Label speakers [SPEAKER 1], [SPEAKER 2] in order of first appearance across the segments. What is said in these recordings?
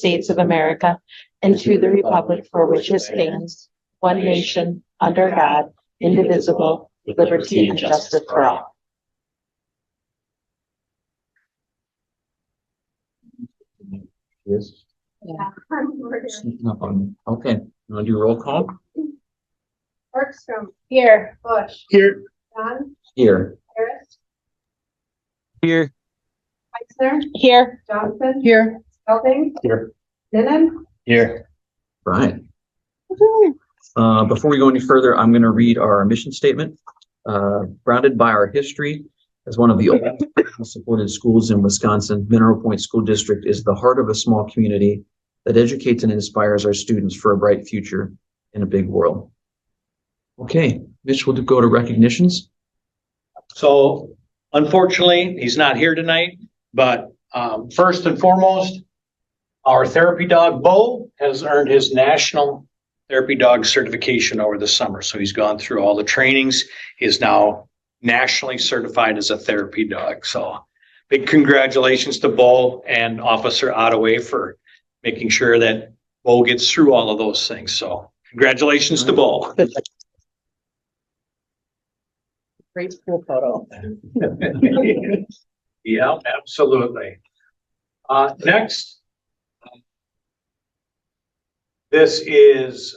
[SPEAKER 1] States of America and to the republic for which it stands, one nation, under God, indivisible, with liberty and justice for all.
[SPEAKER 2] Yes.
[SPEAKER 3] Yeah.
[SPEAKER 2] Sneaking up on me. Okay, you want to do a roll call?
[SPEAKER 3] Bergstrom. Here. Bush.
[SPEAKER 2] Here.
[SPEAKER 3] John.
[SPEAKER 2] Here.
[SPEAKER 3] Harris.
[SPEAKER 4] Here.
[SPEAKER 3] Meitzner.
[SPEAKER 1] Here.
[SPEAKER 3] Johnson.
[SPEAKER 1] Here.
[SPEAKER 3] Belding.
[SPEAKER 2] Here.
[SPEAKER 3] Denon.
[SPEAKER 2] Here. Brian. Before we go any further, I'm going to read our mission statement. Grounded by our history as one of the oldest supported schools in Wisconsin, Mineral Point School District is the heart of a small community that educates and inspires our students for a bright future in a big world. Okay, Mitch, we'll go to recognitions.
[SPEAKER 5] So unfortunately, he's not here tonight, but first and foremost, our therapy dog, Bo, has earned his national therapy dog certification over the summer. So he's gone through all the trainings. He is now nationally certified as a therapy dog. So big congratulations to Bo and Officer Ottaway for making sure that Bo gets through all of those things. So congratulations to Bo.
[SPEAKER 1] Great school photo.
[SPEAKER 5] Yeah, absolutely. Next. This is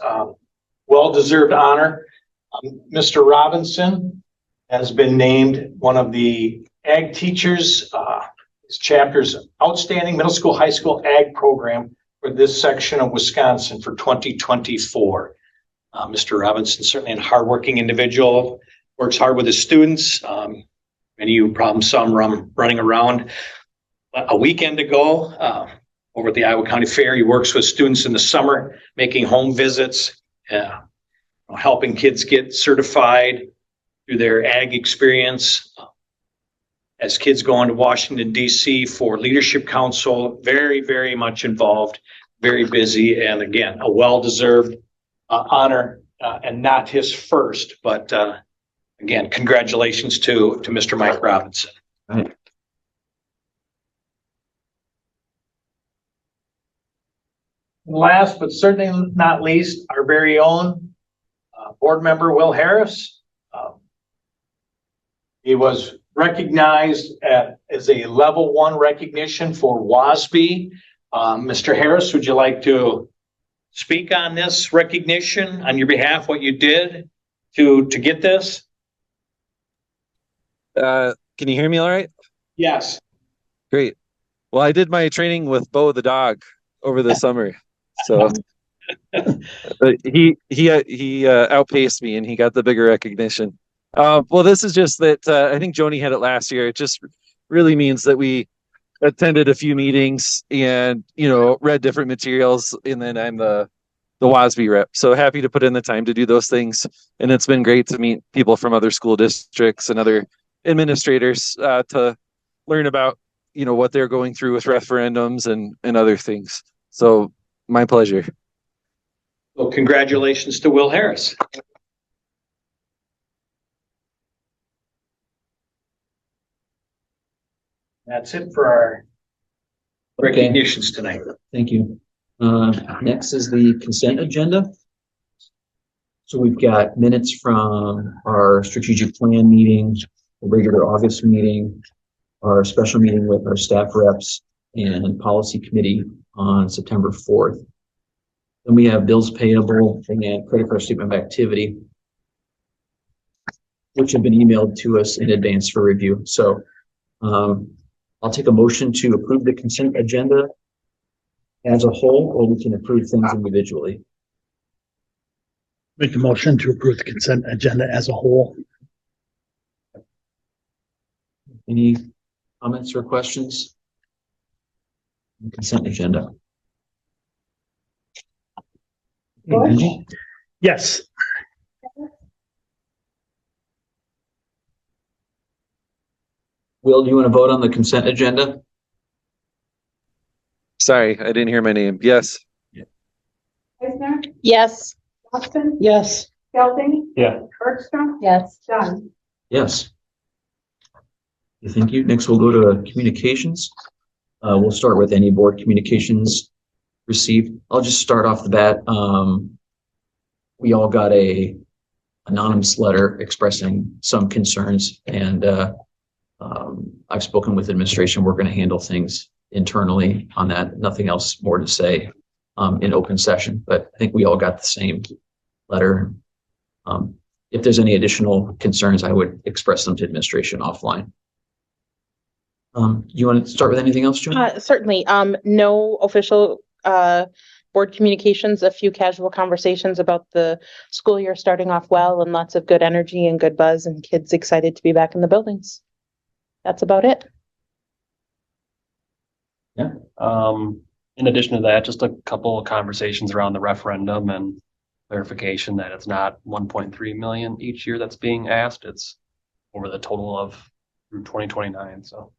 [SPEAKER 5] well-deserved honor. Mr. Robinson has been named one of the ag teachers, his chapter's outstanding middle school, high school ag program for this section of Wisconsin for 2024. Mr. Robinson, certainly a hardworking individual, works hard with his students. Many of you probably saw him running around a weekend ago over at the Iowa County Fair. He works with students in the summer, making home visits, helping kids get certified through their ag experience. As kids go on to Washington, D.C. for Leadership Council, very, very much involved, very busy, and again, a well-deserved honor, and not his first, but again, congratulations to Mr. Mike Robinson.
[SPEAKER 2] All right.
[SPEAKER 5] And last, but certainly not least, our very own board member, Will Harris. He was recognized as a level 1 recognition for WASB. Mr. Harris, would you like to speak on this recognition on your behalf, what you did to get this?
[SPEAKER 4] Can you hear me all right?
[SPEAKER 5] Yes.
[SPEAKER 4] Great. Well, I did my training with Bo the dog over the summer. So he outpaced me and he got the bigger recognition. Well, this is just that I think Joni had it last year. It just really means that we attended a few meetings and, read different materials. And then I'm the WASB rep. So happy to put in the time to do those things. And it's been great to meet people from other school districts and other administrators to learn about, what they're going through with referendums and other things. So my pleasure.
[SPEAKER 5] Well, congratulations to Will Harris. That's it for our recognitions tonight.
[SPEAKER 2] Thank you. Next is the consent agenda. So we've got minutes from our strategic plan meeting, the regular August meeting, our special meeting with our staff reps and policy committee on September 4th. Then we have bills payable and credit card statement of activity, which have been emailed to us in advance for review. So I'll take a motion to approve the consent agenda as a whole, or we can approve things individually.
[SPEAKER 6] Make a motion to approve the consent agenda as a whole.
[SPEAKER 2] Any comments or questions? The consent agenda. Okay, Angie?
[SPEAKER 6] Yes.
[SPEAKER 2] Will, do you want to vote on the consent agenda?
[SPEAKER 4] Sorry, I didn't hear my name. Yes.
[SPEAKER 3] Meitzner.
[SPEAKER 1] Yes.
[SPEAKER 3] Johnson.
[SPEAKER 1] Yes.
[SPEAKER 3] Belding.
[SPEAKER 5] Yeah.
[SPEAKER 3] Bergstrom.
[SPEAKER 1] Yes.
[SPEAKER 3] John.
[SPEAKER 2] Yes. Thank you. Next, we'll go to communications. We'll start with any board communications. received. I'll just start off the bat. We all got a anonymous letter expressing some concerns, and I've spoken with administration. We're going to handle things internally on that. Nothing else more to say in open session, but I think we all got the same letter. If there's any additional concerns, I would express them to administration offline. You want to start with anything else, Joe?
[SPEAKER 1] Certainly. No official board communications, a few casual conversations about the school year starting off well, and lots of good energy and good buzz and kids excited to be back in the buildings. That's about it.
[SPEAKER 7] In addition to that, just a couple of conversations around the referendum and clarification that it's not 1.3 million each year that's being asked. It's over the total of through 2029. So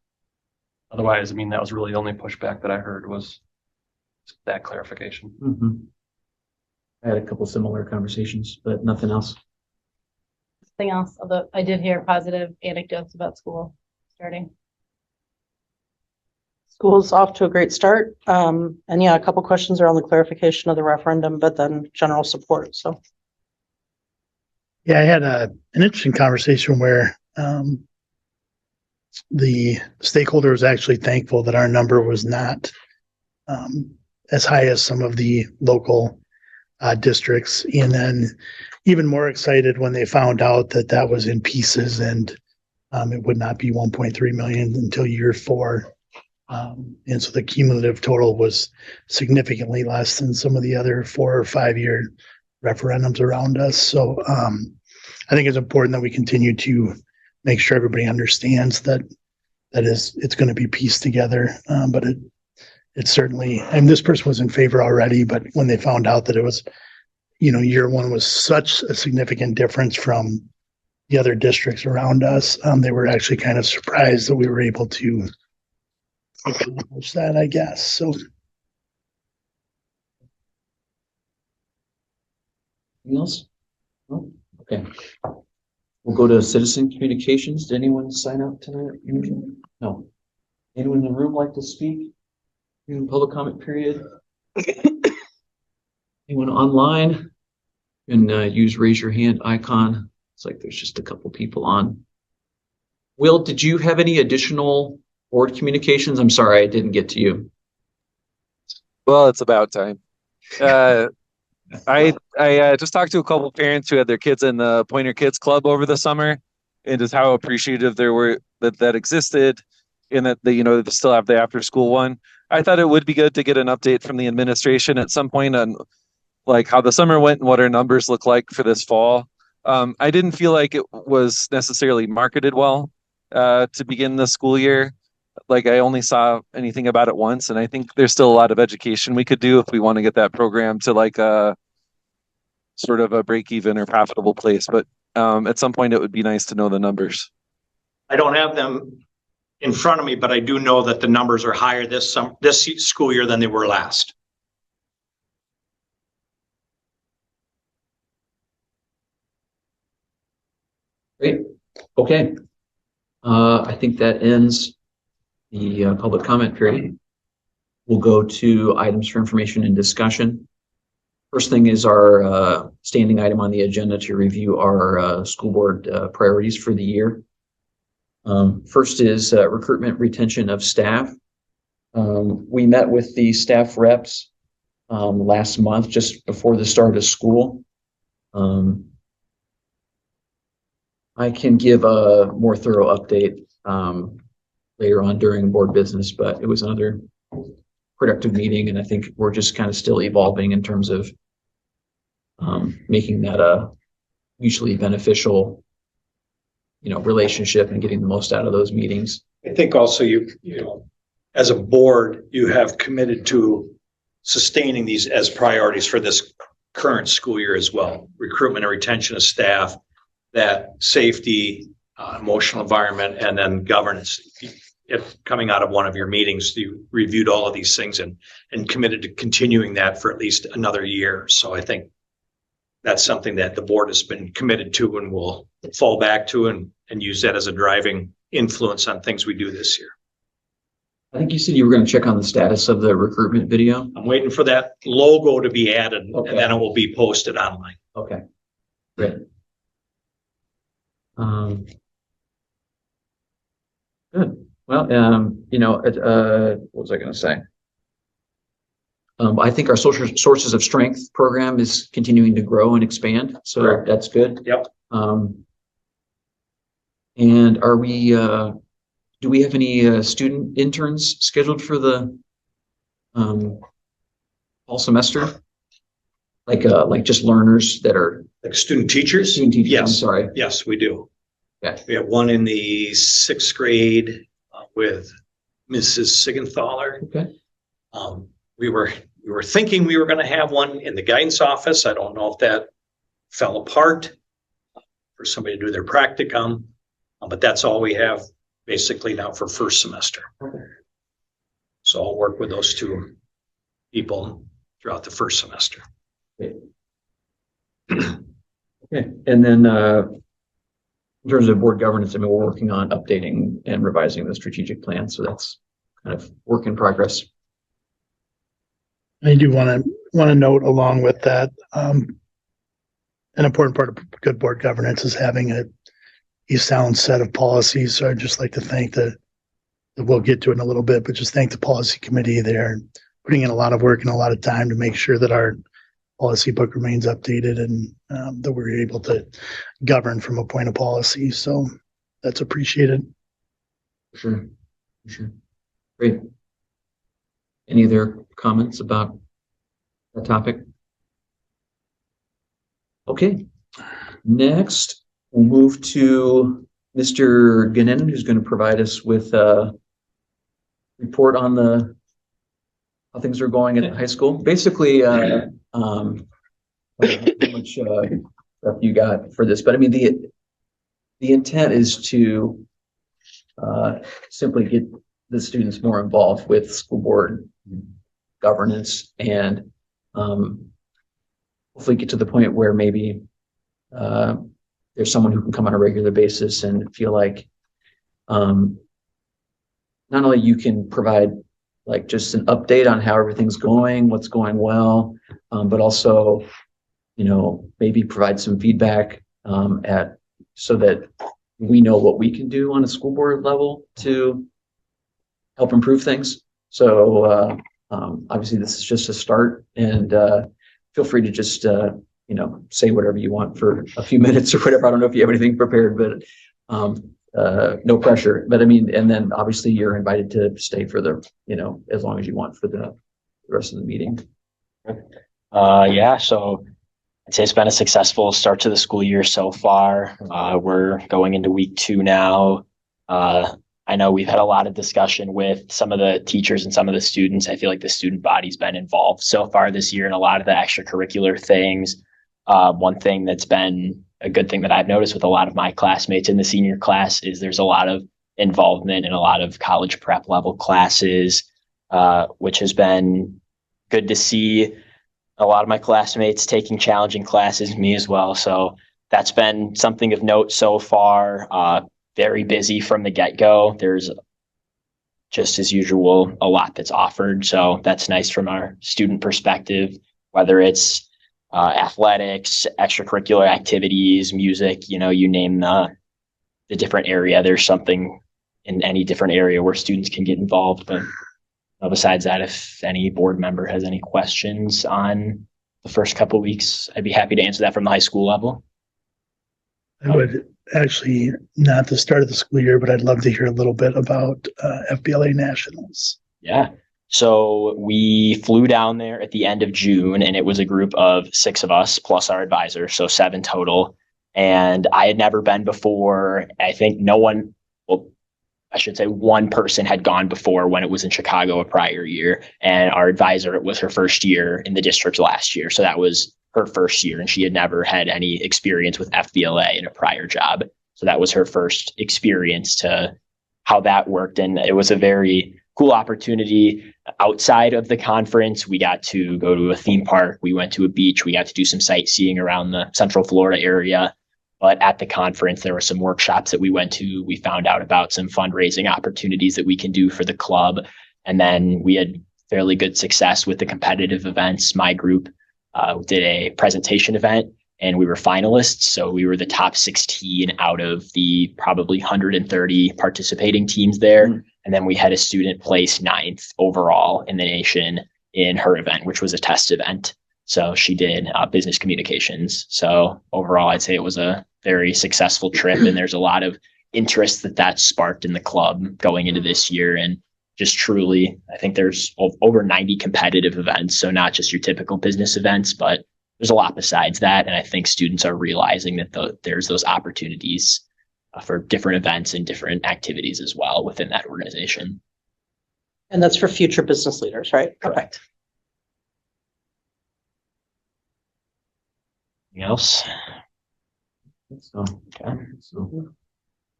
[SPEAKER 7] otherwise, I mean, that was really the only pushback that I heard was that clarification.
[SPEAKER 2] Mm-hmm. I had a couple similar conversations, but nothing else.
[SPEAKER 8] Nothing else, although I did hear positive anecdotes about school starting.
[SPEAKER 9] School's off to a great start. And yeah, a couple questions around the clarification of the referendum, but then general support. So
[SPEAKER 6] Yeah, I had an interesting conversation where the stakeholder was actually thankful that our number was not as high as some of the local districts. And then even more excited when they found out that that was in pieces and it would not be 1.3 million until year 4. And so the cumulative total was significantly less than some of the other 4 or 5 year referendums around us. So I think it's important that we continue to make sure everybody understands that it's going to be pieced together. But it's certainly, and this person was in favor already, but when they found out that it was, year 1 was such a significant difference from the other districts around us, they were actually kind of surprised that we were able to accomplish that, I guess. So
[SPEAKER 2] Anything else? No? Okay. We'll go to citizen communications. Did anyone sign up tonight? No. Anyone in the room like to speak in public comment period? Anyone online? And use raise your hand icon. It's like there's just a couple people on. Will, did you have any additional board communications? I'm sorry, I didn't get to you.
[SPEAKER 4] Well, it's about time. I just talked to a couple of parents who had their kids in the Pointer Kids Club over the summer, and just how appreciative they were that existed, and that they still have the after school one. I thought it would be good to get an update from the administration at some point on like how the summer went and what our numbers look like for this fall. I didn't feel like it was necessarily marketed well to begin the school year. Like I only saw anything about it once, and I think there's still a lot of education we could do if we want to get that program to like a sort of a break even or profitable place. But at some point it would be nice to know the numbers.
[SPEAKER 5] I don't have them in front of me, but I do know that the numbers are higher this school year than they were last.
[SPEAKER 2] Great. Okay. I think that ends the public comment period. We'll go to items for information and discussion. First thing is our standing item on the agenda to review our school board priorities for the year. First is recruitment, retention of staff. We met with the staff reps last month, just before the start of school. I can give a more thorough update later on during board business, but it was another productive meeting, and I think we're just kind of still evolving in terms of making that a mutually beneficial, relationship and getting the most out of those meetings.
[SPEAKER 5] I think also you as a board, you have committed to sustaining these as priorities for this current school year as well. Recruitment and retention of staff, that safety, emotional environment, and then governance. If coming out of one of your meetings, you reviewed all of these things and committed to continuing that for at least another year. So I think that's something that the board has been committed to and will fall back to and use that as a driving influence on things we do this year.
[SPEAKER 2] I think you said you were going to check on the status of the recruitment video.
[SPEAKER 5] I'm waiting for that logo to be added
[SPEAKER 2] Okay.
[SPEAKER 5] and then it will be posted online.
[SPEAKER 2] Okay, great. Good. Well, what was I going to say? I think our social sources of strength program is continuing to grow and expand, so
[SPEAKER 5] Correct.
[SPEAKER 2] that's good.
[SPEAKER 5] Yep.
[SPEAKER 2] And are we, do we have any student interns scheduled for the fall semester? Like just learners that are
[SPEAKER 5] Like student teachers?
[SPEAKER 2] student teachers, I'm
[SPEAKER 5] Yes.
[SPEAKER 2] sorry.
[SPEAKER 5] Yes, we do.
[SPEAKER 2] Okay.
[SPEAKER 5] We have one in the 6th grade with Mrs. Sigenthaler.
[SPEAKER 2] Okay.
[SPEAKER 5] We were thinking we were going to have one in the guidance office. I don't know if that fell apart for somebody to do their practicum, but that's all we have basically now for first semester.
[SPEAKER 2] Okay.
[SPEAKER 5] So I'll work with those two people throughout the first semester.
[SPEAKER 2] Okay. Okay. And then in terms of board governance, I mean, we're working on updating and revising the strategic plan. So that's kind of work in progress.
[SPEAKER 6] I do want to note along with that, an important part of good board governance is having a sound set of policies. So I'd just like to thank we'll get to it in a little bit, but just thank the policy committee there, putting in a lot of work and a lot of time to make sure that our policy book remains updated and that we're able to govern from a point of policy. So that's appreciated.
[SPEAKER 2] For sure. For sure. Great. Any other comments about that topic? Okay. Next, we'll move to Mr. Gannon, who's going to provide us with a report on how things are going at high school. Basically, how much stuff you got for this, but I mean, the intent is to simply get the students more involved with school board governance and hopefully get to the point where maybe there's someone who can come on a regular basis and feel like not only you can provide like just an update on how everything's going, what's going well, but also, maybe provide some feedback so that we know what we can do on a school board level to help improve things. So obviously this is just a start, and feel free to just say whatever you want for a few minutes or whatever. I don't know if you have anything prepared, but no pressure. But I mean, and then obviously you're invited to stay for as long as you want for the rest of the meeting.
[SPEAKER 10] Yeah, so I'd say it's been a successful start to the school year so far. We're going into week 2 now. I know we've had a lot of discussion with some of the teachers and some of the students. I feel like the student body's been involved so far this year in a lot of the extracurricular things. One thing that's been a good thing that I've noticed with a lot of my classmates in the senior class is there's a lot of involvement in a lot of college prep level classes, which has been good to see. A lot of my classmates taking challenging classes, me as well. So that's been something of note so far. Very busy from the get-go. There's just as usual a lot that's offered. So that's nice from our student perspective, whether it's athletics, extracurricular activities, music, you name the different area. There's something in any different area where students can get involved. But besides that, if any board member has any questions on the first couple of weeks, I'd be happy to answer that from the high school level.
[SPEAKER 6] I would actually, not the start of the school year, but I'd love to hear a little bit about FBLA Nationals.
[SPEAKER 10] Yeah. So we flew down there at the end of June, and it was a group of 6 of us plus our advisor, so 7 total. And I had never been before. I think I should say one person had gone before when it was in Chicago a prior year, and our advisor, it was her first year in the district last year. So that was her first year, and she had never had any experience with FBLA in a prior job. So that was her first experience to how that worked. And it was a very cool opportunity outside of the conference. We got to go to a theme park. We went to a beach. We got to do some sightseeing around the Central Florida area. But at the conference, there were some workshops that we went to. We found out about some fundraising opportunities that we can do for the club. And then we had fairly good success with the competitive events. My group did a presentation event and we were finalists. So we were the top 16 out of the probably 130 participating teams there. And then we had a student place 9th overall in the nation in her event, which was a test event. So she did business communications. So overall, I'd say it was a very successful trip, and there's a lot of interest that sparked in the club going into this year. And just truly, I think there's over 90 competitive events. So not just your typical business events, but there's a lot besides that. And I think students are realizing that there's those opportunities for different events and different activities as well within that organization.
[SPEAKER 9] And that's for future business leaders, right?
[SPEAKER 10] Correct. Anything else?
[SPEAKER 2] So,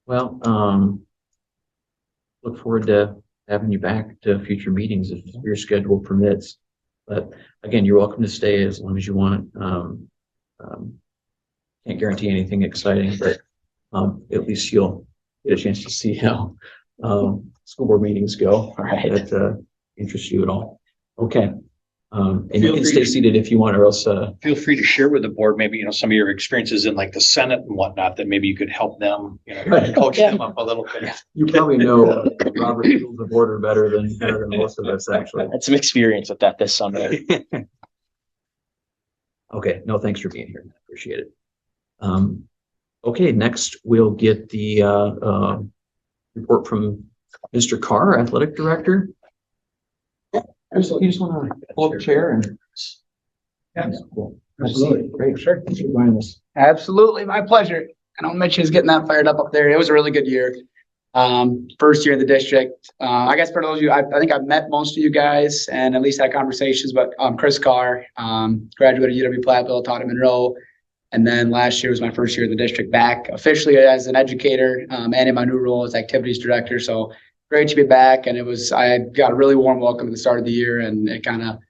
[SPEAKER 2] well, look forward to having you back to future meetings if your schedule permits. But again, you're welcome to stay as long as you want. Can't guarantee anything exciting, but at least you'll get a chance to see how school board meetings go.
[SPEAKER 10] All right.
[SPEAKER 2] That interests you at all. Okay. And you can stay seated if you want, or else
[SPEAKER 5] Feel free to share with the board, maybe, some of your experiences in like the Senate and whatnot, that maybe you could help them, coach them up a little bit.
[SPEAKER 2] you probably know Robert Rules of Order better than most of us, actually.
[SPEAKER 10] I had some experience with that this summer.
[SPEAKER 2] Okay, no, thanks for being here. I appreciate it. Okay, next we'll get the report from Mr. Carr, Athletic Director. You just want to pull up a chair and.
[SPEAKER 11] Yeah.
[SPEAKER 2] Cool.
[SPEAKER 11] Absolutely.
[SPEAKER 2] Great.
[SPEAKER 11] Sure.
[SPEAKER 2] Thanks for joining us.
[SPEAKER 11] Absolutely. My pleasure. I know Mitch is getting that fired up there. It was a really good year. First year in the district. I guess for those of you, I think I've met most of you guys and at least had conversations, but Chris Carr, graduated UW Platteville, taught at Monroe. And then last year was my first year in the district back officially as an educator and in my new role as activities director. So great to be back. And I got a really warm welcome at the start of the year, and it kind of,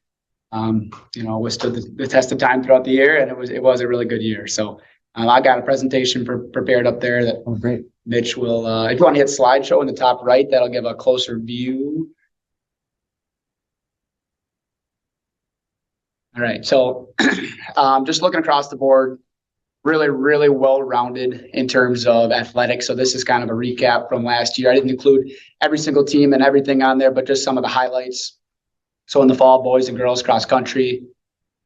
[SPEAKER 11] withstood the test of time throughout the year. And it was a really good year. So I got a presentation prepared up there that
[SPEAKER 2] great.
[SPEAKER 11] Mitch will, if you want to hit slideshow in the top right, that'll give a closer view. All right. So just looking across the board, really, really well-rounded in terms of athletics. So this is kind of a recap from last year. I didn't include every single team and everything on there, but just some of the highlights. So in the fall, boys and girls cross country.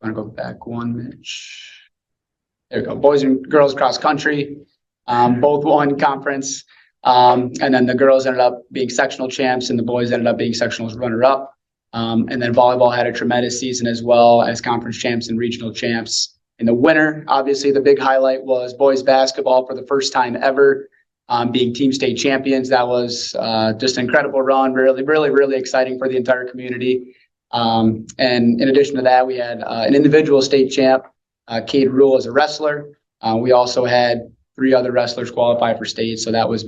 [SPEAKER 11] I'm going to go back one, Mitch. There we go. Boys and girls cross country, both won conference. And then the girls ended up being sectional champs and the boys ended up being sectionals runner-up. And then volleyball had a tremendous season as well as conference champs and regional champs. In the winter, obviously, the big highlight was boys basketball for the first time ever, being team state champions. That was just an incredible run, really, really, really exciting for the entire community. And in addition to that, we had an individual state champ, Cade Rule, as a wrestler. We also had 3 other wrestlers qualify for state. So that was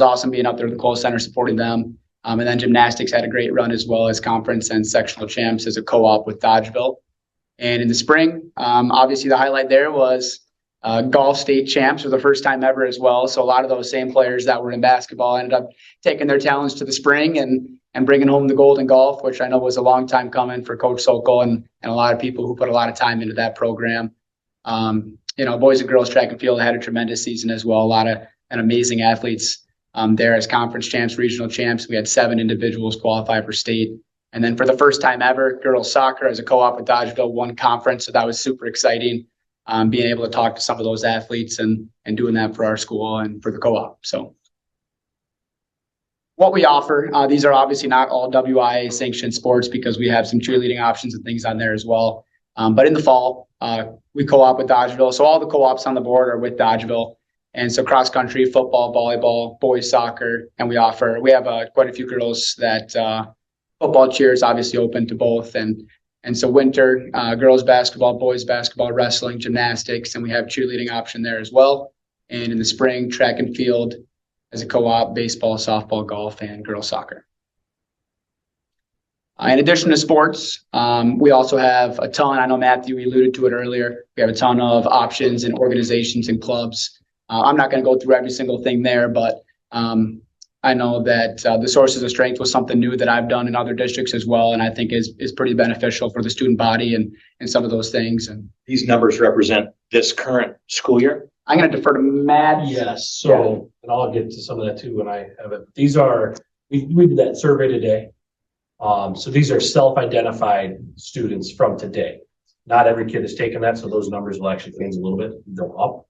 [SPEAKER 11] awesome being up there at the Kohl Center supporting them. And then gymnastics had a great run as well as conference and sectional champs as a co-op with Dodgeville. And in the spring, obviously the highlight there was golf state champs for the first time ever as well. So a lot of those same players that were in basketball ended up taking their talents to the spring and bringing home the gold in golf, which I know was a long time coming for Coach Sokol and a lot of people who put a lot of time into that program. Boys and girls track and field had a tremendous season as well. A lot of amazing athletes there as conference champs, regional champs. We had 7 individuals qualify for state. And then for the first time ever, girls soccer as a co-op with Dodgeville won conference. So that was super exciting, being able to talk to some of those athletes and doing that for our school and for the co-op. So what we offer, these are obviously not all WIA sanctioned sports because we have some cheerleading options and things on there as well. But in the fall, we co-op with Dodgeville. So all the co-ops on the board are with Dodgeville. And so cross country, football, volleyball, boys soccer, and we have quite a few girls that football cheer is obviously open to both. And so winter, girls basketball, boys basketball, wrestling, gymnastics, and we have cheerleading option there as well. And in the spring, track and field as a co-op, baseball, softball, golf, and girls soccer. In addition to sports, we also have a ton, I know Matthew alluded to it earlier, we have a ton of options and organizations and clubs. I'm not going to go through every single thing there, but I know that the sources of strength was something new that I've done in other districts as well, and I think is pretty beneficial for the student body and some of those things. And
[SPEAKER 5] These numbers represent this current school year?
[SPEAKER 11] I'm going to defer to Matt.
[SPEAKER 12] Yes, so, and I'll get to some of that too when I have it. These are, we did that survey today. So these are self-identified students from today. Not every kid has taken that, so those numbers will actually change a little bit, go up.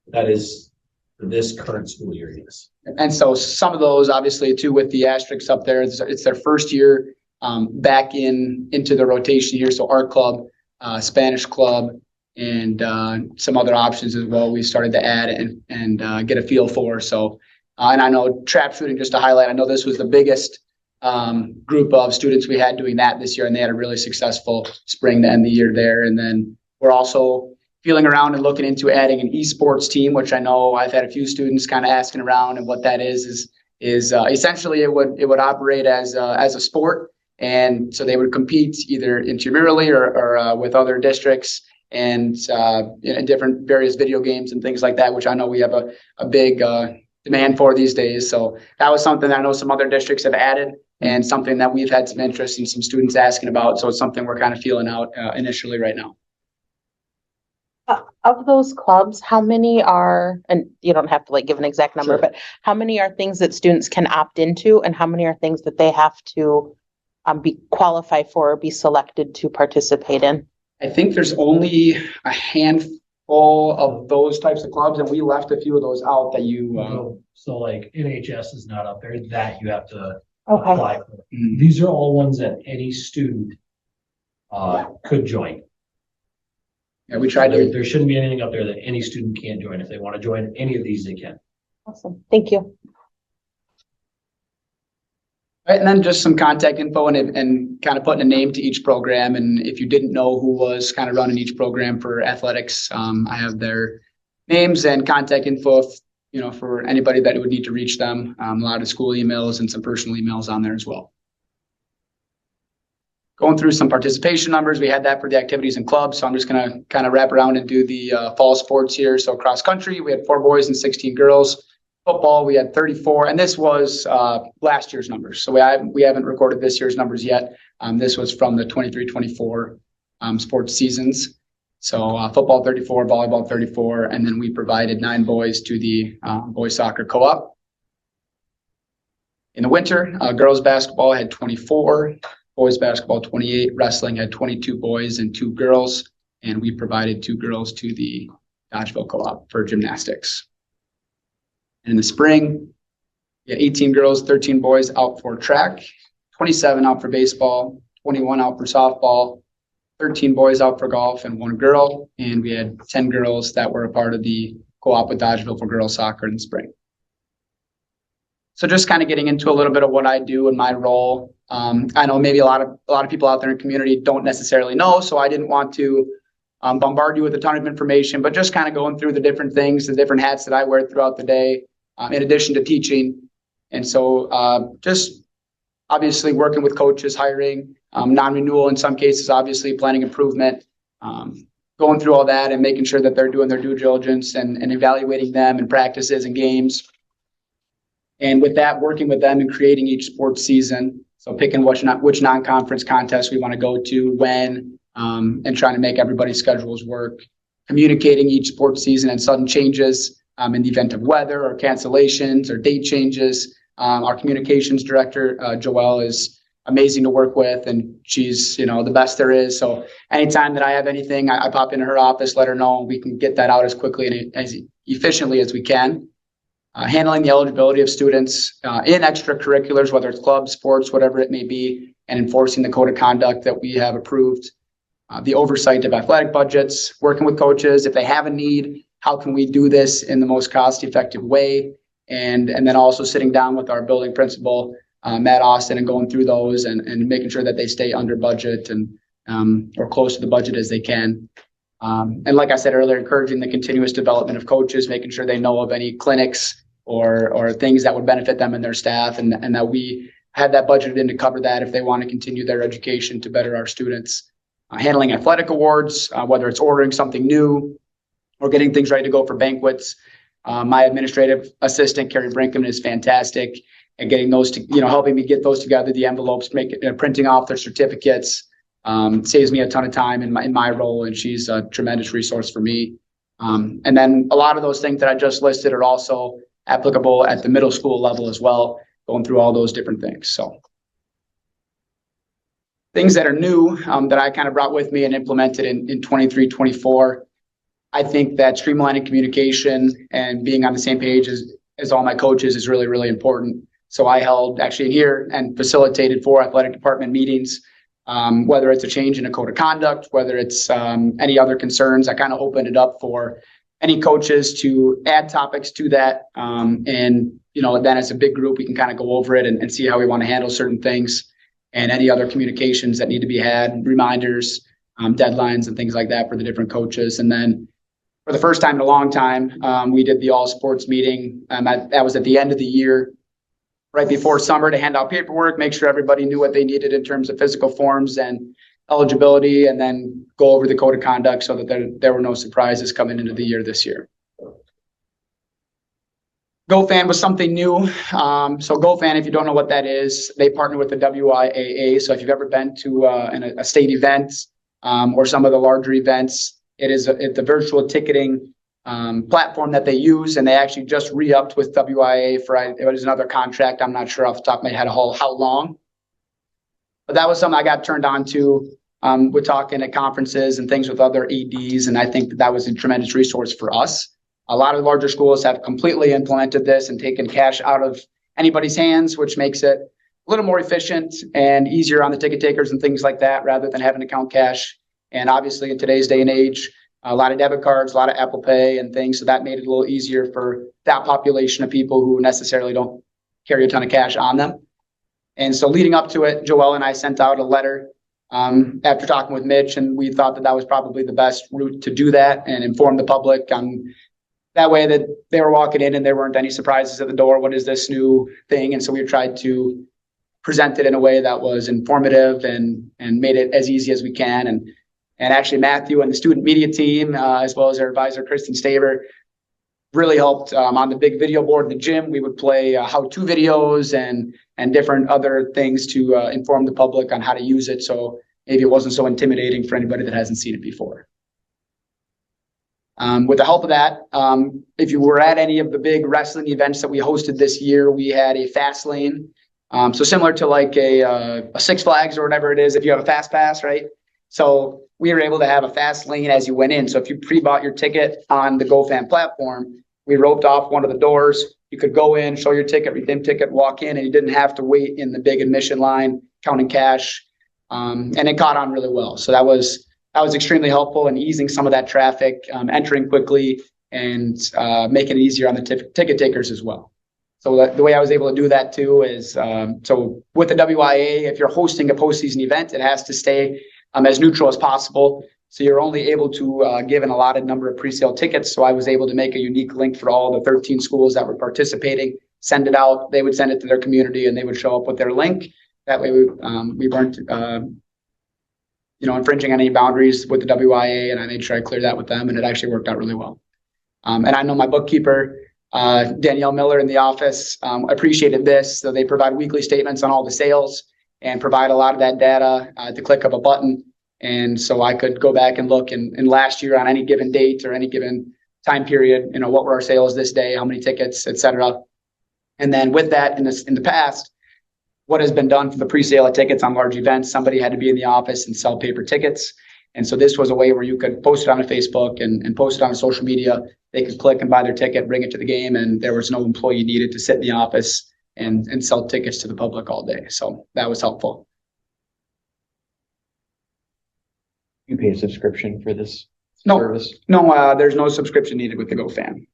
[SPEAKER 12] That is for this current school year, yes.
[SPEAKER 11] And so some of those, obviously, too, with the asterisks up there, it's their first year back into the rotation here. So art club, Spanish club, and some other options as well. We started to add and get a feel for. So, and I know trap shooting, just to highlight, I know this was the biggest group of students we had doing that this year, and they had a really successful spring to end the year there. And then we're also feeling around and looking into adding an esports team, which I know I've had a few students kind of asking around, and what that is essentially it would operate as a sport, and so they would compete either intramurally or with other districts and in different various video games and things like that, which I know we have a big demand for these days. So that was something that I know some other districts have added, and something that we've had some interest in, some students asking about. So it's something we're kind of feeling out initially right now.
[SPEAKER 1] Of those clubs, how many are, and you don't have to like give an exact number,
[SPEAKER 11] Sure.
[SPEAKER 1] but how many are things that students can opt into, and how many are things that they have to be qualified for or be selected to participate in?
[SPEAKER 11] I think there's only a handful of those types of clubs, and we left a few of those out that you.
[SPEAKER 12] So like NHS is not up there, that you have to
[SPEAKER 1] Okay.
[SPEAKER 12] apply for. These are all ones that any student could join.
[SPEAKER 11] Yeah, we tried to.
[SPEAKER 12] There shouldn't be anything up there that any student can't join. If they want to join any of these, they can.
[SPEAKER 1] Awesome. Thank you.
[SPEAKER 11] Right, and then just some contact info and kind of putting a name to each program. And if you didn't know who was kind of running each program for athletics, I have their names and contact info, for anybody that would need to reach them. A lot of school emails and some personal emails on there as well. Going through some participation numbers, we had that for the activities and clubs. So I'm just going to kind of wrap around and do the fall sports here. So cross country, we had 4 boys and 16 girls. Football, we had 34, and this was last year's numbers. So we haven't recorded this year's numbers yet. This was from the 23-24 sports seasons. So football 34, volleyball 34, and then we provided 9 boys to the boys soccer co-op. In the winter, girls basketball had 24, boys basketball 28, wrestling had 22 boys and 2 girls, and we provided 2 girls to the Dodgeville co-op for gymnastics. And in the spring, we had 18 girls, 13 boys out for track, 27 out for baseball, 21 out for softball, 13 boys out for golf, and 1 girl. And we had 10 girls that were a part of the co-op with Dodgeville for girls soccer in the spring. So just kind of getting into a little bit of what I do in my role. I know maybe a lot of people out there in the community don't necessarily know, so I didn't want to bombard you with a ton of information, but just kind of going through the different things, the different hats that I wear throughout the day, in addition to teaching. And so just obviously working with coaches, hiring, non-renewal in some cases, obviously planning improvement, going through all that and making sure that they're doing their due diligence and evaluating them in practices and games. And with that, working with them and creating each sports season. So picking which non-conference contests we want to go to, when, and trying to make everybody's schedules work. Communicating each sports season and sudden changes in the event of weather or cancellations or date changes. Our communications director, Joelle, is amazing to work with, and she's, the best there is. So anytime that I have anything, I pop into her office, let her know, and we can get that out as quickly and as efficiently as we can. Handling the eligibility of students in extracurriculars, whether it's clubs, sports, whatever it may be, and enforcing the code of conduct that we have approved. The oversight of athletic budgets, working with coaches. If they have a need, how can we do this in the most cost-effective way? And then also sitting down with our building principal, Matt Austin, and going through those and making sure that they stay under budget and or close to the budget as they can. And like I said earlier, encouraging the continuous development of coaches, making sure they know of any clinics or things that would benefit them and their staff, and that we had that budgeted in to cover that if they want to continue their education to better our students. Handling athletic awards, whether it's ordering something new or getting things ready to go for banquets. My administrative assistant, Carrie Brinkman, is fantastic at getting those to, helping me get those together, the envelopes, printing off their certificates. Saves me a ton of time in my role, and she's a tremendous resource for me. And then a lot of those things that I just listed are also applicable at the middle school level as well, going through all those different things. So things that are new that I kind of brought with me and implemented in 23, 24. I think that streamlining communication and being on the same page as all my coaches is really, really important. So I held actually here and facilitated 4 athletic department meetings, whether it's a change in a code of conduct, whether it's any other concerns. I kind of opened it up for any coaches to add topics to that. And, then as a big group, we can kind of go over it and see how we want to handle certain things and any other communications that need to be had, reminders, deadlines and things like that for the different coaches. And then for the first time in a long time, we did the all sports meeting. That was at the end of the year, right before summer, to hand out paperwork, make sure everybody knew what they needed in terms of physical forms and eligibility, and then go over the code of conduct so that there were no surprises coming into the year this year. GoFan was something new. So GoFan, if you don't know what that is, they partner with the WIAA. So if you've ever been to a state event or some of the larger events, it's a virtual ticketing platform that they use, and they actually just re-upped with WIA for it was another contract. I'm not sure off the top of my head how long, but that was something I got turned on to. We're talking at conferences and things with other EDs, and I think that was a tremendous resource for us. A lot of larger schools have completely implemented this and taken cash out of anybody's hands, which makes it a little more efficient and easier on the ticket takers and things like that, rather than having to count cash. And obviously in today's day and age, a lot of debit cards, a lot of Apple Pay and things. So that made it a little easier for that population of people who necessarily don't carry a ton of cash on them. And so leading up to it, Joelle and I sent out a letter after talking with Mitch, and we thought that was probably the best route to do that and inform the public on that way that they were walking in and there weren't any surprises at the door. What is this new thing? And so we tried to present it in a way that was informative and made it as easy as we can. And actually Matthew and the student media team, as well as our advisor, Kristen Staver, really helped on the big video board in the gym. We would play how-to videos and different other things to inform the public on how to use it. So maybe it wasn't so intimidating for anybody that hasn't seen it before. With the help of that, if you were at any of the big wrestling events that we hosted this year, we had a fast lane. So similar to like a Six Flags or whatever it is, if you have a fast pass, right? So we were able to have a fast lane as you went in. So if you pre-bought your ticket on the GoFan platform, we roped off one of the doors. You could go in, show your ticket, redeem ticket, walk in, and you didn't have to wait in the big admission line, counting cash. And it caught on really well. So that was extremely helpful in easing some of that traffic, entering quickly and making it easier on the ticket takers as well. So the way I was able to do that too is, so with the WIA, if you're hosting a postseason event, it has to stay as neutral as possible. So you're only able to give an allotted number of pre-sale tickets. So I was able to make a unique link for all the 13 schools that were participating, send it out. They would send it to their community and they would show up with their link. That way we weren't, infringing any boundaries with the WIA, and I made sure I cleared that with them, and it actually worked out really well. And I know my bookkeeper, Danielle Miller in the office, appreciated this. So they provide weekly statements on all the sales and provide a lot of that data at the click of a button. And so I could go back and look and last year on any given date or any given time period, what were our sales this day, how many tickets, et cetera. And then with that, in the past, what has been done for the pre-sale of tickets on large events, somebody had to be in the office and sell paper tickets. And so this was a way where you could post it on Facebook and post it on social media. They could click and buy their ticket, bring it to the game, and there was no employee needed to sit in the office and sell tickets to the public all day. So that was helpful.
[SPEAKER 2] You pay a subscription for this
[SPEAKER 11] service? No, there's no subscription needed with the GoFan.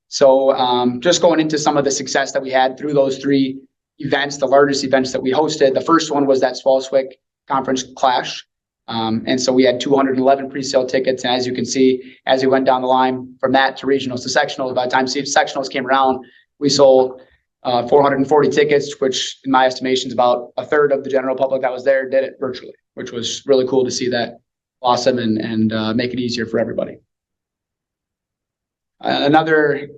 [SPEAKER 11] So just going into some of the success that we had through those 3 events, the largest events that we hosted. The first one was that Swanswick Conference Clash. And so we had 211 pre-sale tickets. And as you can see, as we went down the line from that to regionals to sectionals, by the time sectionals came around, we sold 440 tickets, which in my estimation is about a third of the general public that was there, did it virtually, which was really cool to see that blossom and make it easier for everybody. Another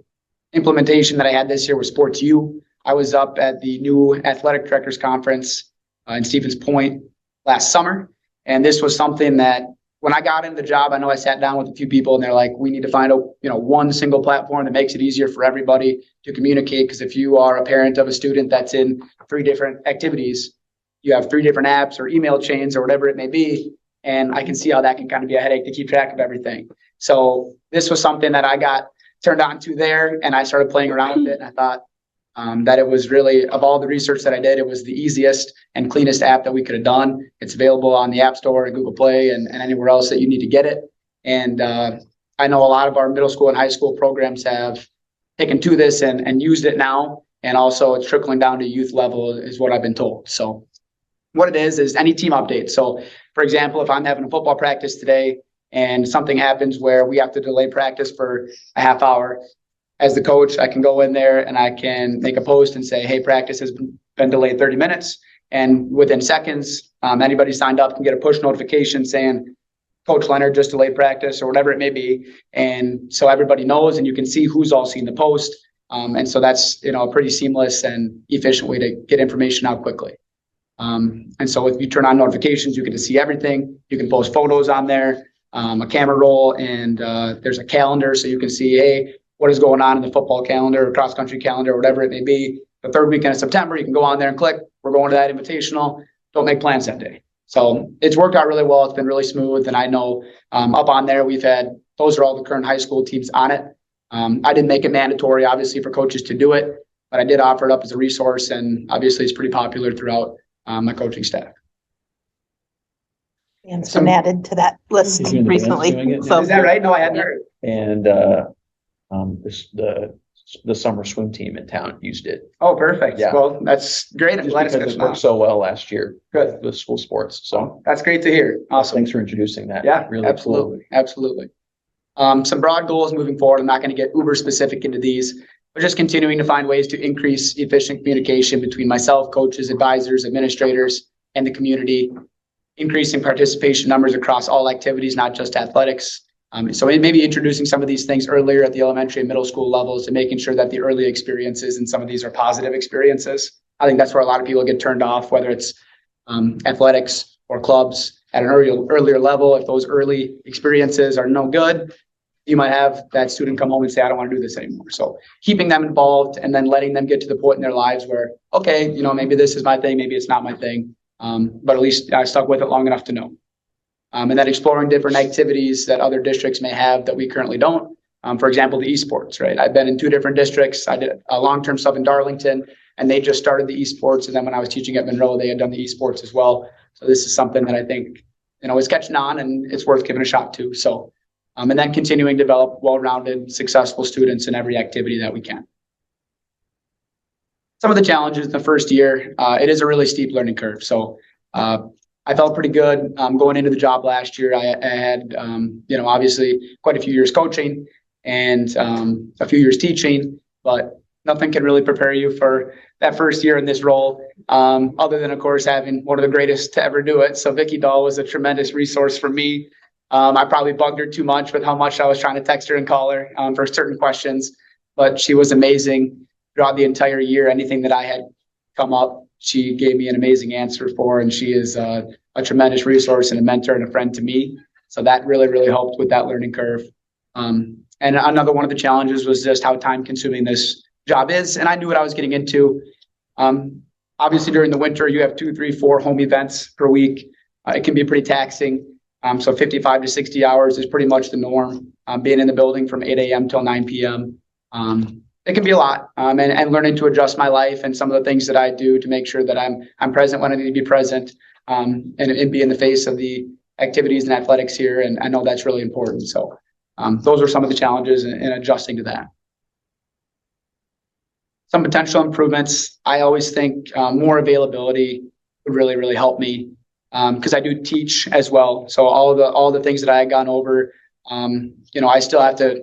[SPEAKER 11] implementation that I had this year was Sports U. I was up at the new athletic directors conference in Stevens Point last summer. And this was something that when I got into the job, I know I sat down with a few people and they're like, we need to find one single platform that makes it easier for everybody to communicate. Because if you are a parent of a student that's in 3 different activities, you have 3 different apps or email chains or whatever it may be. And I can see how that can kind of be a headache to keep track of everything. So this was something that I got turned on to there, and I started playing around with it. And I thought that it was really, of all the research that I did, it was the easiest and cleanest app that we could have done. It's available on the App Store and Google Play and anywhere else that you need to get it. And I know a lot of our middle school and high school programs have taken to this and used it now. And also it's trickling down to youth level is what I've been told. So what it is any team update. So for example, if I'm having a football practice today and something happens where we have to delay practice for a half hour, as the coach, I can go in there and I can make a post and say, hey, practice has been delayed 30 minutes. And within seconds, anybody signed up can get a push notification saying, Coach Leonard just delayed practice or whatever it may be. And so everybody knows and you can see who's all seen the post. And so that's, a pretty seamless and efficient way to get information out quickly. And so if you turn on notifications, you get to see everything. You can post photos on there, a camera roll, and there's a calendar so you can see, hey, what is going on in the football calendar or cross country calendar or whatever it may be. The 3rd weekend of September, you can go on there and click, we're going to that invitational. Don't make plans that day. So it's worked out really well. It's been really smooth. And I know up on there, those are all the current high school teams on it. I didn't make it mandatory, obviously, for coaches to do it, but I did offer it up as a resource. And obviously it's pretty popular throughout my coaching staff.
[SPEAKER 9] And it's been added to that list
[SPEAKER 2] Is you and the band's
[SPEAKER 9] recently.
[SPEAKER 2] doing it?
[SPEAKER 9] So
[SPEAKER 11] Is that right? No, I hadn't heard.
[SPEAKER 2] And the summer swim team in town used it.
[SPEAKER 11] Oh, perfect.
[SPEAKER 2] Yeah.
[SPEAKER 11] Well, that's great. I'm
[SPEAKER 2] Just
[SPEAKER 11] glad it's
[SPEAKER 2] because it
[SPEAKER 11] good now.
[SPEAKER 2] worked so well last year
[SPEAKER 11] Good.
[SPEAKER 2] with school sports. So
[SPEAKER 11] That's great to hear. Awesome.
[SPEAKER 2] thanks for introducing that.
[SPEAKER 11] Yeah,
[SPEAKER 2] Really
[SPEAKER 11] absolutely. Absolutely. Some broad goals moving forward. I'm not going to get uber specific into these, but just continuing to find ways to increase efficient communication between myself, coaches, advisors, administrators, and the community, increasing participation numbers across all activities, not just athletics. So maybe introducing some of these things earlier at the elementary and middle school levels and making sure that the early experiences and some of these are positive experiences. I think that's where a lot of people get turned off, whether it's athletics or clubs at an earlier level. If those early experiences are no good, you might have that student come home and say, I don't want to do this anymore. So keeping them involved and then letting them get to the point in their lives where, okay, maybe this is my thing, maybe it's not my thing. But at least I stuck with it long enough to know. And then exploring different activities that other districts may have that we currently don't. For example, the esports, right? I've been in 2 different districts. I did a long-term sub in Darlington, and they just started the esports. And then when I was teaching at Monroe, they had done the esports as well. So this is something that I think, is catching on and it's worth giving a shot to. So, and then continuing to develop well-rounded, successful students in every activity that we can. Some of the challenges in the first year, it is a really steep learning curve. So I felt pretty good going into the job last year. I had, obviously quite a few years coaching and a few years teaching, but nothing can really prepare you for that first year in this role, other than, of course, having one of the greatest to ever do it. So Vicky Dahl was a tremendous resource for me. I probably bugged her too much with how much I was trying to text her and call her for certain questions, but she was amazing throughout the entire year. Anything that I had come up, she gave me an amazing answer for, and she is a tremendous resource and a mentor and a friend to me. So that really, really helped with that learning curve. And another one of the challenges was just how time consuming this job is. And I knew what I was getting into. Obviously during the winter, you have 2, 3, 4 home events per week. It can be pretty taxing. So 55 to 60 hours is pretty much the norm. Being in the building from 8 a.m. till 9 p.m. It can be a lot, and learning to adjust my life and some of the things that I do to make sure that I'm present when I need to be present, and be in the face of the activities and athletics here. And I know that's really important. So those are some of the challenges in adjusting to that. Some potential improvements. I always think more availability would really, really help me because I do teach as well. So all the things that I had gone over, I still have to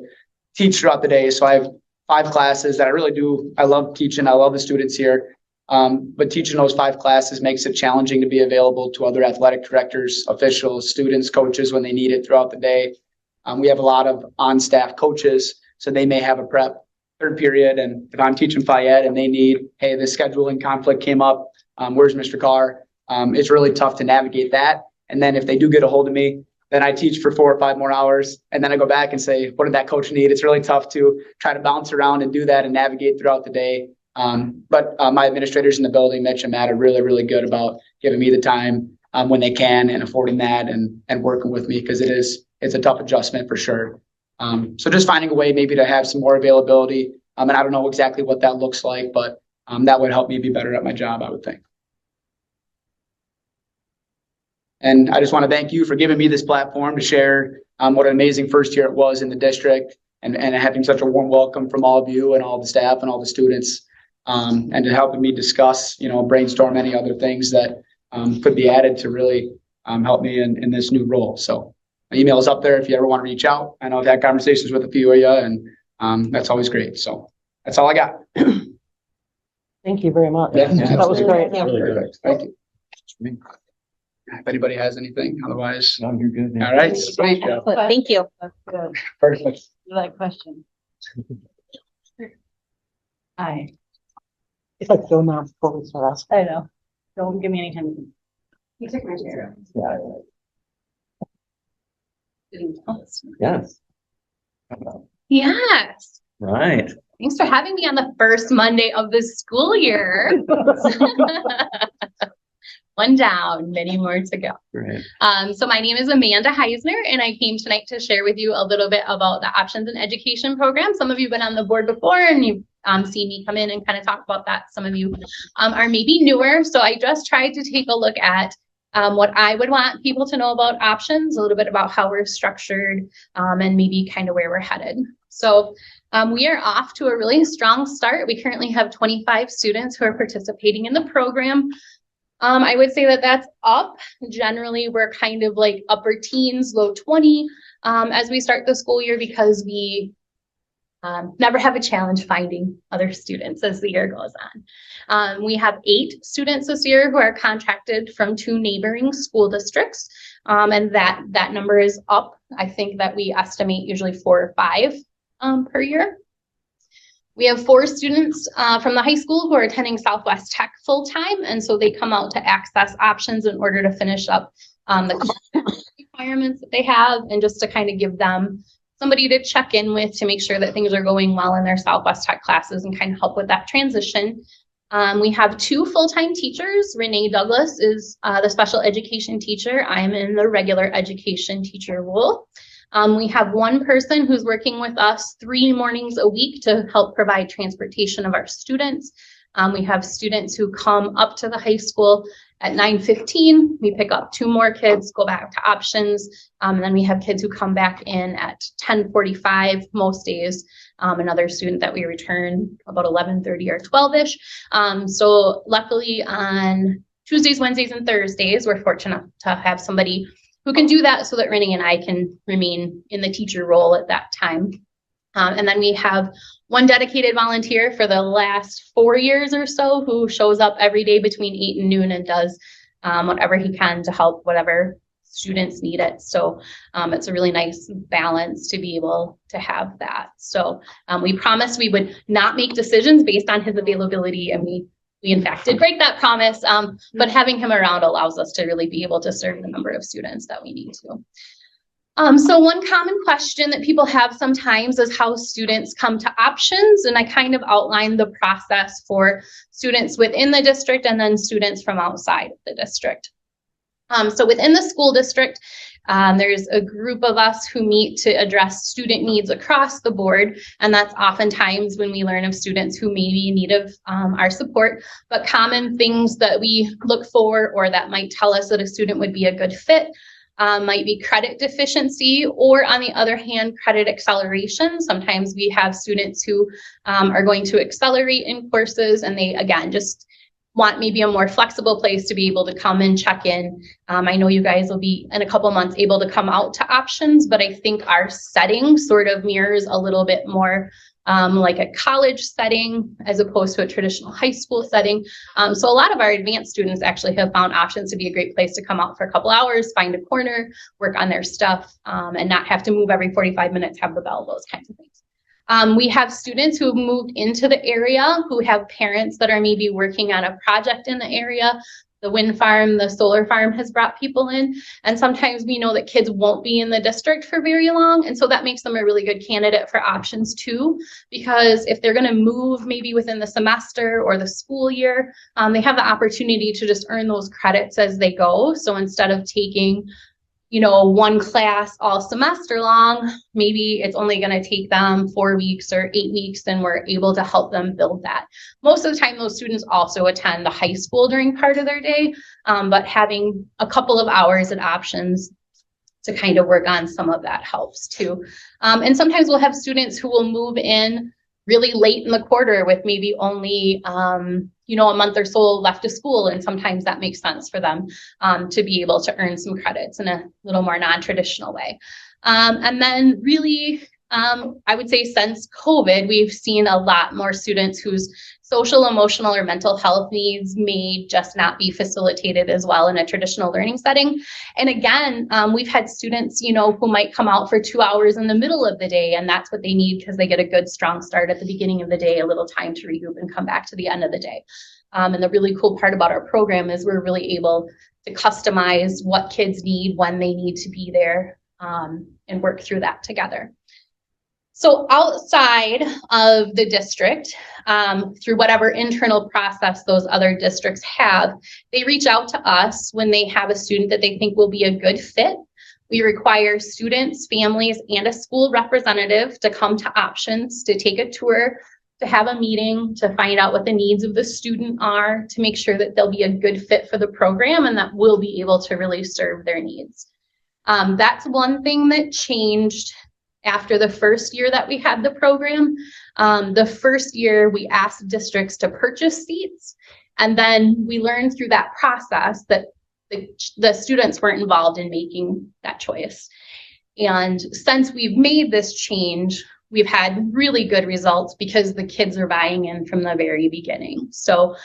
[SPEAKER 11] teach throughout the day. So I have 5 classes that I really do. I love teaching. I love the students here. But teaching those 5 classes makes it challenging to be available to other athletic directors, officials, students, coaches when they need it throughout the day. We have a lot of on-staff coaches, so they may have a prep 3rd period. And if I'm teaching Phi Ed and they need, hey, this scheduling conflict came up, where's Mr. Carr? It's really tough to navigate that. And then if they do get a hold of me, then I teach for 4 or 5 more hours. And then I go back and say, what did that coach need? It's really tough to try to bounce around and do that and navigate throughout the day. But my administrators in the building, Mitch and Matt, are really, really good about giving me the time when they can and affording that and working with me, because it's a tough adjustment for sure. So just finding a way maybe to have some more availability. And I don't know exactly what that looks like, but that would help me be better at my job, I would think. And I just want to thank you for giving me this platform to share what an amazing first year it was in the district, and having such a warm welcome from all of you and all the staff and all the students, and to helping me discuss, brainstorm any other things that could be added to really help me in this new role. So my email is up there if you ever want to reach out. I know I've had conversations with a few of you, and that's always great. So that's all I got.
[SPEAKER 9] Thank you very much.
[SPEAKER 11] Yeah.
[SPEAKER 9] That was great.
[SPEAKER 11] Perfect. Thank you. If anybody has anything, otherwise,
[SPEAKER 2] No, you're good.
[SPEAKER 11] all right. Sweet.
[SPEAKER 1] Thank you.
[SPEAKER 8] That's good.
[SPEAKER 11] Perfect.
[SPEAKER 8] That question. Hi,
[SPEAKER 9] If I could go now before we start asking.
[SPEAKER 8] I know. Don't give me any time.
[SPEAKER 3] You took my chair.
[SPEAKER 2] Yes.
[SPEAKER 13] Yes.
[SPEAKER 2] Right.
[SPEAKER 13] Thanks for having me on the first Monday of the school year. One down, many more to go.
[SPEAKER 2] Great.
[SPEAKER 13] So my name is Amanda Heisner, and I came tonight to share with you a little bit about the Options in Education program. Some of you have been on the board before, and you've seen me come in and kind of talk about that. Some of you are maybe newer. So I just tried to take a look at what I would want people to know about options, a little bit about how we're structured, and maybe kind of where we're headed. So we are off to a really strong start. We currently have 25 students who are participating in the program. I would say that that's up. Generally, we're kind of like upper teens, low 20 as we start the school year, because we never have a challenge finding other students as the year goes on. We have 8 students this year who are contracted from 2 neighboring school districts, and that number is up. I think that we estimate usually 4 or 5 per year. We have 4 students from the high school who are attending Southwest Tech full-time, and so they come out to access options in order to finish up the requirements that they have, and just to kind of give them somebody to check in with to make sure that things are going well in their Southwest Tech classes and kind of help with that transition. We have 2 full-time teachers. Renee Douglas is the special education teacher. I'm in the regular education teacher role. We have 1 person who's working with us 3 mornings a week to help provide transportation of our students. We have students who come up to the high school at 9:15. We pick up 2 more kids, go back to options. And then we have kids who come back in at 10:45 most days. Another student that we return about 11:30 or 12-ish. So luckily on Tuesdays, Wednesdays, and Thursdays, we're fortunate to have somebody who can do that so that Renee and I can remain in the teacher role at that time. And then we have 1 dedicated volunteer for the last 4 years or so who shows up every day between 8 and noon and does whatever he can to help whatever students need it. So it's a really nice balance to be able to have that. So we promised we would not make decisions based on his availability, and we in fact did break that promise, but having him around allows us to really be able to serve the number of students that we need to. So one common question that people have sometimes is how students come to options, and I kind of outlined the process for students within the district and then students from outside of the district. So within the school district, there's a group of us who meet to address student needs across the board, and that's oftentimes when we learn of students who may be in need of our support. But common things that we look for or that might tell us that a student would be a good fit might be credit deficiency, or on the other hand, credit acceleration. Sometimes we have students who are going to accelerate in courses, and they, again, just want maybe a more flexible place to be able to come and check in. I know you guys will be in a couple months able to come out to options, but I think our setting sort of mirrors a little bit more like a college setting as opposed to a traditional high school setting. So a lot of our advanced students actually have found options to be a great place to come out for a couple hours, find a corner, work on their stuff, and not have to move every 45 minutes, have the bell, those kinds of things. We have students who have moved into the area who have parents that are maybe working on a project in the area. The wind farm, the solar farm has brought people in. And sometimes we know that kids won't be in the district for very long. And so that makes them a really good candidate for options too, because if they're going to move maybe within the semester or the school year, they have the opportunity to just earn those credits as they go. So instead of taking, you know, one class all semester long, maybe it's only going to take them 4 weeks or 8 weeks, and we're able to help them build that. Most of the time, those students also attend the high school during part of their day, but having a couple of hours and options to kind of work on some of that helps too. And sometimes we'll have students who will move in really late in the quarter with maybe only, you know, a month or so left of school. And sometimes that makes sense for them to be able to earn some credits in a little more non-traditional way. And then really, I would say since COVID, we've seen a lot more students whose social, emotional, or mental health needs may just not be facilitated as well in a traditional learning setting. And again, we've had students, you know, who might come out for 2 hours in the middle of the day, and that's what they need because they get a good, strong start at the beginning of the day, a little time to regroup and come back to the end of the day. And the really cool part about our program is we're really able to customize what kids need, when they need to be there, and work through that together. So outside of the district, through whatever internal process those other districts have, they reach out to us when they have a student that they think will be a good fit. We require students, families, and a school representative to come to Options to take a tour, to have a meeting, to find out what the needs of the student are, to make sure that they'll be a good fit for the program and that we'll be able to really serve their needs. That's one thing that changed after the first year that we had the program. The first year we asked districts to purchase seats, and then we learned through that process that the students weren't involved in making that choice. And since we've made this change, we've had really good results because the kids are buying in from the very beginning. So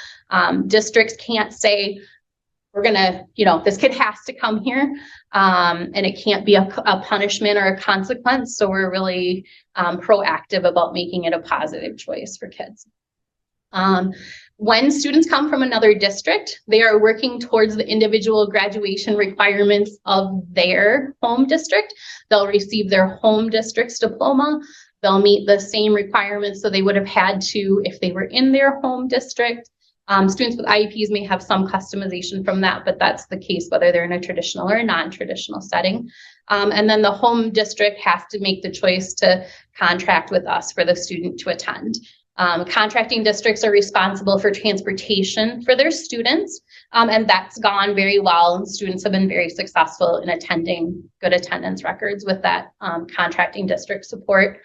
[SPEAKER 13] districts can't say, we're gonna, you know, this kid has to come here, and it can't be a punishment or a consequence. So we're really proactive about making it a positive choice for kids. When students come from another district, they are working towards the individual graduation requirements of their home district. They'll receive their home district's diploma. They'll meet the same requirements that they would have had to if they were in their home district. Students with IEPs may have some customization from that, but that's the case whether they're in a traditional or a non-traditional setting. And then the home district has to make the choice to contract with us for the student to attend. Contracting districts are responsible for transportation for their students, and that's gone very well, and students have been very successful in attending good attendance records with that contracting district support.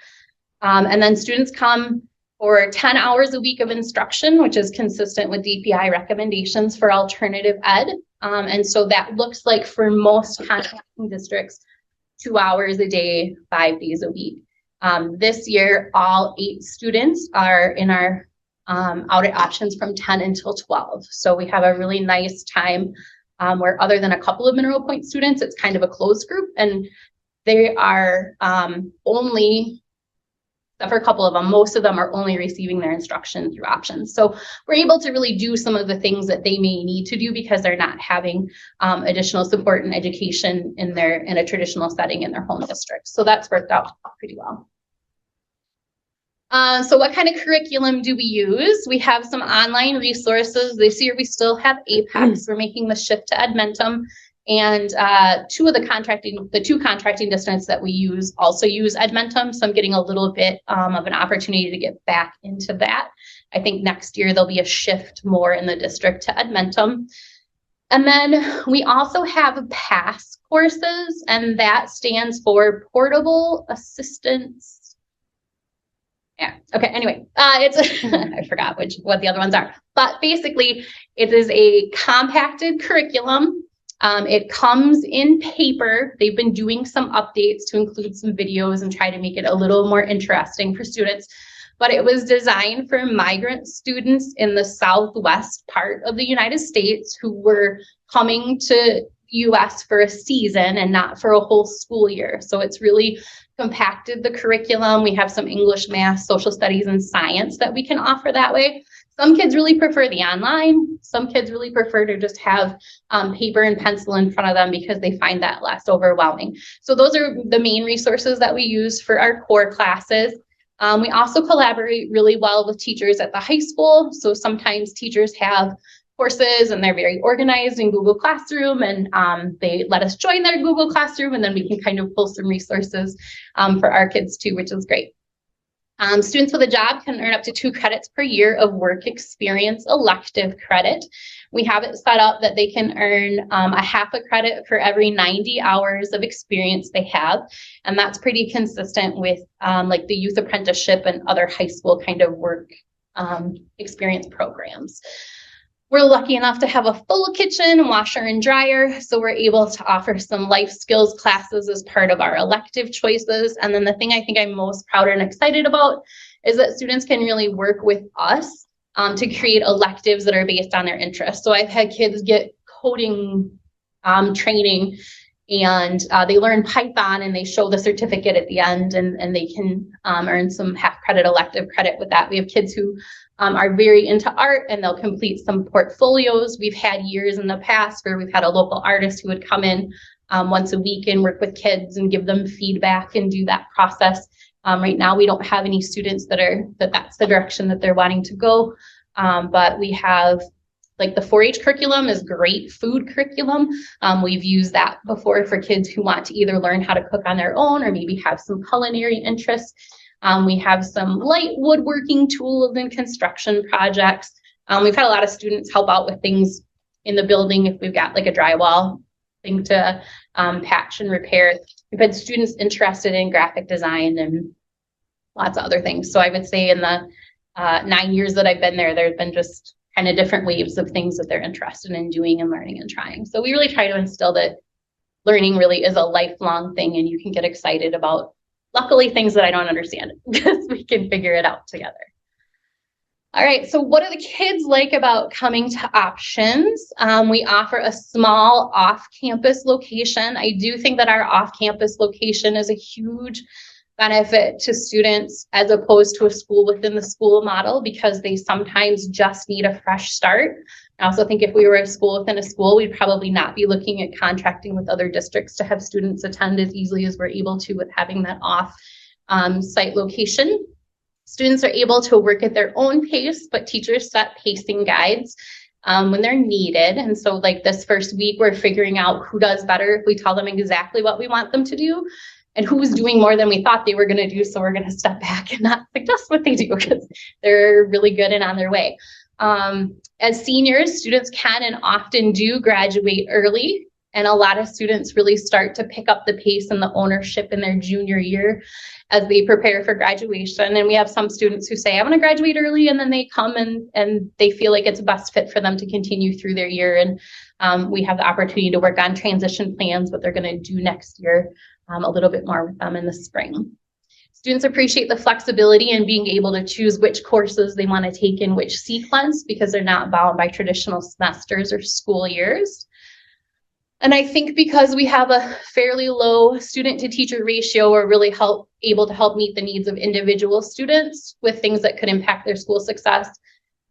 [SPEAKER 13] And then students come for 10 hours a week of instruction, which is consistent with DPI recommendations for alternative ed. And so that looks like for most contracting districts, 2 hours a day, 5 days a week. This year, all 8 students are in our out at Options from 10 until 12. So we have a really nice time where, other than a couple of Mineral Point students, it's kind of a closed group, and they are only, for a couple of them, most of them are only receiving their instruction through Options. So we're able to really do some of the things that they may need to do because they're not having additional support and education in a traditional setting in their home district. So that's worked out pretty well. So what kind of curriculum do we use? We have some online resources. This year we still have APEX. We're making the shift to Edmentum. And the two contracting districts that we use also use Edmentum. So I'm getting a little bit of an opportunity to get back into that. I think next year there'll be a shift more in the district to Edmentum. And then we also have PASS courses, and that stands for Portable Assistance. Yeah. Okay. Anyway, it's I forgot what the other ones are, but basically it is a compacted curriculum. It comes in paper. They've been doing some updates to include some videos and try to make it a little more interesting for students. but it was designed for migrant students in the southwest part of the United States who were coming to US for a season and not for a whole school year. So it's really compacted the curriculum. We have some English, math, social studies, and science that we can offer that way. Some kids really prefer the online. Some kids really prefer to just have paper and pencil in front of them because they find that less overwhelming. So those are the main resources that we use for our core classes. We also collaborate really well with teachers at the high school. So sometimes teachers have courses and they're very organized in Google Classroom, and they let us join their Google Classroom, and then we can kind of pull some resources for our kids too, which is great. Students with a job can earn up to 2 credits per year of work experience elective credit. We have it set up that they can earn a half a credit for every 90 hours of experience they have. And that's pretty consistent with like the youth apprenticeship and other high school kind of work experience programs. We're lucky enough to have a full kitchen, washer, and dryer, so we're able to offer some life skills classes as part of our elective choices. And then the thing I think I'm most proud and excited about is that students can really work with us to create electives that are based on their interests. So I've had kids get coding training, and they learn Python, and they show the certificate at the end, and they can earn some half credit elective credit with that. We have kids who are very into art, and they'll complete some portfolios. We've had years in the past where we've had a local artist who would come in once a week and work with kids and give them feedback and do that process. Right now, we don't have any students that's the direction that they're wanting to go, but we have like the 4-H curriculum is great food curriculum. We've used that before for kids who want to either learn how to cook on their own or maybe have some culinary interests. We have some light woodworking tools and construction projects. We've had a lot of students help out with things in the building if we've got like a drywall thing to patch and repair. We've had students interested in graphic design and lots of other things. So I would say in the 9 years that I've been there, there's been just kind of different waves of things that they're interested in doing and learning and trying. So we really try to instill that learning really is a lifelong thing, and you can get excited about, luckily, things that I don't understand because we can figure it out together. All right, so what do the kids like about coming to Options? We offer a small off-campus location. I do think that our off-campus location is a huge benefit to students as opposed to a school within the school model, because they sometimes just need a fresh start. I also think if we were a school within a school, we'd probably not be looking at contracting with other districts to have students attend as easily as we're able to with having that off site location. Students are able to work at their own pace, but teachers set pacing guides when they're needed. And so like this first week, we're figuring out who does better if we tell them exactly what we want them to do, and who's doing more than we thought they were going to do. So we're going to step back and not suggest what they do because they're really good and on their way. As seniors, students can and often do graduate early. And a lot of students really start to pick up the pace and the ownership in their junior year as they prepare for graduation. And we have some students who say, I want to graduate early, and then they come and they feel like it's a best fit for them to continue through their year. And we have the opportunity to work on transition plans, what they're going to do next year, a little bit more with them in the spring. Students appreciate the flexibility and being able to choose which courses they want to take in which sequence, because they're not bound by traditional semesters or school years. And I think because we have a fairly low student to teacher ratio, we're really able to help meet the needs of individual students with things that could impact their school success,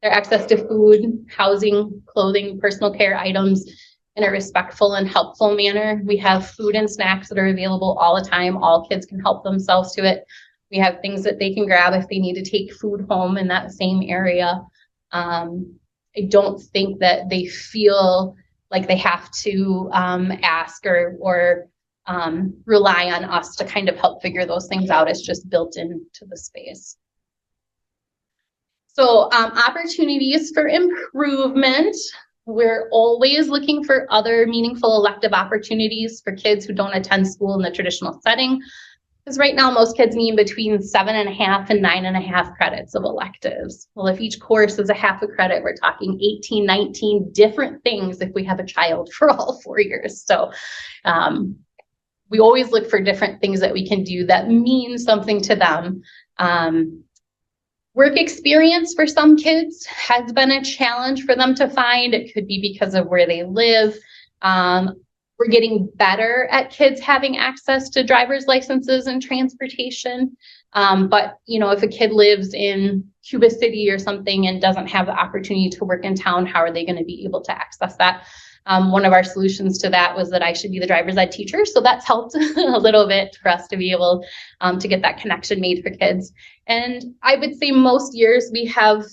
[SPEAKER 13] their access to food, housing, clothing, personal care items in a respectful and helpful manner. We have food and snacks that are available all the time. All kids can help themselves to it. We have things that they can grab if they need to take food home in that same area. I don't think that they feel like they have to ask or rely on us to kind of help figure those things out. It's just built into the space. So opportunities for improvement. We're always looking for other meaningful elective opportunities for kids who don't attend school in the traditional setting. Because right now, most kids need between 7.5 and 9.5 credits of electives. Well, if each course is a half a credit, we're talking 18, 19 different things if we have a child for all 4 years. So we always look for different things that we can do that mean something to them. Work experience for some kids has been a challenge for them to find. It could be because of where they live. We're getting better at kids having access to driver's licenses and transportation. But if a kid lives in Cuba City or something and doesn't have the opportunity to work in town, how are they going to be able to access that? One of our solutions to that was that I should be the driver's ed teacher. So that's helped a little bit for us to be able to get that connection made for kids. And I would say most years we have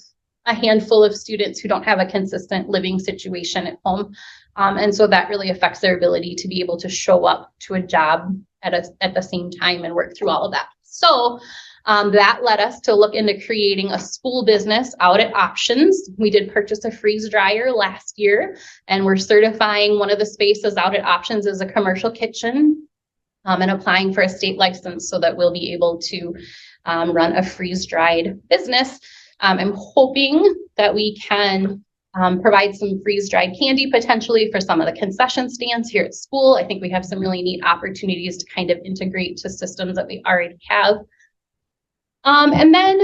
[SPEAKER 13] a handful of students who don't have a consistent living situation at home. And so that really affects their ability to be able to show up to a job at the same time and work through all of that. So that led us to look into creating a school business out at Options. We did purchase a freeze dryer last year, and we're certifying one of the spaces out at Options as a commercial kitchen and applying for a state license so that we'll be able to run a freeze dried business. I'm hoping that we can provide some freeze dried candy potentially for some of the concession stands here at school. I think we have some really neat opportunities to kind of integrate to systems that we already have. And then,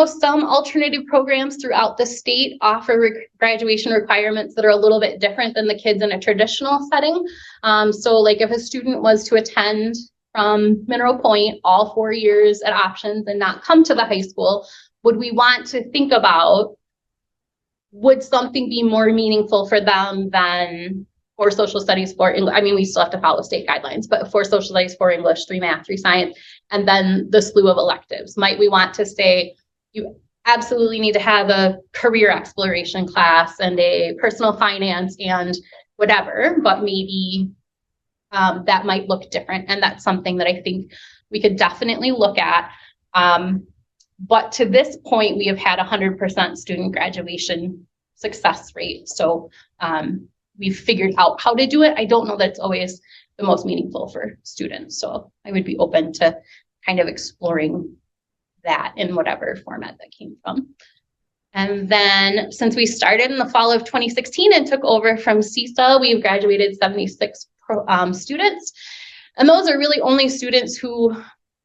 [SPEAKER 13] some alternative programs throughout the state offer graduation requirements that are a little bit different than the kids in a traditional setting. So like if a student was to attend from Mineral Point all 4 years at Options and not come to the high school, would we want to think about, would something be more meaningful for them than for social studies, for English? I mean, we still have to follow state guidelines, but for social studies, for English, 3 math, 3 science, and then the slew of electives. Might we want to say, you absolutely need to have a career exploration class and a personal finance and whatever, but maybe that might look different. And that's something that I think we could definitely look at. But to this point, we have had 100% student graduation success rate. So we've figured out how to do it. I don't know that it's always the most meaningful for students. So I would be open to kind of exploring that in whatever format that came from. And then since we started in the fall of 2016 and took over from CISA, we've graduated 76 students. And those are really only students who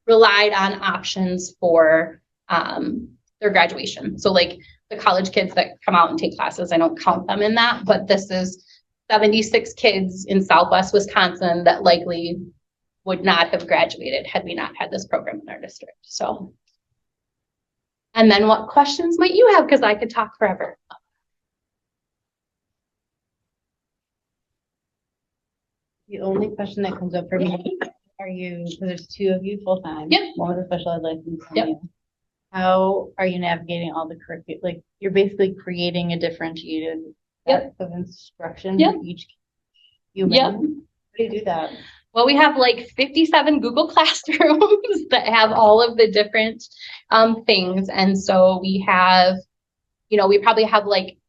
[SPEAKER 13] relied on Options for their graduation. So like the college kids that come out and take classes, I don't count them in that, but this is 76 kids in Southwest Wisconsin that likely would not have graduated had we not had this program in our district. So, and then what questions might you have? Because I could talk forever.
[SPEAKER 8] The only question that comes up for me, are you, because there's 2 of you full time.
[SPEAKER 13] Yep.
[SPEAKER 8] One with a special ed license.
[SPEAKER 13] Yep.
[SPEAKER 8] How are you navigating all the curriculum? Like you're basically creating a differentiated set of instruction for each human.
[SPEAKER 13] Yep.
[SPEAKER 8] How do you do that?
[SPEAKER 13] Well, we have like 57 Google Classrooms that have all of the different things. And so we have, we probably have like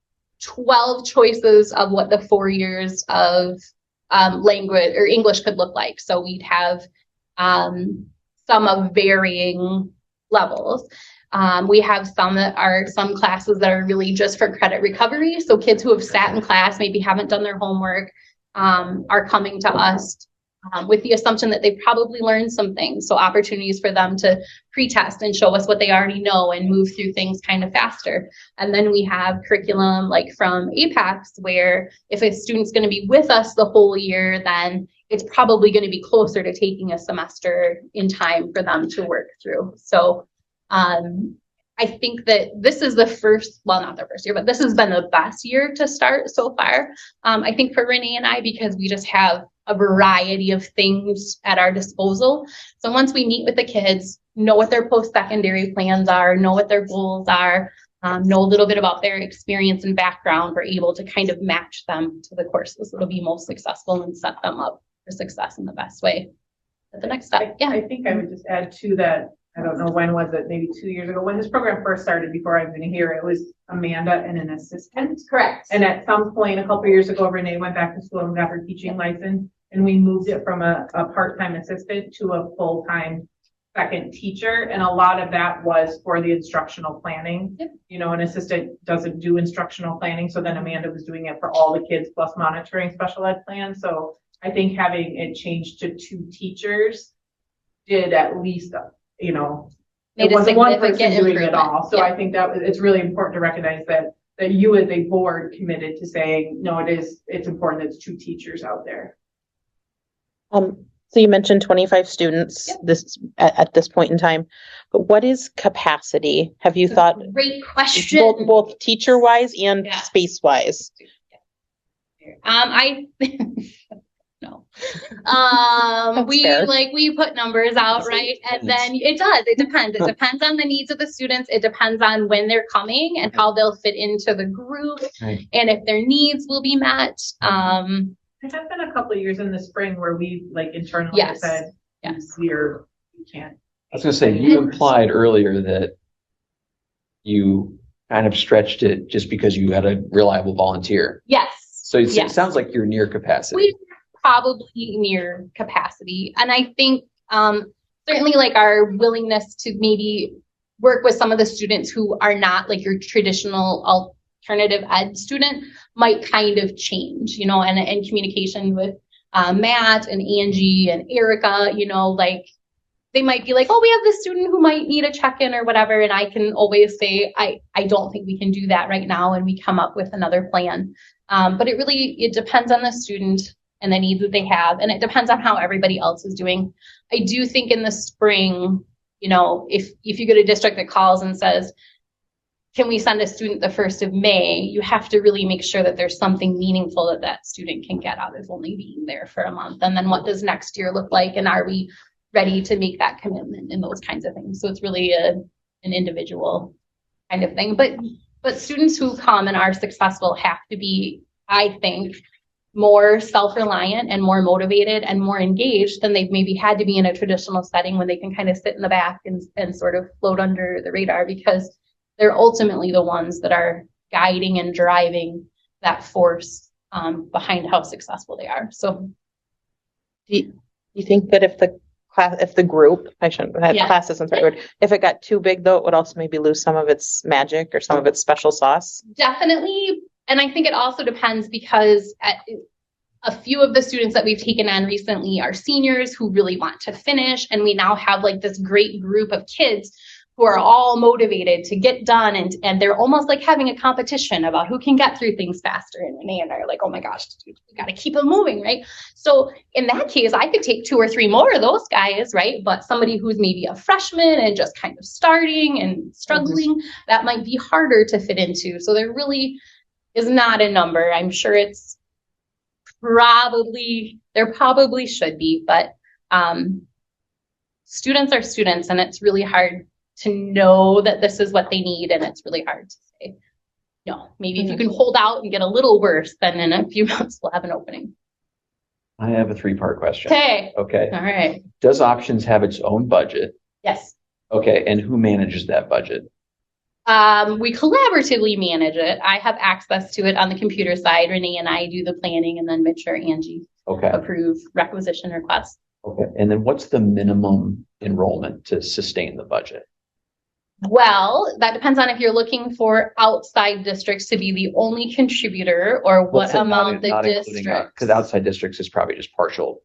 [SPEAKER 13] 12 choices of what the 4 years of language or English could look like. So we'd have some of varying levels. We have some classes that are really just for credit recovery. So kids who have sat in class, maybe haven't done their homework, are coming to us with the assumption that they probably learned some things. So opportunities for them to pre-test and show us what they already know and move through things kind of faster. And then we have curriculum like from APACS, where if a student's going to be with us the whole year, then it's probably going to be closer to taking a semester in time for them to work through. So I think that this is the first, well, not the first year, but this has been the best year to start so far. I think for Renee and I, because we just have a variety of things at our disposal. So once we meet with the kids, know what their post-secondary plans are, know what their goals are, know a little bit about their experience and background, we're able to kind of match them to the courses that'll be most successful and set them up for success in the best way at the next step. Yeah.
[SPEAKER 3] I think I would just add to that. I don't know when was it, maybe 2 years ago, when this program first started, before I've been here, it was Amanda and an assistant.
[SPEAKER 13] Correct.
[SPEAKER 3] And at some point, a couple of years ago, Renee went back to school and got her teaching license, and we moved it from a part-time assistant to a full-time second teacher. And a lot of that was for the instructional planning. Yep. An assistant doesn't do instructional planning. So then Amanda was doing it for all the kids plus monitoring special ed plans. So I think having it changed to 2 teachers did at least, it
[SPEAKER 13] made a
[SPEAKER 3] wasn't one person
[SPEAKER 13] significant
[SPEAKER 3] doing it
[SPEAKER 13] improvement.
[SPEAKER 3] all. So I think it's really important to recognize that you as a board committed to saying, no, it's important that it's 2 teachers out there.
[SPEAKER 1] So you mentioned 25 students this at this point in time, but what is capacity? Have you thought
[SPEAKER 13] Great question.
[SPEAKER 1] both teacher wise and
[SPEAKER 13] Yeah.
[SPEAKER 1] space wise?
[SPEAKER 13] I no. We
[SPEAKER 1] fair.
[SPEAKER 13] we put numbers out, right? And then it depends. It depends on the needs of the students. It depends on when they're coming and how they'll fit into the group
[SPEAKER 2] Right.
[SPEAKER 13] and if their needs will be met.
[SPEAKER 3] There have been a couple of years in the spring where we internally
[SPEAKER 13] Yes.
[SPEAKER 3] said,
[SPEAKER 13] Yes.
[SPEAKER 3] we can't.
[SPEAKER 2] I was gonna say, you implied earlier that you kind of stretched it just because you had a reliable volunteer.
[SPEAKER 13] Yes.
[SPEAKER 2] So it
[SPEAKER 13] Yes.
[SPEAKER 2] sounds like you're near capacity.
[SPEAKER 13] We're probably near capacity. And I think certainly our willingness to maybe work with some of the students who are not your traditional alternative ed student might kind of change, and communication with Matt and Angie and Erica, they might be oh, we have this student who might need a check-in or whatever. And I can always say, I don't think we can do that right now. And we come up with another plan. But it depends on the student and the needs that they have. And it depends on how everybody else is doing. I do think in the spring, if you get a district that calls and says, can we send a student the 1st of May? You have to really make sure that there's something meaningful that student can get out of only being there for a month. And then what does next year look like? And are we ready to make that commitment and those kinds of things? So it's really an individual kind of thing. But students who come and are successful have to be, I think, more self-reliant and more motivated and more engaged than they've maybe had to be in a traditional setting when they can kind of sit in the back and sort of float under the radar, because they're ultimately the ones that are guiding and driving that force behind how successful they are. So
[SPEAKER 1] Do you think that if the group, I shouldn't have
[SPEAKER 13] Yeah.
[SPEAKER 1] class isn't the right word, if it got too big though, it would also maybe lose some of its magic or some of its special sauce?
[SPEAKER 13] definitely. And I think it also depends because a few of the students that we've taken on recently are seniors who really want to finish. And we now have this great group of kids who are all motivated to get done. And they're almost having a competition about who can get through things faster. And Renee and I are oh my gosh, we got to keep them moving, right? So in that case, I could take 2 or 3 more of those guys, right? But somebody who's maybe a freshman and just kind of starting and struggling, that might be harder to fit into. So there really is not a number. I'm sure it's there probably should be, but students are students, and it's really hard to know that this is what they need. And it's really hard to say, no, maybe if you can hold out and get a little worse, then in a few months we'll have an opening.
[SPEAKER 2] I have a 3-part question.
[SPEAKER 13] Okay.
[SPEAKER 2] Okay.
[SPEAKER 13] All right.
[SPEAKER 2] Does Options have its own budget?
[SPEAKER 13] Yes.
[SPEAKER 2] Okay. And who manages that budget?
[SPEAKER 13] We collaboratively manage it. I have access to it on the computer side. Renee and I do the planning, and then Mitch or Angie
[SPEAKER 2] Okay.
[SPEAKER 13] approve requisition requests.
[SPEAKER 2] Okay. And then what's the minimum enrollment to sustain the budget?
[SPEAKER 13] Well, that depends on if you're looking for outside districts to be the only contributor or what amount the district.
[SPEAKER 2] Because outside districts is probably just partial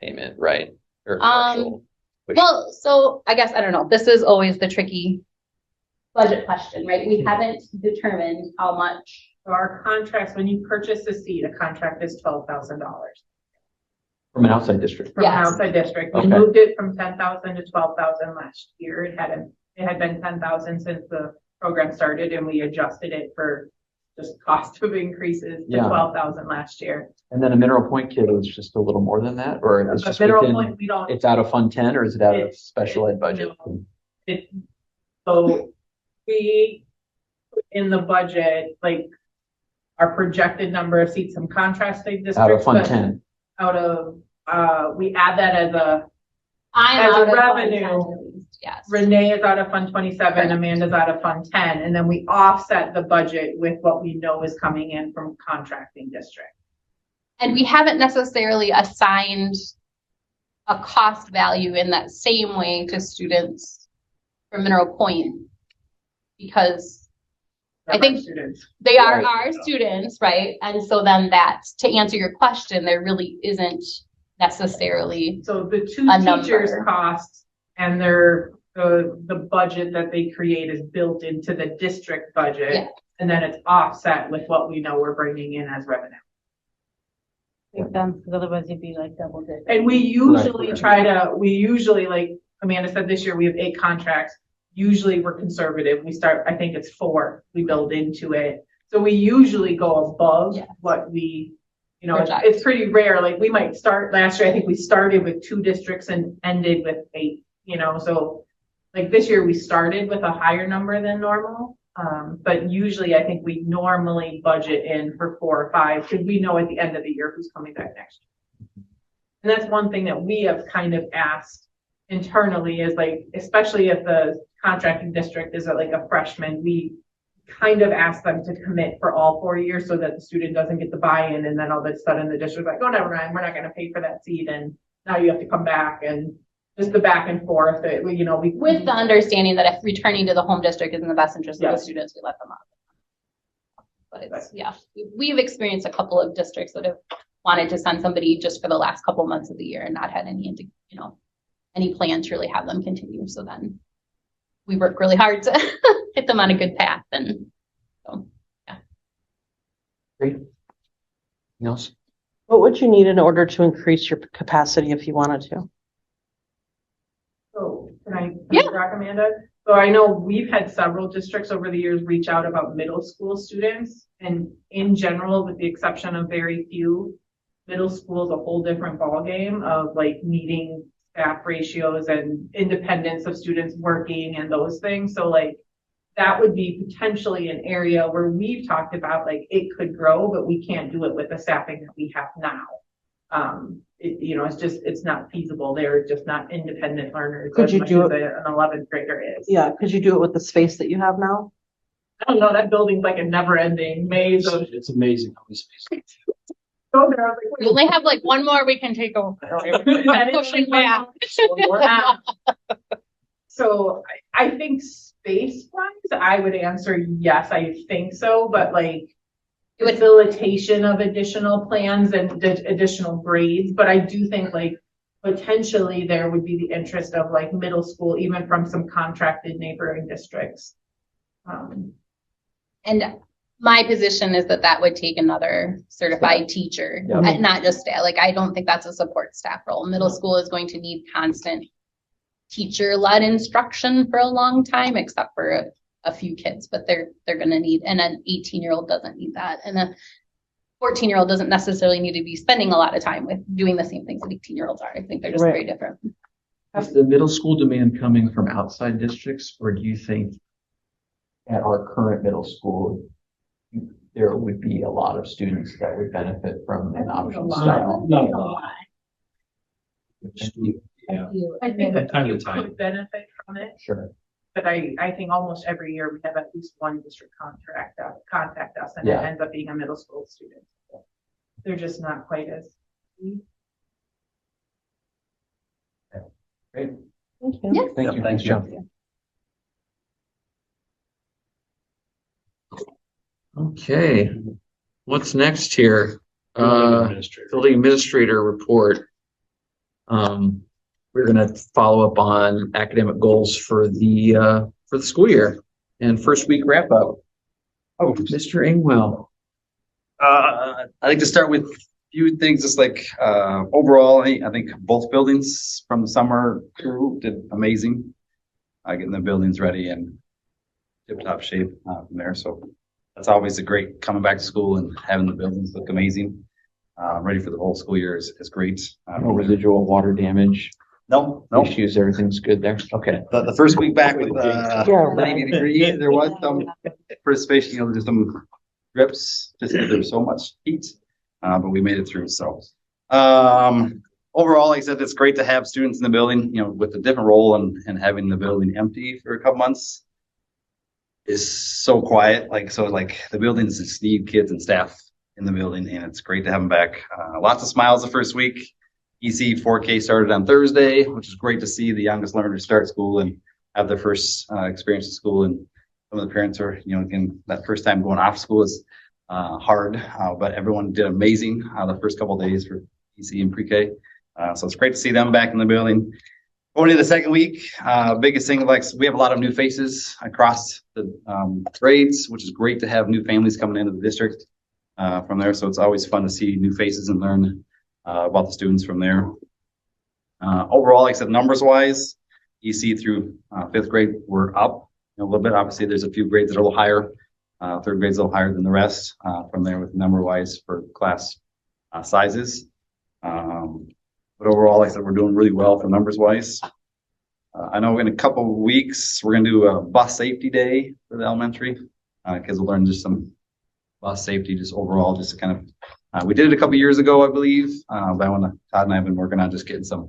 [SPEAKER 2] payment, right? Or partial.
[SPEAKER 13] Well, so I guess, I don't know, this is always the tricky budget question, right? We haven't determined how much.
[SPEAKER 3] So our contracts, when you purchase a seat, a contract is $12,000
[SPEAKER 2] From an outside district.
[SPEAKER 3] from an
[SPEAKER 13] Yes.
[SPEAKER 3] outside district. We
[SPEAKER 2] Okay.
[SPEAKER 3] moved it from 10,000 to 12,000 last year. It had been 10,000 since the program started, and we adjusted it for just cost of increases to
[SPEAKER 2] Yeah.
[SPEAKER 3] 12,000 last year.
[SPEAKER 2] And then a Mineral Point kid was just a little more than that, or it's
[SPEAKER 3] But
[SPEAKER 2] just
[SPEAKER 3] Mineral
[SPEAKER 2] within,
[SPEAKER 3] Point, we don't.
[SPEAKER 2] it's out of Fund 10, or is it out of
[SPEAKER 3] It's-
[SPEAKER 2] special ed budget?
[SPEAKER 3] no. So we put in the budget, our projected number of seats in contrasting districts.
[SPEAKER 2] Out of Fund
[SPEAKER 3] but
[SPEAKER 2] 10.
[SPEAKER 3] Out of, we add that as a,
[SPEAKER 13] I'm
[SPEAKER 3] As a
[SPEAKER 13] out of
[SPEAKER 3] revenue,
[SPEAKER 13] Fund 10 at least, yes.
[SPEAKER 3] Renee is out of Fund 27, Amanda's out of Fund 10, and then we offset the budget with what we know is coming in from contracting district.
[SPEAKER 13] And we haven't necessarily assigned a cost value in that same way to students from Mineral Point, because I think
[SPEAKER 3] Students.
[SPEAKER 13] they are
[SPEAKER 2] Right.
[SPEAKER 13] our students, right? And so then to answer your question, there really isn't necessarily
[SPEAKER 3] So the two
[SPEAKER 13] A
[SPEAKER 3] teachers'
[SPEAKER 13] number.
[SPEAKER 3] costs and the the budget that they create is built into the district budget.
[SPEAKER 13] Yeah.
[SPEAKER 3] And then it's offset with what we know we're bringing in as revenue.
[SPEAKER 8] Makes sense, because otherwise you'd be like double dip.
[SPEAKER 3] And we usually, like Amanda said, this year we have 8 contracts. Usually we're conservative. We start, I think it's 4, we build into it. So we usually go above what we, it's pretty rare. Like we might start last year, I think we started with 2 districts and ended with 8, so like this year we started with a higher number than normal. But usually I think we normally budget in for 4 or 5 because we know at the end of the year who's coming back next year. And that's one thing that we have kind of asked internally is like, especially if the contracting district is like a freshman, we kind of ask them to commit for all 4 years so that the student doesn't get the buy-in and then all of a sudden the district's like, oh, never mind, we're not going to pay for that seat and now you have to come back, and just the back and forth that, with
[SPEAKER 13] the understanding that if returning to the home district is in the best interest of the students, we let them out. But it's, we've experienced a couple of districts that have wanted to send somebody just for the last couple months of the year and not had any, any plan to really have them continue. So then we work really hard to get them on a good path. And so, yeah.
[SPEAKER 2] Great. Anything else?
[SPEAKER 9] What would you need in order to increase your capacity if you wanted to?
[SPEAKER 3] So can I talk, Amanda? So I know we've had several districts over the years reach out about middle school students, and in general, with the exception of very few, middle school is a whole different ballgame of like meeting staff ratios and independence of students working and those things. So like that would be potentially an area where we've talked about like it could grow, but we can't do it with the staffing that we have now. It's not feasible. They're just not independent learners.
[SPEAKER 9] Could you do it?
[SPEAKER 3] An 11th grader is.
[SPEAKER 9] Yeah, could you do it with the space that you have now?
[SPEAKER 3] I don't know. That building's like a never-ending maze of.
[SPEAKER 12] It's amazing how we space.
[SPEAKER 3] Go there.
[SPEAKER 13] We only have like one more we can take over. I'm pushing back.
[SPEAKER 3] So I think space-wise, I would answer yes, I think so, but like facilitation of additional plans and additional grades. But I do think like potentially there would be the interest of like middle school, even from some contracted neighboring districts.
[SPEAKER 13] And my position is that would take another certified teacher, and not just staff. Like, I don't think that's a support staff role. Middle school is going to need constant teacher-led instruction for a long time, except for a few kids, but they're going to need, and an 18-year-old doesn't need that. And a 14-year-old doesn't necessarily need to be spending a lot of time with doing the same things that 18-year-olds are. I think they're just very different.
[SPEAKER 2] Is the middle school demand coming from outside districts, or do you think at our current middle school, there would be a lot of students that would benefit from an option style?
[SPEAKER 12] Not a lot.
[SPEAKER 3] Yeah. I think that
[SPEAKER 12] Time to
[SPEAKER 3] you
[SPEAKER 12] time.
[SPEAKER 3] could benefit from it.
[SPEAKER 2] Sure.
[SPEAKER 3] But I think almost every year we have at least one district contact us, and it ends up being a middle school student. They're just not quite as.
[SPEAKER 2] Great.
[SPEAKER 9] Thank you.
[SPEAKER 13] Yeah.
[SPEAKER 2] Thank you.
[SPEAKER 7] Thanks,
[SPEAKER 2] John. Okay, what's next here? Building administrator report. We're gonna follow up on academic goals for the school year and first week wrap up. Oh, Mr. Ingwell.
[SPEAKER 14] I'd like to start with a few things, just like overall, I think both buildings from the summer crew did amazing. Getting the buildings ready and tip-top shape from there. So that's always a great coming back to school and having the buildings look amazing. Ready for the whole school year is great.
[SPEAKER 2] No residual water damage.
[SPEAKER 14] No
[SPEAKER 2] issues. Everything's good there. Okay.
[SPEAKER 14] The first week back with 90 degrees, there was some precipitation, there's some drips just because there was so much heat, but we made it through. So overall, like I said, it's great to have students in the building, with a different role and having the building empty for a couple months is so quiet. So the buildings just need kids and staff in the building, and it's great to have them back. Lots of smiles the first week. EC 4K started on Thursday, which is great to see the youngest learners start school and have their first experience at school. And some of the parents are, again, that first time going off school is hard, but everyone did amazing the first couple of days for EC and pre-K. So it's great to see them back in the building. Going into the second week, biggest thing, like, we have a lot of new faces across the grades, which is great to have new families coming into the district from there. So it's always fun to see new faces and learn about the students from there. Overall, like I said, numbers wise, you see through fifth grade, we're up a little bit. Obviously, there's a few grades that are a little higher. Third grade's a little higher than the rest from there with number wise for class sizes. But overall, like I said, we're doing really well for numbers wise. I know in a couple of weeks, we're going to do a bus safety day for the elementary. Kids will learn just some bus safety, just overall, just to kind of, we did it a couple of years ago, I believe. But I want to, Todd and I have been working on just getting some,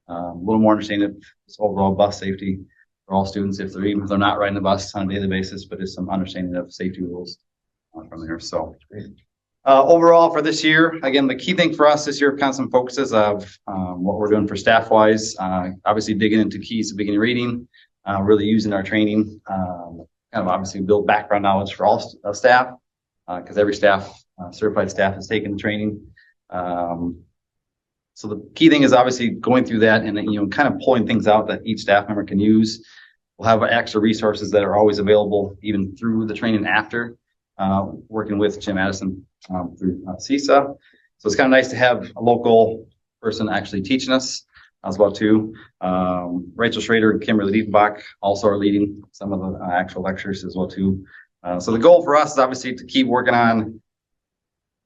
[SPEAKER 14] a little more understanding of this overall bus safety for all students, if they're not riding the bus on a daily basis, but just some understanding of safety rules from there. So overall for this year, again, the key thing for us this year, kind of some focuses of what we're doing for staff wise, obviously digging into keys to beginning reading, really using our training, kind of obviously build background knowledge for all staff, because every staff, certified staff has taken the training. So the key thing is obviously going through that and, kind of pulling things out that each staff member can use. We'll have extra resources that are always available even through the training after, working with Jim Addison through CISA. So it's kind of nice to have a local person actually teaching us as well too. Rachel Schrader and Kimberly Diefenbach also are leading some of the actual lectures as well too. So the goal for us is obviously to keep working on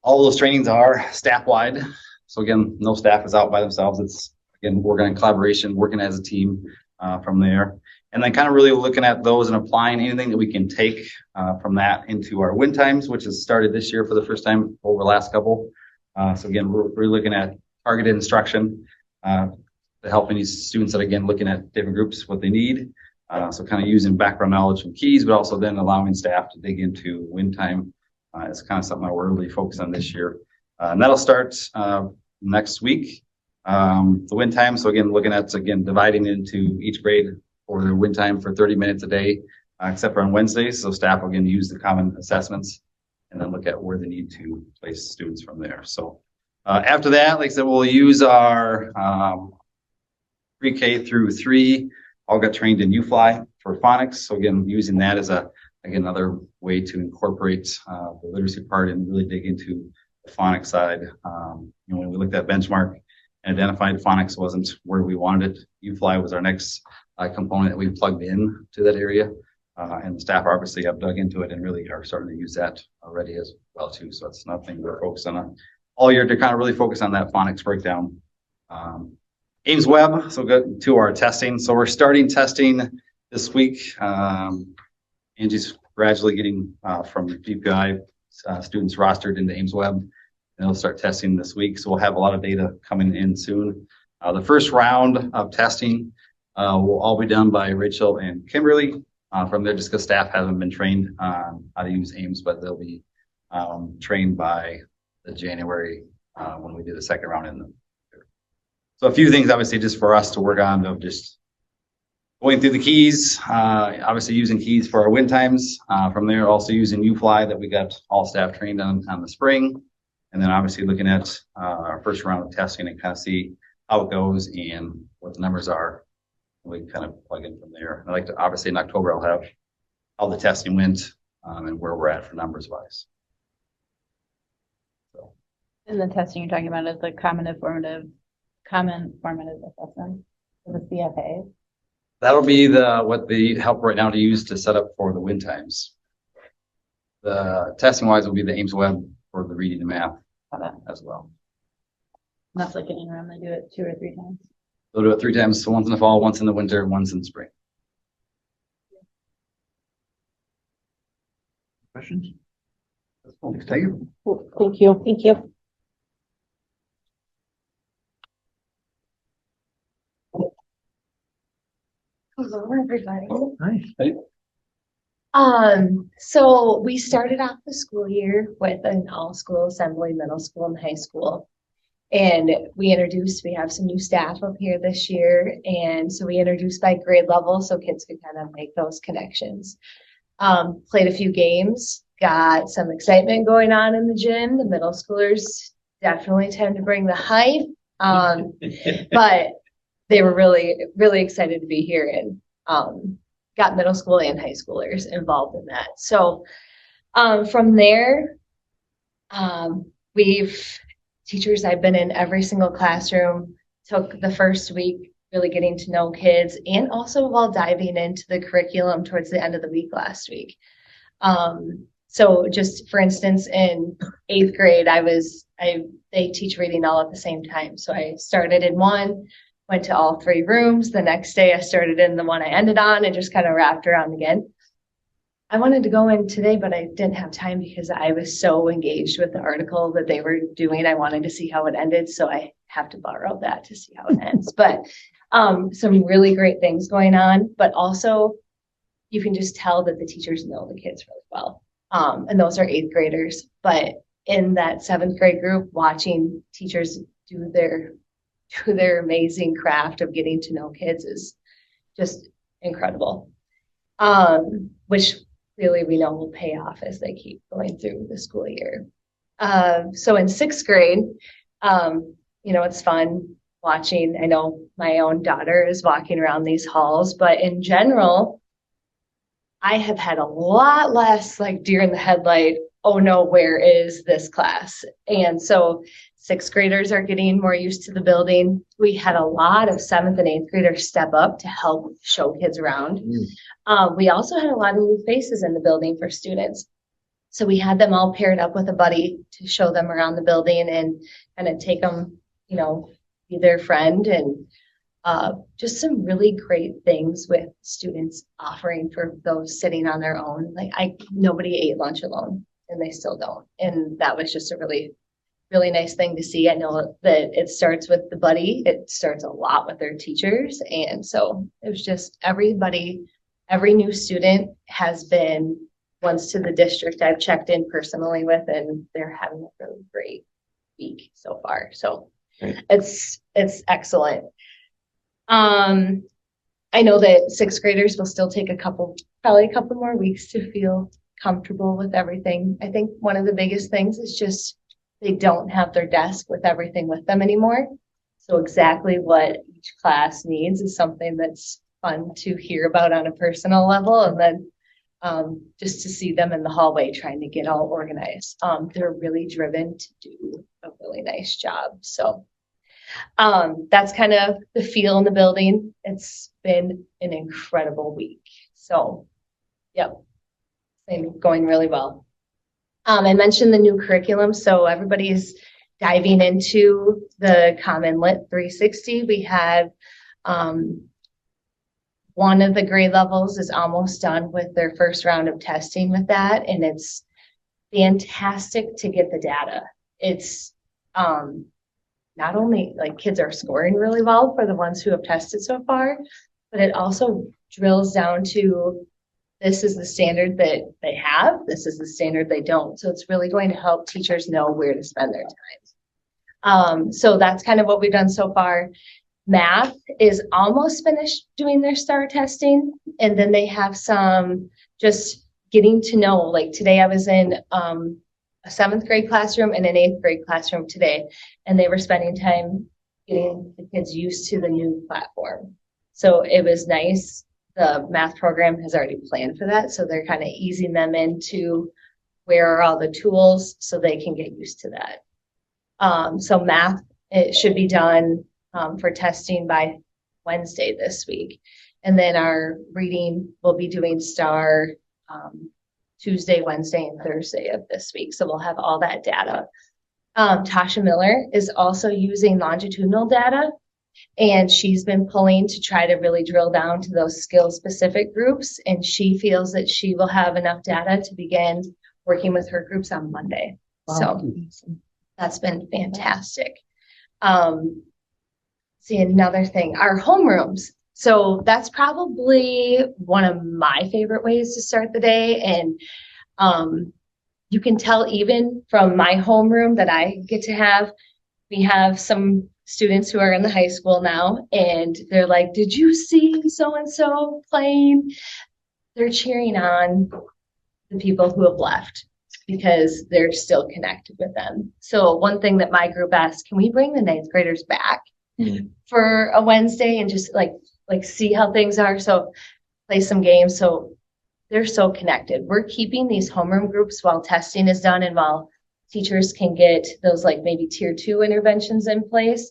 [SPEAKER 14] all those trainings are staff wide. So again, no staff is out by themselves. It's again, working in collaboration, working as a team from there. And then kind of really looking at those and applying anything that we can take from that into our win times, which has started this year for the first time over the last couple. So again, we're looking at targeted instruction to helping these students that again, looking at different groups, what they need. So kind of using background knowledge from keys, but also then allowing staff to dig into win time. It's kind of something that we're really focused on this year. And that'll start next week, the win time. So again, looking at, again, dividing into each grade for their win time for 30 minutes a day, except for on Wednesdays. So staff will again use the common assessments and then look at where they need to place students from there. So after that, like I said, we'll use our pre-K through 3, all got trained in UFly for phonics. So again, using that as another way to incorporate the literacy part and really dig into the phonics side. When we looked at benchmark and identified phonics wasn't where we wanted it, UFly was our next component that we plugged in to that area. And the staff obviously have dug into it and really are starting to use that already as well too. So it's nothing we're focused on all year to kind of really focus on that phonics breakdown. Ames Web, so go to our testing. So we're starting testing this week. Angie's gradually getting from GPI students rostered into Ames Web, and they'll start testing this week. So we'll have a lot of data coming in soon. The first round of testing will all be done by Rachel and Kimberly. From there, just because staff haven't been trained on how to use Ames, but they'll be trained by the January when we do the second round in them. So a few things, obviously, just for us to work on of just going through the keys, obviously using keys for our win times. From there, also using UFly that we got all staff trained on the spring. And then obviously looking at our first round of testing and kind of see how it goes and what the numbers are. We can kind of plug in from there. I'd like to, obviously in October, I'll have how the testing went and where we're at for numbers wise. So.
[SPEAKER 8] And the testing you're talking about is the common formative assessment for the CFA.
[SPEAKER 14] That'll be what the help right now to use to set up for the win times. The testing wise will be the Ames Web for the reading and math as well.
[SPEAKER 8] And that's like an interim, they do it 2 or 3 times.
[SPEAKER 14] They'll do it 3 times, so once in the fall, once in the winter, once in the spring.
[SPEAKER 2] Questions?
[SPEAKER 1] Thank you. Thank you.
[SPEAKER 15] Hello, everybody.
[SPEAKER 2] Hi.
[SPEAKER 15] So we started off the school year with an all-school assembly, middle school and high school. And we have some new staff up here this year. And so we introduced by grade level so kids could kind of make those connections. Played a few games, got some excitement going on in the gym. The middle schoolers definitely tend to bring the hype. But they were really, really excited to be here and got middle school and high schoolers involved in that. So from there, teachers, I've been in every single classroom, took the first week really getting to know kids and also while diving into the curriculum towards the end of the week last week. So just for instance, in 8th grade, they teach reading all at the same time. So I started in one, went to all 3 rooms. The next day I started in the one I ended on and just kind of wrapped around again. I wanted to go in today, but I didn't have time because I was so engaged with the article that they were doing. I wanted to see how it ended, so I have to borrow that to see how it ends. But some really great things going on, but also you can just tell that the teachers know the kids really well. And those are 8th graders. But in that 7th grade group, watching teachers do their amazing craft of getting to know kids is just incredible. Which really we know will pay off as they keep going through the school year. So in 6th grade, it's fun watching. I know my own daughter is walking around these halls, but in general, I have had a lot less like deer in the headlight, oh no, where is this class? And so 6th graders are getting more used to the building. We had a lot of 7th and 8th graders step up to help show kids around. We also had a lot of new faces in the building for students. So we had them all paired up with a buddy to show them around the building and kind of take them, be their friend, and just some really great things with students offering for those sitting on their own. Like nobody ate lunch alone and they still don't. And that was just a really, really nice thing to see. I know that it starts with the buddy. It starts a lot with their teachers. And so it was just every new student has been once to the district I've checked in personally with, and they're having a really great week so far. So it's excellent. I know that 6th graders will still take probably a couple more weeks to feel comfortable with everything. I think one of the biggest things is just they don't have their desk with everything with them anymore. So exactly what each class needs is something that's fun to hear about on a personal level. And then just to see them in the hallway trying to get all organized. They're really driven to do a really nice job. So that's kind of the feel in the building. It's been an incredible week. So, yep, it's going really well. I mentioned the new curriculum. So everybody's diving into the Common Lit 360. We had one of the grade levels is almost done with their first round of testing with that. And it's fantastic to get the data. It's not only like kids are scoring really well for the ones who have tested so far, but it also drills down to this is the standard that they have. This is the standard they don't. So it's really going to help teachers know where to spend their time. So that's kind of what we've done so far. Math is almost finished doing their STAR testing. And then they have some just getting to know, like today I was in a 7th grade classroom and an 8th grade classroom today, and they were spending time getting the kids used to the new platform. So it was nice. The math program has already planned for that. So they're kind of easing them into where are all the tools so they can get used to that. So math, it should be done for testing by Wednesday this week. And then our reading will be doing STAR Tuesday, Wednesday, and Thursday of this week. So we'll have all that data. Tasha Miller is also using longitudinal data, and she's been pulling to try to really drill down to those skill-specific groups. And she feels that she will have enough data to begin working with her groups on Monday. Wow. So that's been fantastic. See, another thing, our homerooms. So that's probably one of my favorite ways to start the day. And you can tell even from my homeroom that I get to have, we have some students who are in the high school now, and they're like, did you see so-and-so playing? They're cheering on the people who have left because they're still connected with them. So one thing that my group asked, can we bring the 9th graders back? for a Wednesday and just like see how things are. So play some games. So they're so connected. We're keeping these homeroom groups while testing is done and while teachers can get those like maybe tier 2 interventions in place.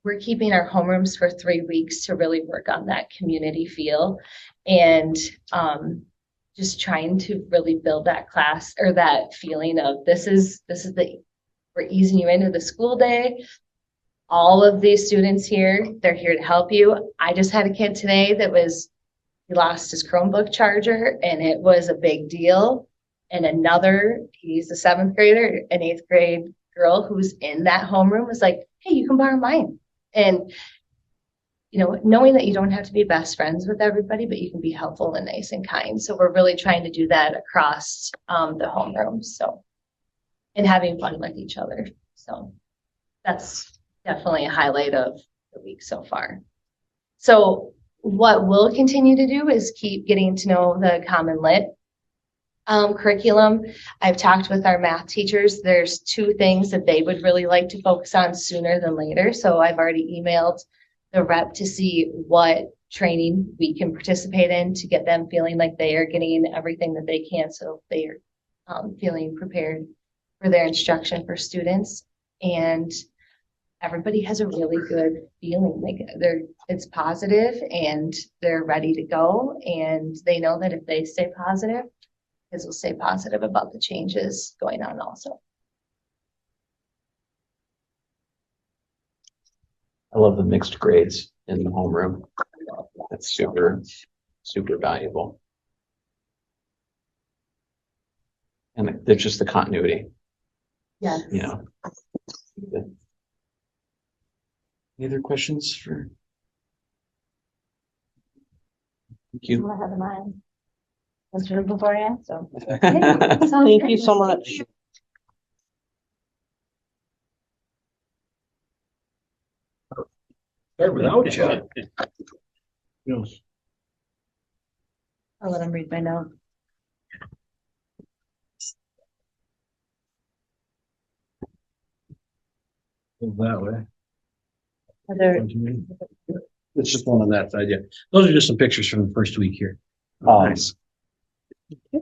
[SPEAKER 15] We're keeping our homerooms for 3 weeks to really work on that community feel and just trying to really build that class or that feeling of this is we're easing you into the school day. All of these students here, they're here to help you. I just had a kid today that he lost his Chromebook charger and it was a big deal. And he's a 7th grader, an 8th grade girl who's in that homeroom was like, hey, you can borrow mine. And, knowing that you don't have to be best friends with everybody, but you can be helpful and nice and kind. So we're really trying to do that across the homerooms. So, and having fun with each other. So that's definitely a highlight of the week so far. So what we'll continue to do is keep getting to know the Common Lit curriculum. I've talked with our math teachers. There's 2 things that they would really like to focus on sooner than later. So I've already emailed the rep to see what training we can participate in to get them feeling like they are getting everything that they can. So they are feeling prepared for their instruction for students. And everybody has a really good feeling. Like it's positive and they're ready to go. And they know that if they stay positive, kids will stay positive about the changes going on also.
[SPEAKER 2] I love the mixed grades in the homeroom. That's super, super valuable. And there's just the continuity.
[SPEAKER 15] Yeah.
[SPEAKER 2] Any other questions for? Thank you.
[SPEAKER 8] I have mine. Answered beforehand, so.
[SPEAKER 9] Thank you so much.
[SPEAKER 12] Start without you.
[SPEAKER 8] I'll let him read my note.
[SPEAKER 12] That way.
[SPEAKER 8] Are there,
[SPEAKER 12] It's just one on that side, yeah. Those are just some pictures from the first week here.
[SPEAKER 2] Nice.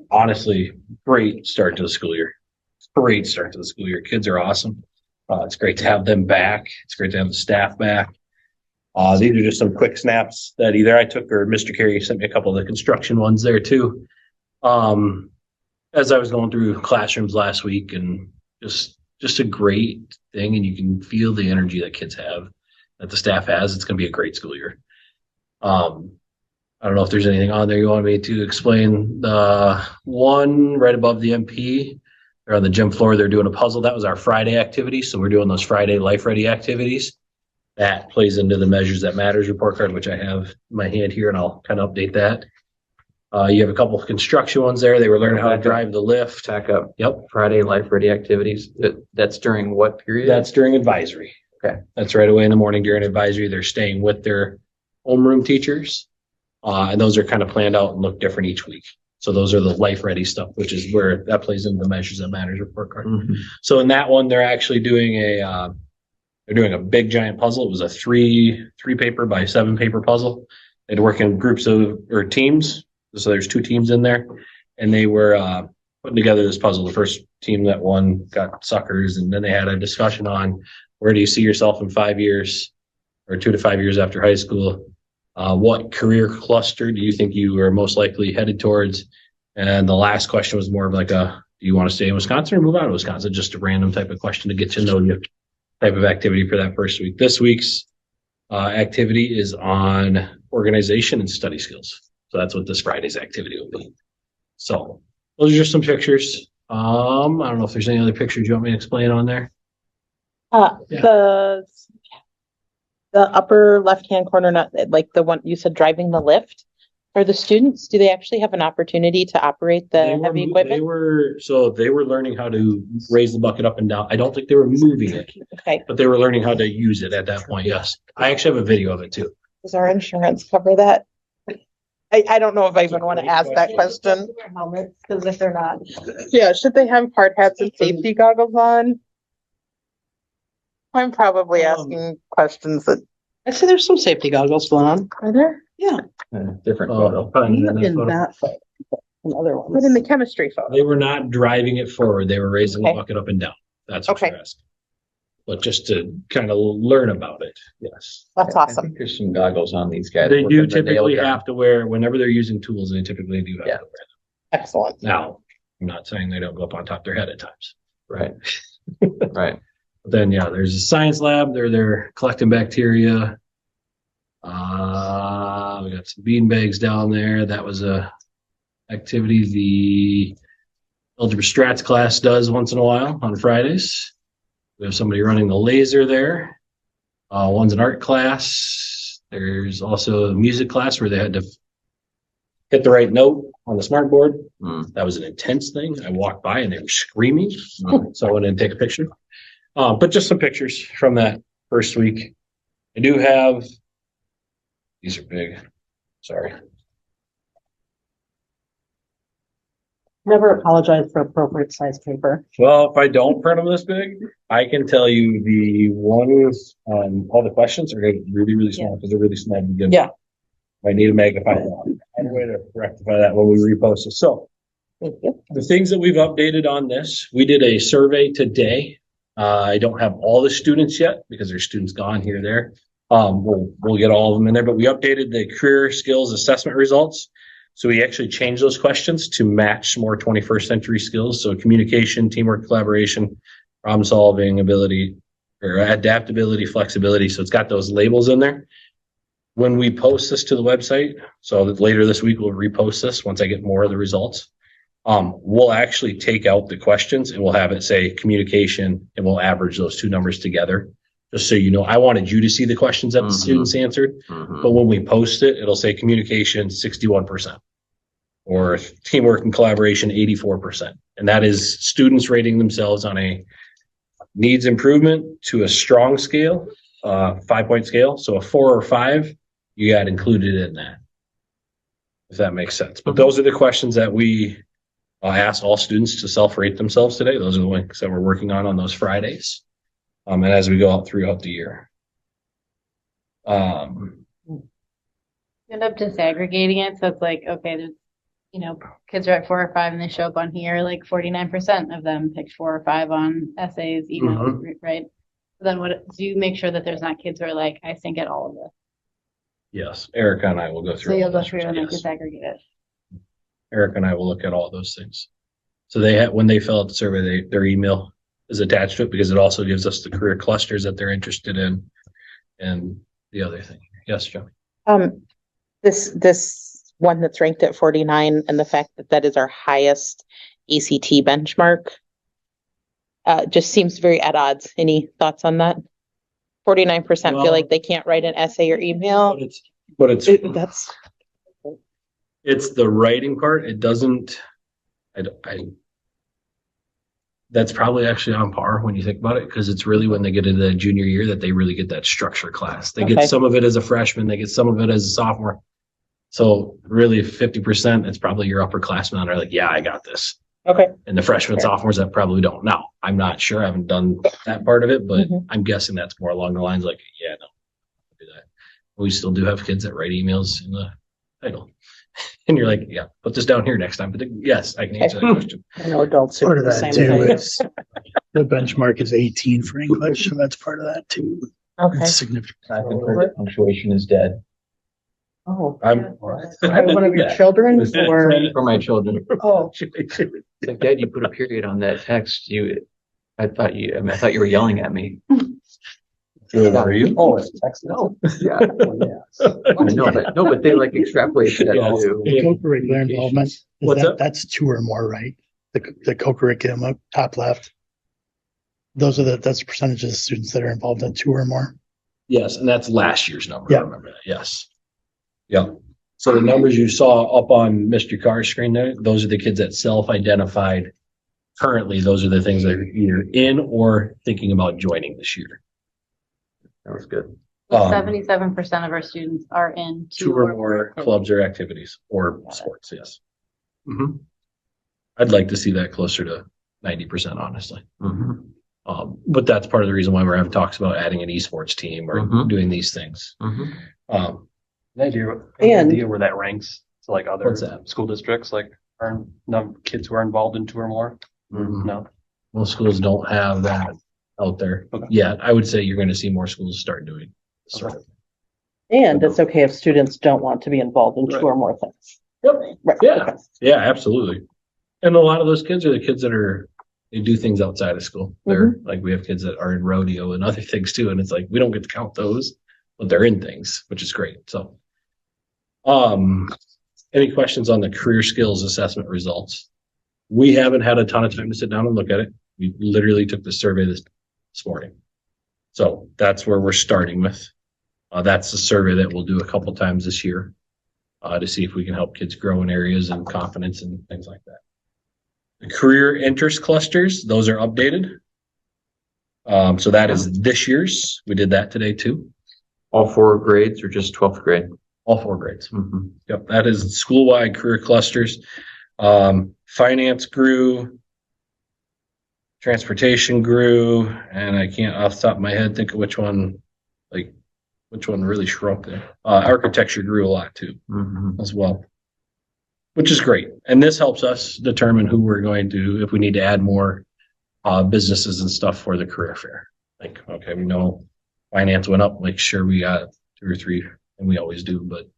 [SPEAKER 12] Honestly, great start to the school year. Great start to the school year. Kids are awesome. It's great to have them back. It's great to have the staff back. These are just some quick snaps that either I took or Mr. Carey sent me a couple of the construction ones there too. As I was going through classrooms last week and just a great thing. And you can feel the energy that kids have, that the staff has. It's going to be a great school year. I don't know if there's anything on there you want me to explain. The one right above the MP, they're on the gym floor. They're doing a puzzle. That was our Friday activity. So we're doing those Friday Life Ready activities. That plays into the Measures That Matters report card, which I have in my hand here, and I'll kind of update that. You have a couple of construction ones there. They were learning how to drive the lift.
[SPEAKER 2] Back up.
[SPEAKER 12] Yep.
[SPEAKER 2] Friday Life Ready activities. That's during what period?
[SPEAKER 12] That's during advisory.
[SPEAKER 2] Okay.
[SPEAKER 12] That's right away in the morning during advisory. They're staying with their homeroom teachers. And those are kind of planned out and look different each week. So those are the Life Ready stuff, which is where that plays into the Measures That Matters report card.
[SPEAKER 2] Mm-hmm.
[SPEAKER 12] So in that one, they're actually doing they're doing a big giant puzzle. It was a three paper by 7 paper puzzle. They'd work in groups or teams. So there's 2 teams in there, and they were putting together this puzzle. The first team that won got suckers, and then they had a discussion on where do you see yourself in 5 years or 2 to 5 years after high school? What career cluster do you think you are most likely headed towards? And the last question was more of like do you want to stay in Wisconsin or move out of Wisconsin? Just a random type of question to get to know you type of activity for that first week. This week's activity is on organization and study skills. So that's what this Friday's activity will be. So those are just some pictures. I don't know if there's any other pictures you want me to explain on there.
[SPEAKER 1] The upper left-hand corner, not like the one you said driving the lift. Are the students, do they actually have an opportunity to operate the heavy equipment?
[SPEAKER 12] They were learning how to raise the bucket up and down. I don't think they were moving it.
[SPEAKER 1] Okay.
[SPEAKER 12] But they were learning how to use it at that point. Yes. I actually have a video of it too.
[SPEAKER 1] Does our insurance cover that? I don't know if I even want to ask that question.
[SPEAKER 9] Helmets, because if they're not.
[SPEAKER 1] Yeah, should they have hard hats and safety goggles on? I'm probably asking questions that,
[SPEAKER 9] I see there's some safety goggles going on.
[SPEAKER 1] are there?
[SPEAKER 9] Yeah.
[SPEAKER 2] Different
[SPEAKER 12] Oh,
[SPEAKER 2] photo.
[SPEAKER 12] probably in
[SPEAKER 9] Not
[SPEAKER 12] that
[SPEAKER 9] in
[SPEAKER 12] photo.
[SPEAKER 9] that photo, in other
[SPEAKER 1] But
[SPEAKER 9] ones.
[SPEAKER 1] in the chemistry photo.
[SPEAKER 12] They were not driving it forward. They were raising the
[SPEAKER 1] Okay.
[SPEAKER 12] bucket up and down. That's what
[SPEAKER 1] Okay.
[SPEAKER 12] you're asking. But just to kind of learn about it, yes.
[SPEAKER 1] That's
[SPEAKER 2] I
[SPEAKER 1] awesome.
[SPEAKER 2] think there's some goggles on these guys.
[SPEAKER 12] They do
[SPEAKER 2] working the nail
[SPEAKER 12] typically
[SPEAKER 2] down.
[SPEAKER 12] have to wear, whenever they're using tools, they typically do have
[SPEAKER 2] Yeah.
[SPEAKER 12] to wear
[SPEAKER 1] Excellent.
[SPEAKER 12] them. Now, I'm not saying they don't go up on top of their head at times.
[SPEAKER 2] Right. Right.
[SPEAKER 12] But then, yeah, there's a science lab. They're collecting bacteria. We got some bean bags down there. That was a activity the algebra strats class does once in a while on Fridays. We have somebody running the laser there. One's an art class. There's also a music class where they had to hit the right note on the smart board. That was an intense thing. I walked by and they were screaming. So I went in and take a picture. But just some pictures from that first week. I do have, these are big, sorry.
[SPEAKER 9] Never apologize for appropriate size paper.
[SPEAKER 12] Well, if I don't print them this big, I can tell you the ones on all the questions are gonna be really, really small because they're really small to begin with.
[SPEAKER 9] Yeah.
[SPEAKER 12] I need to magnify that. Find a way to rectify that when we repost it. So the things that we've updated on this, we did a survey today. I don't have all the students yet because there's students gone here, there. We'll get all of them in there, but we updated the career skills assessment results. So we actually changed those questions to match more 21st century skills. So communication, teamwork, collaboration, problem solving ability, or adaptability, flexibility. So it's got those labels in there. When we post this to the website, so that later this week, we'll repost this once I get more of the results. We'll actually take out the questions and we'll have it say communication and we'll average those two numbers together. Just so you know, I wanted you to see the questions that the students answered, but when we post it, it'll say communication 61% or teamwork and collaboration 84%. And that is students rating themselves on a needs improvement to a strong scale, 5-point scale. So a 4 or 5, you got included in that, if that makes sense. But those are the questions that we asked all students to self-rate themselves today. Those are the ones that we're working on those Fridays. And as we go out throughout the year.
[SPEAKER 8] End up disaggregating it, so it's like, okay, there's, kids are at 4 or 5 and they show up on here, like 49% of them picked 4 or 5 on essays, emails, right? So then what do you make sure that there's not kids who are like, I stink at all of this?
[SPEAKER 12] Yes, Erica and I will go through.
[SPEAKER 8] So you'll
[SPEAKER 12] all
[SPEAKER 8] go
[SPEAKER 12] those
[SPEAKER 8] through and like
[SPEAKER 12] yes.
[SPEAKER 8] disaggregate it.
[SPEAKER 12] Erica and I will look at all those things. So they had, when they fill out the survey, their email is attached to it because it also gives us the career clusters that they're interested in and the other thing. Yes, Joe.
[SPEAKER 1] This one that's ranked at 49 and the fact that that is our highest ACT benchmark just seems very at odds. Any thoughts on that? 49%
[SPEAKER 12] Well,
[SPEAKER 1] feel like they can't write an essay or email.
[SPEAKER 12] But it's
[SPEAKER 1] That's
[SPEAKER 12] it's the writing part. It doesn't, that's probably actually on par when you think about it, because it's really when they get into the junior year that they really get that structure class. They
[SPEAKER 1] Okay.
[SPEAKER 12] get some of it as a freshman, they get some of it as a sophomore. So really 50%, it's probably your upperclassmen that are like, yeah, I got this.
[SPEAKER 1] okay.
[SPEAKER 12] And the freshmen,
[SPEAKER 1] Fair.
[SPEAKER 12] sophomores that probably don't. Now, I'm not sure. I haven't done that part of it, but
[SPEAKER 1] Mhm.
[SPEAKER 12] I'm guessing that's more along the lines like, yeah, no, I'll do that. We still do have kids that write emails in the title. And you're like, yeah, put this down here next time. But yes, I can answer that question.
[SPEAKER 9] I know adults who
[SPEAKER 6] Part
[SPEAKER 9] do
[SPEAKER 6] of
[SPEAKER 9] the
[SPEAKER 6] that
[SPEAKER 9] same
[SPEAKER 6] too
[SPEAKER 9] thing.
[SPEAKER 6] is the benchmark is 18 for English, so that's part of that too.
[SPEAKER 1] Okay.
[SPEAKER 6] It's significant.
[SPEAKER 2] I think her punctuation is dead.
[SPEAKER 9] Oh,
[SPEAKER 12] I'm
[SPEAKER 9] one of your children or?
[SPEAKER 2] For my children.
[SPEAKER 9] Oh,
[SPEAKER 2] Like, Dad, you put a period on that text. I thought you were yelling at me.
[SPEAKER 12] Are you?
[SPEAKER 2] Oh, it's text. No. Yeah. No, but they like extrapolate to that
[SPEAKER 12] Yes.
[SPEAKER 2] too.
[SPEAKER 6] The co-curricular involvement,
[SPEAKER 12] What's that?
[SPEAKER 6] that's 2 or more, right? The co-curriculum up top left. That's the percentage of the students that are involved in 2 or more.
[SPEAKER 12] Yes, and that's last year's number.
[SPEAKER 6] Yeah.
[SPEAKER 12] I remember that. Yes. Yeah. So the numbers you saw up on Mr. Carr's screen there, those are the kids that self-identified. Currently, those are the things that are either in or thinking about joining this year.
[SPEAKER 2] That was good.
[SPEAKER 8] 77% of our students are in
[SPEAKER 12] 2 or more clubs or activities or sports. Yes. I'd like to see that closer to 90%, honestly. But that's part of the reason why we're having talks about adding an esports team or
[SPEAKER 2] Mhm.
[SPEAKER 12] doing these things. Um,
[SPEAKER 7] Any
[SPEAKER 9] And-
[SPEAKER 7] idea where that ranks to like other
[SPEAKER 12] What's that?
[SPEAKER 7] school districts, like are kids who are involved in two or more?
[SPEAKER 12] Mhm.
[SPEAKER 7] No.
[SPEAKER 12] Most schools don't have that out there
[SPEAKER 7] Okay.
[SPEAKER 12] yet. I would say you're going to see more schools start doing this sort of.
[SPEAKER 9] And it's okay if students don't want to be involved in two
[SPEAKER 12] Right.
[SPEAKER 9] or more things.
[SPEAKER 12] Yep.
[SPEAKER 9] Right.
[SPEAKER 12] Yeah.
[SPEAKER 9] Okay.
[SPEAKER 12] Yeah, absolutely. And a lot of those kids are the kids that they do things outside of school. They're like, we have kids that are in rodeo and other things too. And it's like, we don't get to count those, but they're in things, which is great. So, any questions on the career skills assessment results? We haven't had a ton of time to sit down and look at it. We literally took the survey this morning. So that's where we're starting with. That's the survey that we'll do a couple times this year to see if we can help kids grow in areas and confidence and things like that. The career interest clusters, those are updated. So that is this year's. We did that today too.
[SPEAKER 2] All 4 grades or just 12th grade?
[SPEAKER 12] All 4 grades.
[SPEAKER 2] Mm-hmm.
[SPEAKER 12] Yep, that is school-wide career clusters. Finance grew. Transportation grew, and I can't off the top of my head think of which one really shrunk there. Architecture grew a lot too, as well, which is great. And this helps us determine who we're going to, if we need to add more businesses and stuff for the career fair. Like, okay, we know finance went up, like sure we got 2 or 3, and we always do, but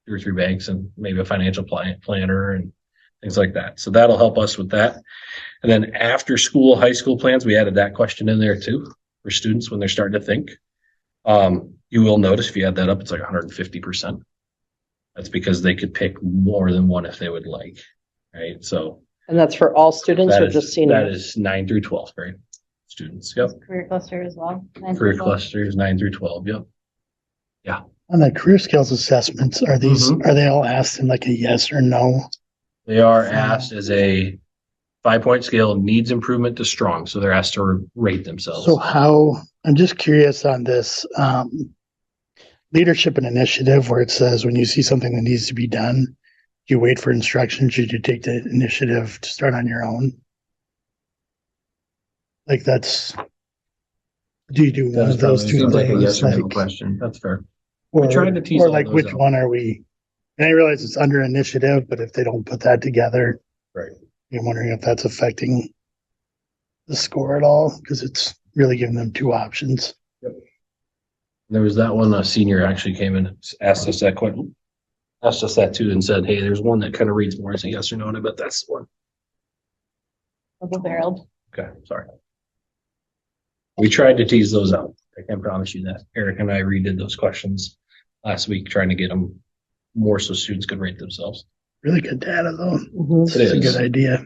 [SPEAKER 12] 2 or 3 banks and maybe a financial planner and things like that. So that'll help us with that. And then after school, high school plans, we added that question in there too for students when they're starting to think. You will notice if you add that up, it's like 150%. That's because they could pick more than one if they would like, right? So
[SPEAKER 9] And that's for all students
[SPEAKER 12] that
[SPEAKER 9] or
[SPEAKER 12] is,
[SPEAKER 9] just seniors?
[SPEAKER 12] that is 9 through 12th grade students. Yep.
[SPEAKER 8] Career cluster as well.
[SPEAKER 12] Career clusters, 9 through 12. Yep.
[SPEAKER 6] On the career skills assessments, are they all asked in like a yes or no?
[SPEAKER 12] They are asked as a 5-point scale, needs improvement to strong. So they're asked to rate themselves.
[SPEAKER 6] So I'm just curious on this, leadership and initiative where it says when you see something that needs to be done, you wait for instructions, should you take the initiative to start on your own? Like do you do one of those two
[SPEAKER 2] Seems like a
[SPEAKER 6] things?
[SPEAKER 2] yes or no
[SPEAKER 6] Like,
[SPEAKER 2] question.
[SPEAKER 12] That's fair.
[SPEAKER 6] or,
[SPEAKER 12] We tried to tease
[SPEAKER 6] or
[SPEAKER 12] all
[SPEAKER 6] like
[SPEAKER 12] those
[SPEAKER 6] which
[SPEAKER 12] out.
[SPEAKER 6] one are we? And I realize it's under initiative, but if they don't put that together.
[SPEAKER 12] Right.
[SPEAKER 6] I'm wondering if that's affecting the score at all, because it's really giving them 2 options.
[SPEAKER 12] There was that one, a senior actually came in, asked us that question. Asked us that too and said, hey, there's one that kind of reads more as a yes or no, and I bet that's the one.
[SPEAKER 8] Double-barreled.
[SPEAKER 12] Okay, sorry. We tried to tease those out. I can promise you that. Eric and I redid those questions last week, trying to get them more so students could rate themselves.
[SPEAKER 6] Really good data though.
[SPEAKER 12] It
[SPEAKER 6] It's a
[SPEAKER 12] is.
[SPEAKER 6] good idea.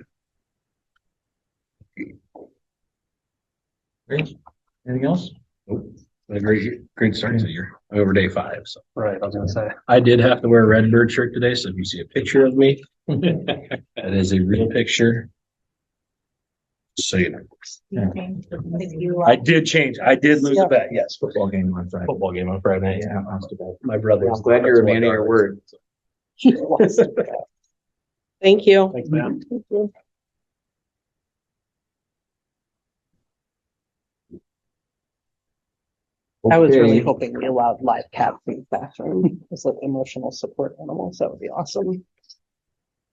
[SPEAKER 2] Great. Anything else?
[SPEAKER 12] Nope. A great start to the year. Over day 5. So
[SPEAKER 7] Right, I was gonna say.
[SPEAKER 12] I did have to wear a Redbird shirt today. So if you see a picture of me, that is a real picture. So you know. I did change. I did lose a bet. Yes.
[SPEAKER 2] Football game on Friday.
[SPEAKER 12] Football game on Friday night. Yeah. My brother.
[SPEAKER 2] I'm glad you're a man of your word.
[SPEAKER 9] Thank you.
[SPEAKER 12] Thanks, man.
[SPEAKER 9] I was really
[SPEAKER 2] Okay.
[SPEAKER 9] hoping we allowed live cats in the bathroom as an emotional support animals. That would be awesome.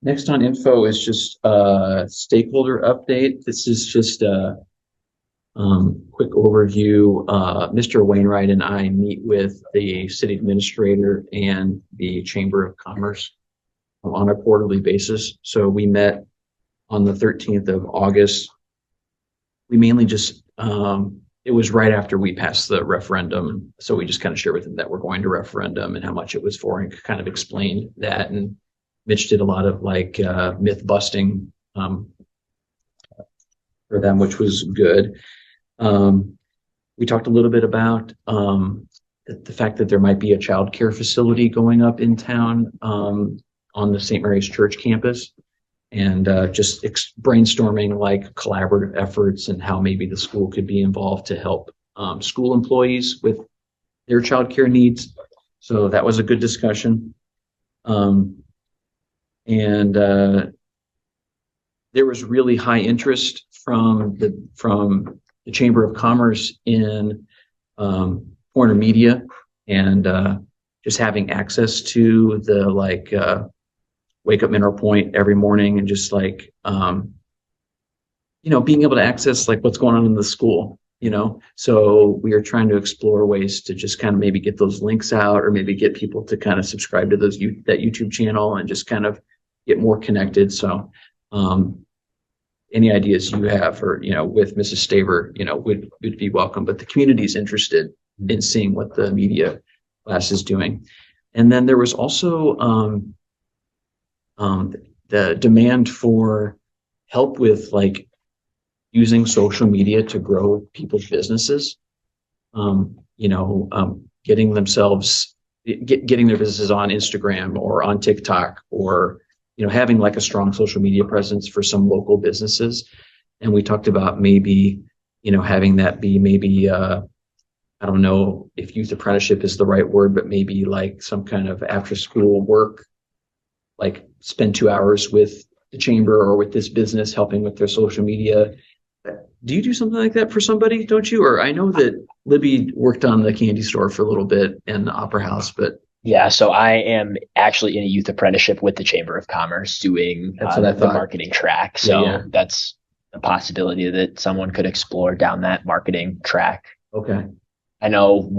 [SPEAKER 2] Next on info is just a stakeholder update. This is just a quick overview. Mr. Wainwright and I meet with the city administrator and the Chamber of Commerce on a quarterly basis. So we met on the 13th of August. We mainly just, it was right after we passed the referendum. So we just kind of shared with them that we're going to referendum and how much it was for and kind of explained that. And Mitch did a lot of like myth busting for them, which was good. We talked a little bit about the fact that there might be a childcare facility going up in town on the St. Mary's Church campus, and just brainstorming like collaborative efforts and how maybe the school could be involved to help school employees with their childcare needs. So that was a good discussion. And there was really high interest from the Chamber of Commerce in Corner Media and just having access to the Wake Up Mineral Point every morning and just being able to access what's going on in the school, So we are trying to explore ways to just kind of maybe get those links out or maybe get people to kind of subscribe to that YouTube channel and just kind of get more connected. So any ideas you have or, with Mrs. Staver, would be welcome, but the community is interested in seeing what the media class is doing. And then there was also the demand for help with using social media to grow people's businesses, getting their businesses on Instagram or on TikTok or, having a strong social media presence for some local businesses. And we talked about maybe, having that be maybe, I don't know if youth apprenticeship is the right word, but maybe some kind of after school work, spend 2 hours with the chamber or with this business, helping with their social media. Do you do something like that for somebody, don't you? Or I know that Libby worked on the candy store for a little bit and the Opera House, but
[SPEAKER 10] Yeah, so I am actually in a youth apprenticeship with the Chamber of Commerce doing
[SPEAKER 2] That's what I
[SPEAKER 10] the
[SPEAKER 2] thought.
[SPEAKER 10] marketing track. So
[SPEAKER 2] Yeah.
[SPEAKER 10] that's a possibility that someone could explore down that marketing track.
[SPEAKER 2] okay.
[SPEAKER 10] I know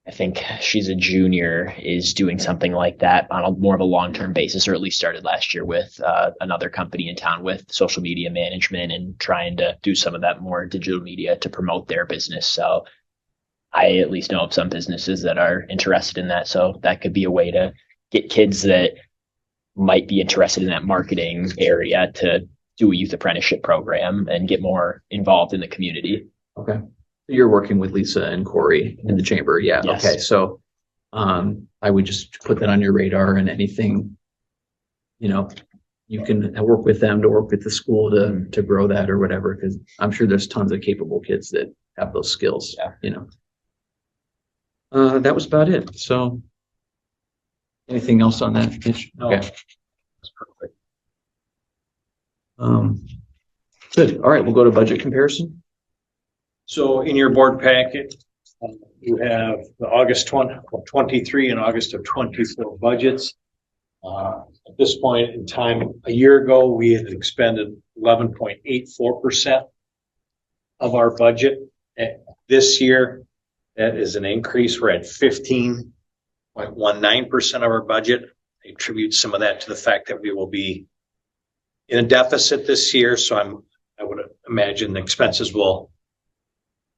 [SPEAKER 10] I think she's a junior, is doing something like that on more of a long-term basis, or at least started last year with another company in town with social media management and trying to do some of that more digital media to promote their business. So I at least know of some businesses that are interested in that. So that could be a way to get kids that might be interested in that marketing area to do a youth apprenticeship program and get more involved in the community.
[SPEAKER 2] Okay. You're working with Lisa and Corey in the chamber. Yeah.
[SPEAKER 10] Yes.
[SPEAKER 2] Okay. So, I would just put that on your radar and anything, you can work with them to work with the school to grow that or whatever, because I'm sure there's tons of capable kids that have those skills, that was about it. So anything else on that, Mitch?
[SPEAKER 12] No.
[SPEAKER 2] Okay. That's perfect. Good. All right. We'll go to budget comparison.
[SPEAKER 5] So in your board packet, you have the August 23 and August of 24 budgets. At this point in time, a year ago, we had expended 11.84% of our budget. This year, that is an increase. We're at 15.19% of our budget. I attribute some of that to the fact that we will be in a deficit this year. So I would imagine the expenses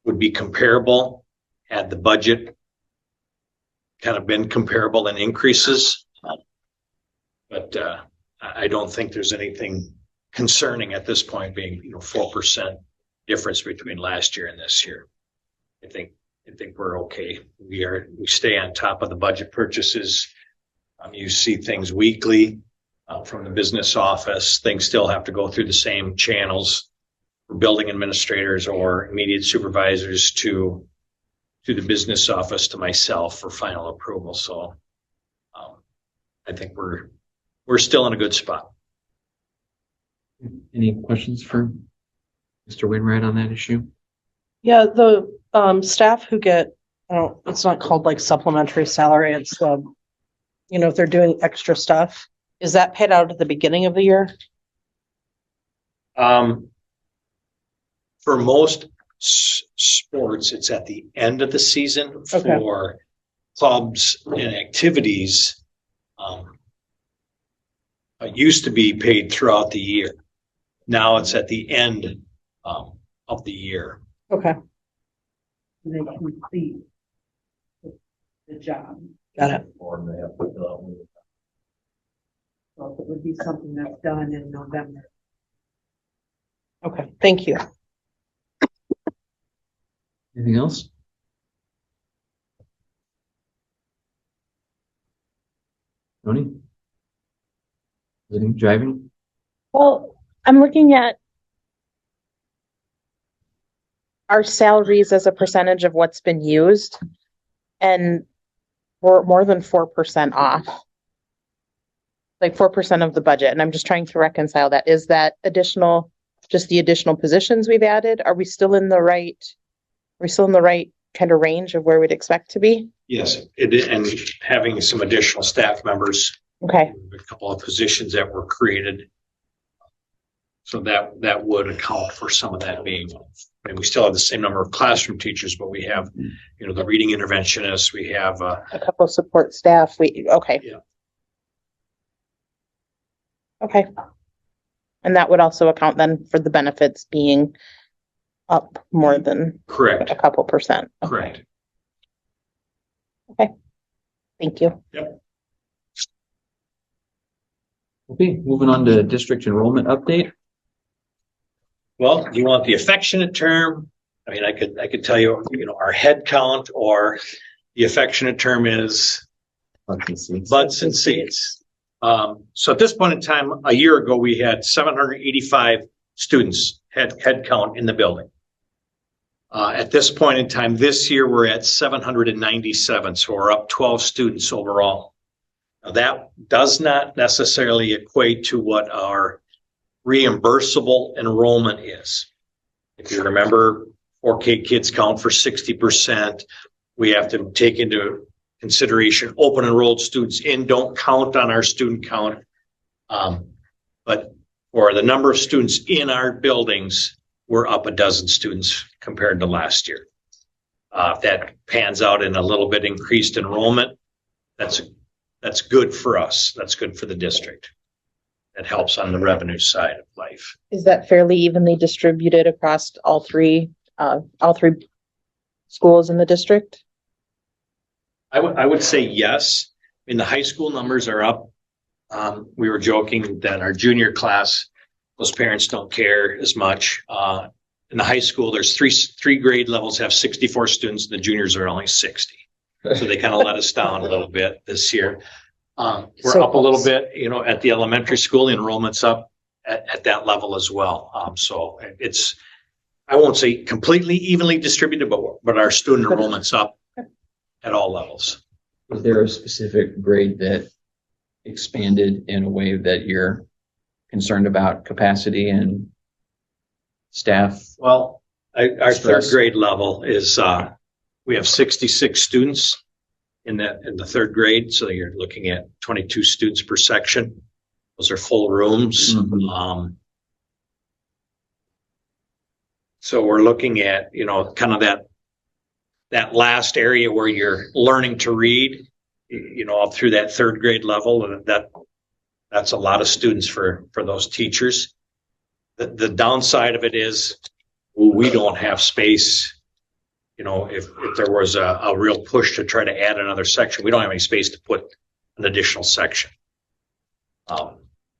[SPEAKER 5] would be comparable had the budget kind of been comparable in increases. But I don't think there's anything concerning at this point, being 4% difference between last year and this year. I think we're okay. We stay on top of the budget purchases. You see things weekly from the business office. Things still have to go through the same channels for building administrators or immediate supervisors to the business office to myself for final approval. So I think we're still in a good spot.
[SPEAKER 2] Any questions for Mr. Wainwright on that issue?
[SPEAKER 9] Yeah, the staff who get, it's not called supplementary salary, it's if they're doing extra stuff, is that paid out at the beginning of the year?
[SPEAKER 5] For most sports, it's at the end of the season.
[SPEAKER 9] Okay.
[SPEAKER 5] For clubs and activities, it used to be paid throughout the year. Now it's at the end of the year.
[SPEAKER 9] Okay,
[SPEAKER 16] They complete the job.
[SPEAKER 9] got it.
[SPEAKER 16] So it would be something that's done in November.
[SPEAKER 9] Okay, thank you.
[SPEAKER 2] Anything else? Tony? Anything driving?
[SPEAKER 1] Well, I'm looking at our salaries as a percentage of what's been used, and we're more than 4% off. 4% of the budget, and I'm just trying to reconcile that. Is that additional just the additional positions we've added? Are we still in the right kind of range of where we'd expect to be?
[SPEAKER 5] Yes, and having some additional staff members.
[SPEAKER 1] Okay.
[SPEAKER 5] A couple of positions that were created. So that would account for some of that being, and we still have the same number of classroom teachers, but we have, the reading interventionists, we have,
[SPEAKER 1] A couple support staff. Okay.
[SPEAKER 5] Yeah.
[SPEAKER 1] Okay. And that would also account then for the benefits being up more than
[SPEAKER 5] correct,
[SPEAKER 1] a couple percent.
[SPEAKER 5] correct.
[SPEAKER 1] Thank you.
[SPEAKER 5] Yep.
[SPEAKER 2] Okay, moving on to district enrollment update.
[SPEAKER 5] Well, do you want the affectionate term? I mean, I could tell you, our head count, or the affectionate term is butts and seats. So at this point in time, a year ago, we had 785 students head count in the building. At this point in time, this year, we're at 797. So we're up 12 students overall. Now, that does not necessarily equate to what our reimbursable enrollment is. If you remember, 4K kids count for 60%. We have to take into consideration open enrolled students don't count on our student count. But for the number of students in our buildings, we're up a dozen students compared to last year. If that pans out in a little bit increased enrollment, that's good for us. That's good for the district. That helps on the revenue side of life.
[SPEAKER 1] Is that fairly evenly distributed across all three schools in the district?
[SPEAKER 5] I would say yes. I mean, the high school numbers are up. We were joking that our junior class, those parents don't care as much. In the high school, there's three grade levels have 64 students. The juniors are only 60. So they kind of let us down a little bit this year. We're up a little bit, at the elementary school, the enrollment's up at that level as well. So it's, I won't say completely evenly distributed, but our student enrollment's up at all levels.
[SPEAKER 2] Was there a specific grade that expanded in a way that you're concerned about capacity and staff?
[SPEAKER 5] Well, our third
[SPEAKER 2] Stress.
[SPEAKER 5] grade level is, we have 66 students in the third grade. So you're looking at 22 students per section. Those are full rooms.
[SPEAKER 2] Mhm.
[SPEAKER 5] So we're looking at, kind of that last area where you're learning to read, up through that third grade level. And that's a lot of students for those teachers. The downside of it is we don't have space. If there was a real push to try to add another section, we don't have any space to put an additional section.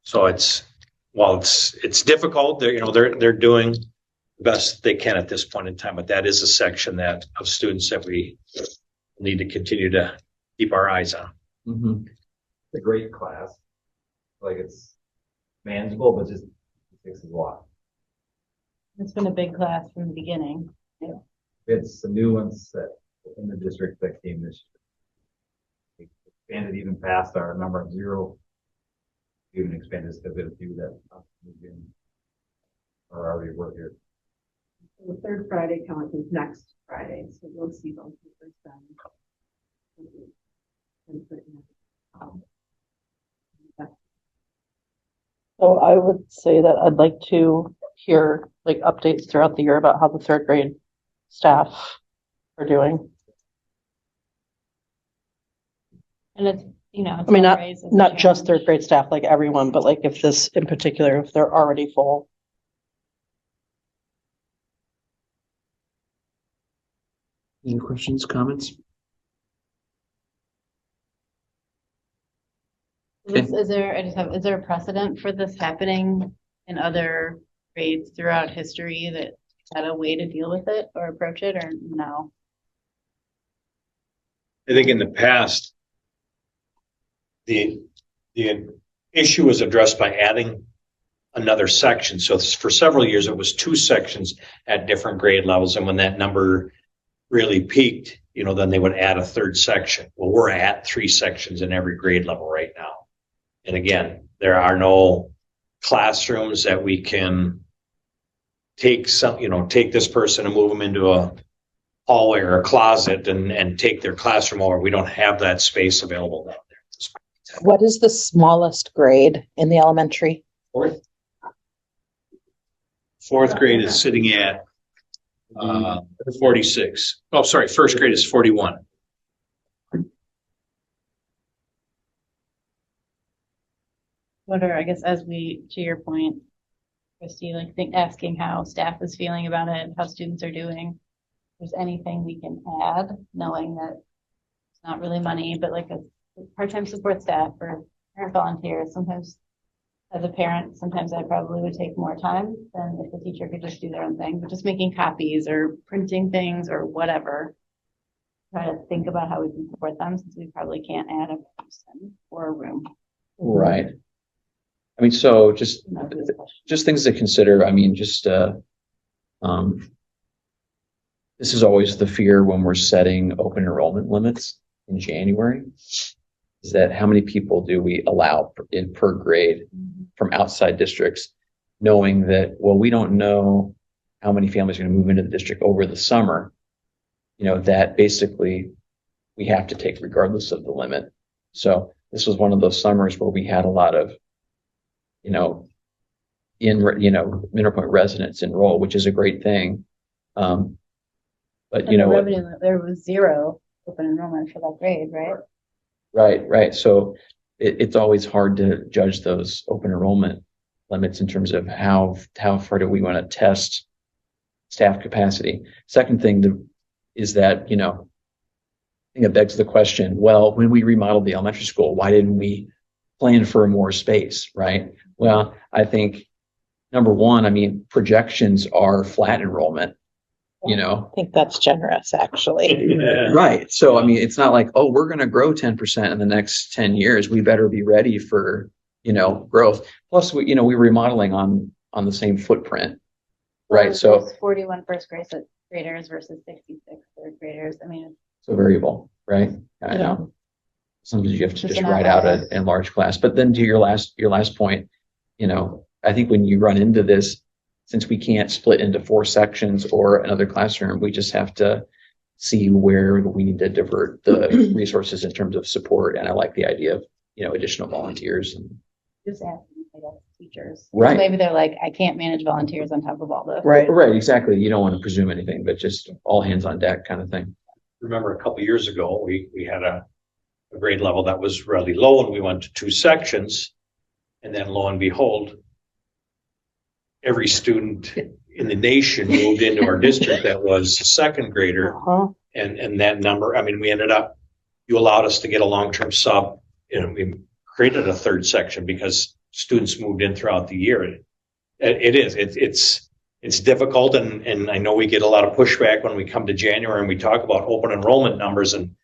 [SPEAKER 5] So it's difficult. They're doing the best they can at this point in time, but that is a section of students that we need to continue to keep our eyes on.
[SPEAKER 2] Mm-hmm.
[SPEAKER 14] It's a great class. Like, it's manageable, but just takes a lot.
[SPEAKER 8] It's been a big class from the beginning. Yeah.
[SPEAKER 14] It's the new ones that in the district that came this year. We expanded even past our number of 0. We even expanded to a few that moved in or already work here.
[SPEAKER 16] The third Friday count is next Friday, so we'll see those papers then.
[SPEAKER 9] So I would say that I'd like to hear updates throughout the year about how the third grade staff are doing.
[SPEAKER 8] And it's,
[SPEAKER 9] I mean, not just third grade staff, like everyone, but if this in particular, if they're already full.
[SPEAKER 2] Any questions, comments?
[SPEAKER 8] Is there a precedent for this happening in other grades throughout history that had a way to deal with it or approach it, or no?
[SPEAKER 5] I think in the past, the issue was addressed by adding another section. So for several years, it was 2 sections at different grade levels. And when that number really peaked, then they would add a third section. Well, we're at 3 sections in every grade level right now. And again, there are no classrooms that we can take take this person and move them into a hallway or a closet and take their classroom over. We don't have that space available down there.
[SPEAKER 1] What is the smallest grade in the elementary?
[SPEAKER 5] Fourth grade is sitting at 46. Oh, sorry, first grade is 41.
[SPEAKER 8] What are, I guess, as we, to your point, Christy, like asking how staff is feeling about it, how students are doing. If there's anything we can add, knowing that it's not really money, but like a part-time support staff or parent volunteers, sometimes as a parent, sometimes I probably would take more time than if the teacher could just do their own thing, but just making copies or printing things or whatever. Try to think about how we can support them, since we probably can't add a person or a room.
[SPEAKER 2] Right. I mean, so just things to consider. I mean, this is always the fear when we're setting open enrollment limits in January, is that how many people do we allow per grade from outside districts, knowing that, well, we don't know how many families are going to move into the district over the summer, that basically we have to take regardless of the limit. So this was one of those summers where we had a lot of Mineral Point residents enroll, which is a great thing. But
[SPEAKER 8] the revenue, there was 0 open enrollment for that grade, right?
[SPEAKER 2] Right. So it's always hard to judge those open enrollment limits in terms of how far do we want to test staff capacity. Second thing is that, I think it begs the question, well, when we remodeled the elementary school, why didn't we plan for more space, right? Well, I think number one, I mean, projections are flat enrollment,
[SPEAKER 1] I think that's generous, actually.
[SPEAKER 2] Right. So, I mean, it's not like, oh, we're going to grow 10% in the next 10 years. We better be ready for, growth. Plus, we're remodeling on the same footprint, right? So
[SPEAKER 8] 41 first graders versus 66 third graders. I mean,
[SPEAKER 2] it's a variable, right? I know. Sometimes you have to just write out a large class. But then to your last point, I think when you run into this, since we can't split into 4 sections or another classroom, we just have to see where we need to divert the resources in terms of support. And I like the idea of, additional volunteers. And
[SPEAKER 8] just asking, I guess, teachers.
[SPEAKER 2] Right.
[SPEAKER 8] Maybe they're like, I can't manage volunteers on top of all this.
[SPEAKER 2] Right. Exactly. You don't want to presume anything, but just all hands on deck kind of thing.
[SPEAKER 5] Remember a couple of years ago, we had a grade level that was really low and we went to 2 sections. And then lo and behold, every student in the nation moved into our district that was a second grader. And that number, I mean, we ended up, you allowed us to get a long-term sub, we created a 3rd section because students moved in throughout the year. It's difficult. And I know we get a lot of pushback when we come to January and we talk about open enrollment numbers. And,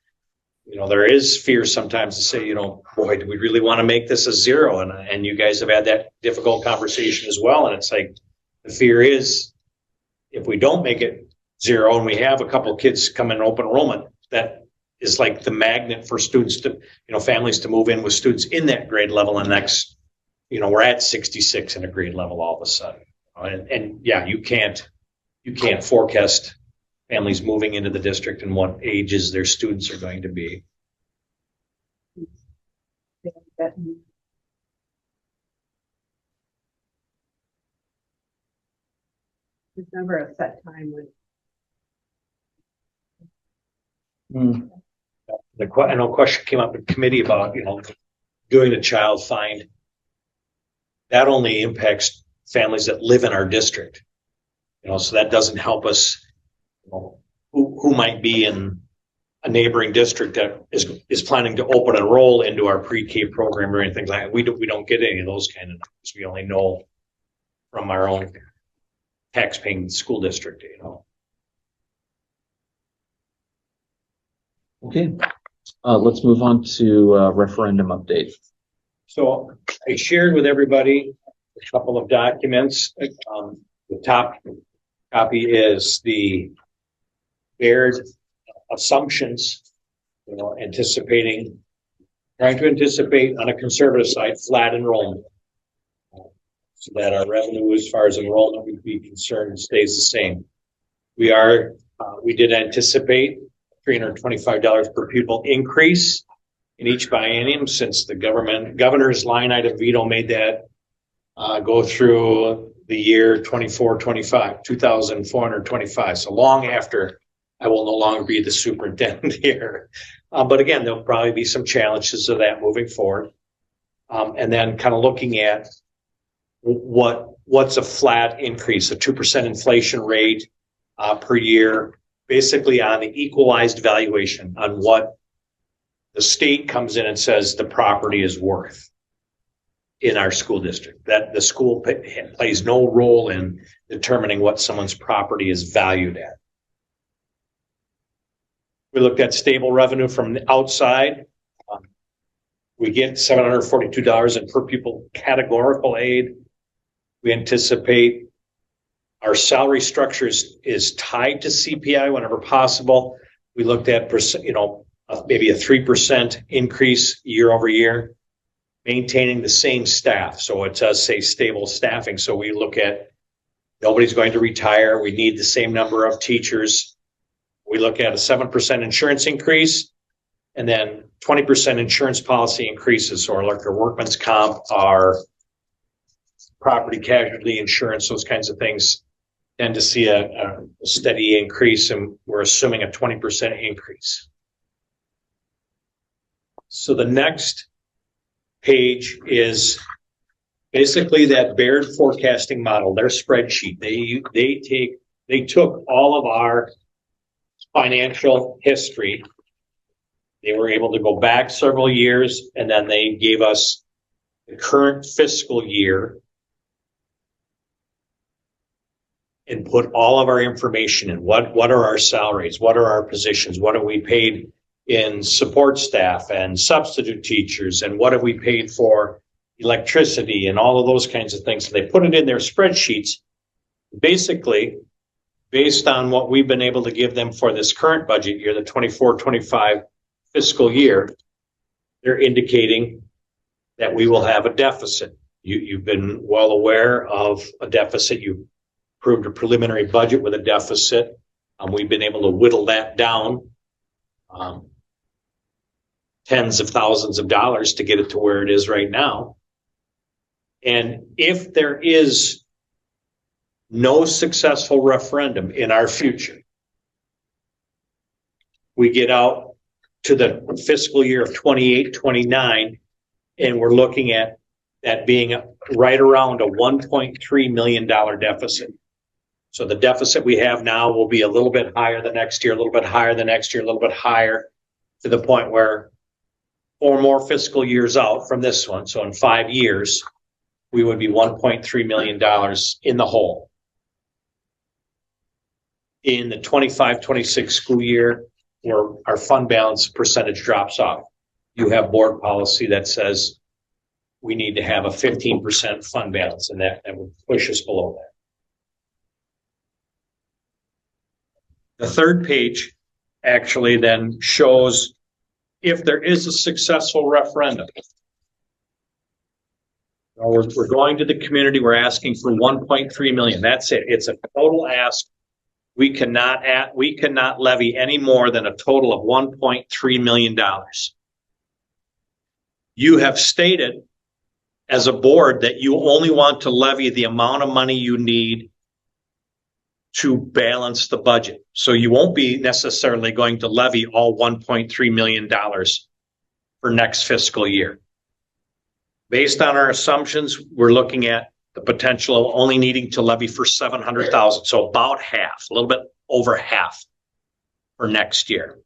[SPEAKER 5] there is fear sometimes to say, boy, do we really want to make this a 0? And you guys have had that difficult conversation as well. And it's like, the fear is if we don't make it 0 and we have a couple of kids come in open enrollment, that is like the magnet for students to, families to move in with students in that grade level. And next, we're at 66 in a grade level all of a sudden. And yeah, you can't forecast families moving into the district and what ages their students are going to be.
[SPEAKER 16] There's never a set time when.
[SPEAKER 5] I know a question came up in committee about, doing a child find. That only impacts families that live in our district. So that doesn't help us, who might be in a neighboring district that is planning to open and roll into our pre-K program or anything like that. We don't get any of those kind of numbers. We only know from our own tax-paying school district,
[SPEAKER 2] Okay. Let's move on to referendum update.
[SPEAKER 5] So I shared with everybody a couple of documents. The top copy is the Baird assumptions, trying to anticipate on a conservative side, flat enrollment.
[SPEAKER 12] so that our revenue as far as enrollment would be concerned stays the same. We did anticipate $325 per pupil increase in each biennium since the governor's line item veto made that go through the year 24-25, 2,425. So long after I will no longer be the superintendent here. But again, there'll probably be some challenges of that moving forward. And then kind of looking at what's a flat increase, a 2% inflation rate per year, basically on the equalized valuation on what the state comes in and says the property is worth in our school district. That the school plays no role in determining what someone's property is valued at. We looked at stable revenue from the outside. We get $742 in per pupil categorical aid. We anticipate our salary structure is tied to CPI whenever possible. We looked at maybe a 3% increase year over year, maintaining the same staff. So it does say stable staffing. So we look at nobody's going to retire. We need the same number of teachers. We look at a 7% insurance increase and then 20% insurance policy increases. So like our workman's comp, our property casualty insurance, those kinds of things tend to see a steady increase, and we're assuming a 20% increase. So the next page is basically that Baird forecasting model, their spreadsheet. They took all of our financial history. They were able to go back several years, and then they gave us the current fiscal year and put all of our information in. What are our salaries? What are our positions? What are we paid in support staff and substitute teachers? And what have we paid for electricity and all of those kinds of things? So they put it in their spreadsheets, basically based on what we've been able to give them for this current budget year, the 24-25 fiscal year. They're indicating that we will have a deficit. You've been well aware of a deficit. You approved a preliminary budget with a deficit. We've been able to whittle that down tens of thousands of dollars to get it to where it is right now. And if there is no successful referendum in our future, we get out to the fiscal year of 28-29, and we're looking at that being right around a $1.3 million deficit. So the deficit we have now will be a little bit higher the next year, a little bit higher the next year, a little bit higher, to the point where 4 more fiscal years out from this one, so in 5 years, we would be $1.3 million in the hole. In the 25-26 school year, where our fund balance percentage drops off, you have board policy that says we need to have a 15% fund balance, and that would push us below that. The third page actually then shows if there is a successful referendum. We're going to the community, we're asking for 1.3 million. That's it. It's a total ask. We cannot levy any more than a total of $1.3 million. You have stated as a board that you only want to levy the amount of money you need to balance the budget. So you won't be necessarily going to levy all $1.3 million for next fiscal year. Based on our assumptions, we're looking at the potential of only needing to levy for $700,000. So about half, a little bit over half for next year.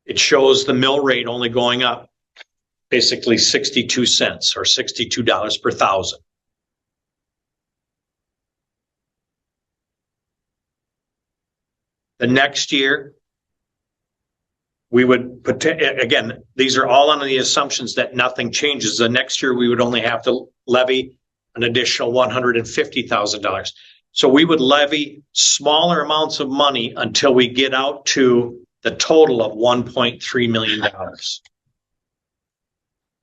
[SPEAKER 12] It shows the mill rate only going up basically 62 cents or $62 per thousand. The next year, we would again, these are all under the assumptions that nothing changes. The next year, we would only have to levy an additional $150,000. So we would levy smaller amounts of money until we get out to the total of $1.3 million.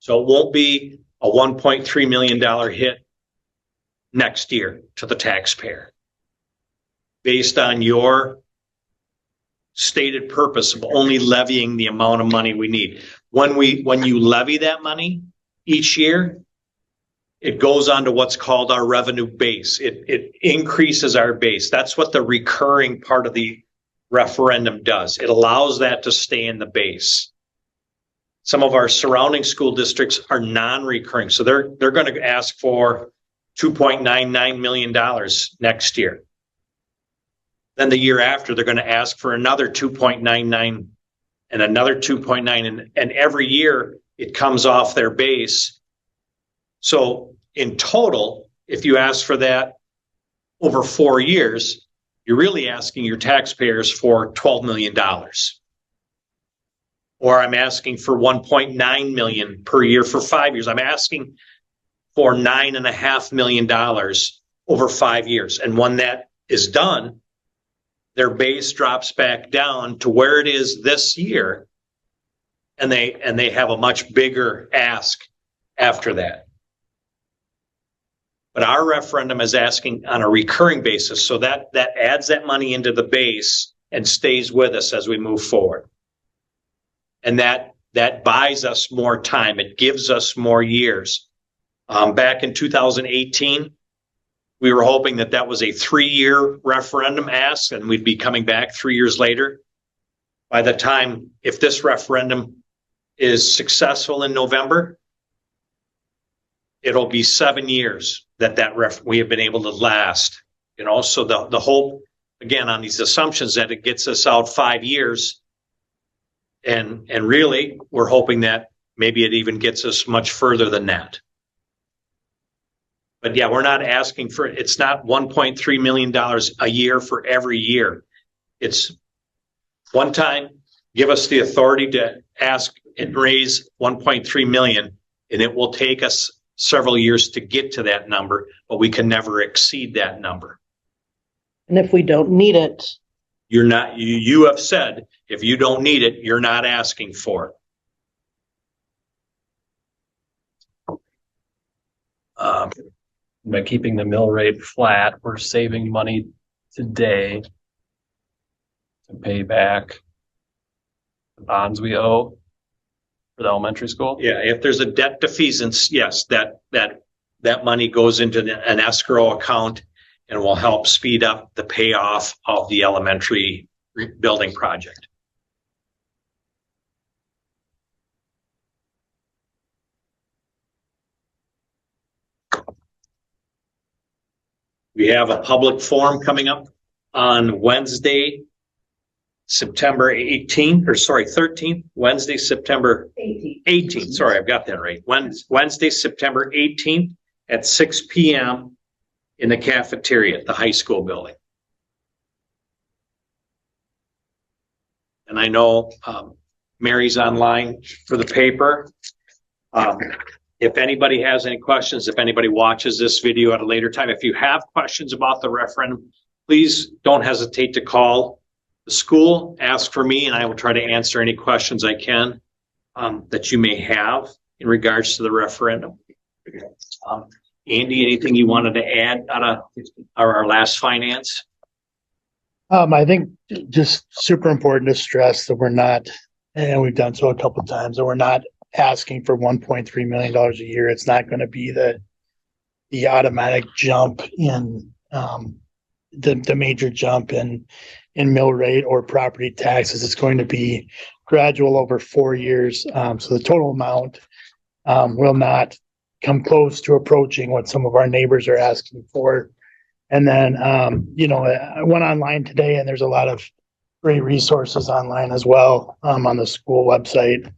[SPEAKER 12] So it won't be
[SPEAKER 5] a $1.3 million hit next year to the taxpayer based on your stated purpose of only levying the amount of money we need. When you levy that money each year, it goes on to what's called our revenue base. It increases our base. That's what the recurring part of the referendum does. It allows that to stay in the base. Some of our surrounding school districts are non-recurring, so they're going to ask for $2.99 million next year. Then the year after, they're going to ask for another 2.99 and another 2.9, and every year it comes off their base. So in total, if you ask for that over 4 years, you're really asking your taxpayers for $12 million. Or I'm asking for 1.9 million per year for 5 years. I'm asking for $9.5 million over 5 years. And when that is done, their base drops back down to where it is this year. And they have a much bigger ask after that. But our referendum is asking on a recurring basis. So that adds that money into the base and stays with us as we move forward. And that buys us more time. It gives us more years. Back in 2018, we were hoping that was a 3-year referendum ask, and we'd be coming back 3 years later. By the time, if this referendum is successful in November, it'll be 7 years that we have been able to last. You know, so the hope, again, on these assumptions that it gets us out 5 years. And really, we're hoping that maybe it even gets us much further than that. But yeah, we're not asking for, it's not $1.3 million a year for every year. It's one time, give us the authority to ask and raise 1.3 million, and it will take us several years to get to that number, but we can never exceed that number.
[SPEAKER 9] And if we don't need it,
[SPEAKER 5] you have said, if you don't need it, you're not asking for it.
[SPEAKER 7] By keeping the mill rate flat, we're saving money today to pay back the bonds we owe for the elementary school.
[SPEAKER 5] Yeah, if there's a debt defeasance, yes, that money goes into an escrow account and will help speed up the payoff of the elementary building project. We have a public forum coming up on Wednesday, September 13th, Wednesday, September 18th. Sorry, I've got that right. Wednesday, September 18th at 6 p.m. in the cafeteria at the high school building. And I know Mary's online for the paper. If anybody has any questions, if anybody watches this video at a later time, if you have questions about the referendum, please don't hesitate to call the school, ask for me, and I will try to answer any questions I can that you may have in regards to the referendum. Andy, anything you wanted to add out of our last finance?
[SPEAKER 6] I think just super important to stress that we're not, and we've done so a couple of times, that we're not asking for $1.3 million a year. It's not going to be the automatic jump in the major jump in mill rate or property taxes. It's going to be gradual over 4 years. So the total amount will not come close to approaching what some of our neighbors are asking for. And then, I went online today, and there's a lot of great resources online as well on the school website.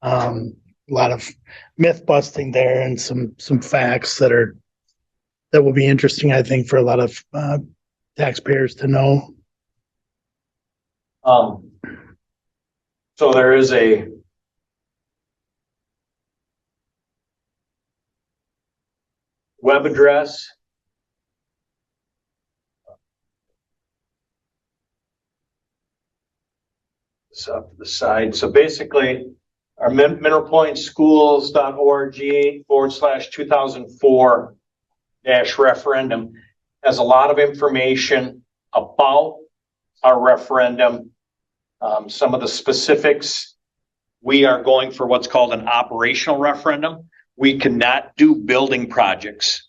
[SPEAKER 6] A lot of myth busting there and some facts that will be interesting, I think, for a lot of taxpayers to know.
[SPEAKER 5] So there is a web address. It's up to the side. So basically, our mineralpointschools.org/2004 referendum has a lot of information about our referendum. Some of the specifics, we are going for what's called an operational referendum. We cannot do building projects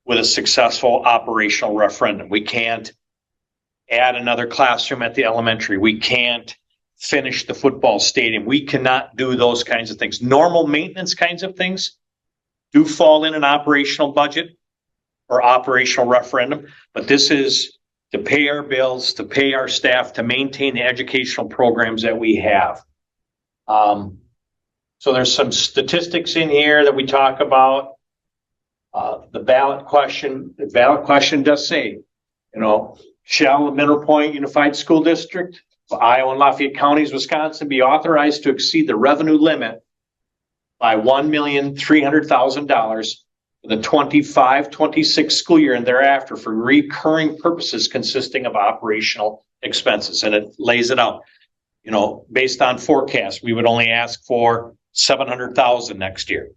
[SPEAKER 5] with a successful operational referendum. We can't add another classroom at the elementary. We can't finish the football stadium. We cannot do those kinds of things. Normal maintenance kinds of things do fall in an operational budget or operational referendum, but this is to pay our bills, to pay our staff, to maintain the educational programs that we have. So there's some statistics in here that we talk about. The ballot question does say, shall the Mineral Point Unified School District, Iowa and Lafayette Counties, Wisconsin, be authorized to exceed the revenue limit by $1,300,000 for the 25-26 school year and thereafter for recurring purposes consisting of operational expenses. And it lays it out. Based on forecast, we would only ask for $700,000 next year.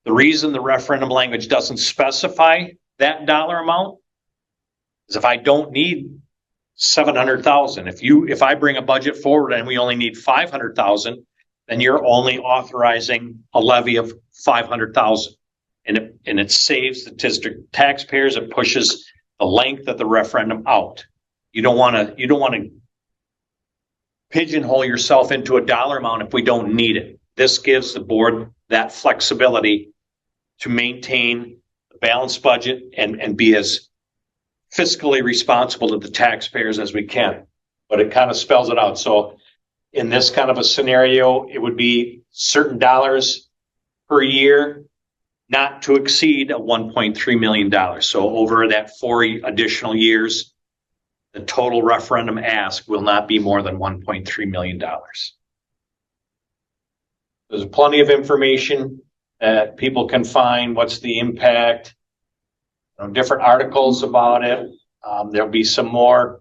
[SPEAKER 5] The reason the referendum language doesn't specify that dollar amount is if I don't need $700,000, if I bring a budget forward and we only need $500,000, then you're only authorizing a levy of $500,000, and it saves the district taxpayers. It pushes the length of the referendum out. You don't want to pigeonhole yourself into a dollar amount if we don't need it. This gives the board that flexibility to maintain the balanced budget and be as fiscally responsible to the taxpayers as we can. But it kind of spells it out. So in this kind of a scenario, it would be certain dollars per year, not to exceed $1.3 million. So over that 4 additional years, the total referendum ask will not be more than $1.3 million. There's plenty of information that people can find. What's the impact? Different articles about it. There'll be some more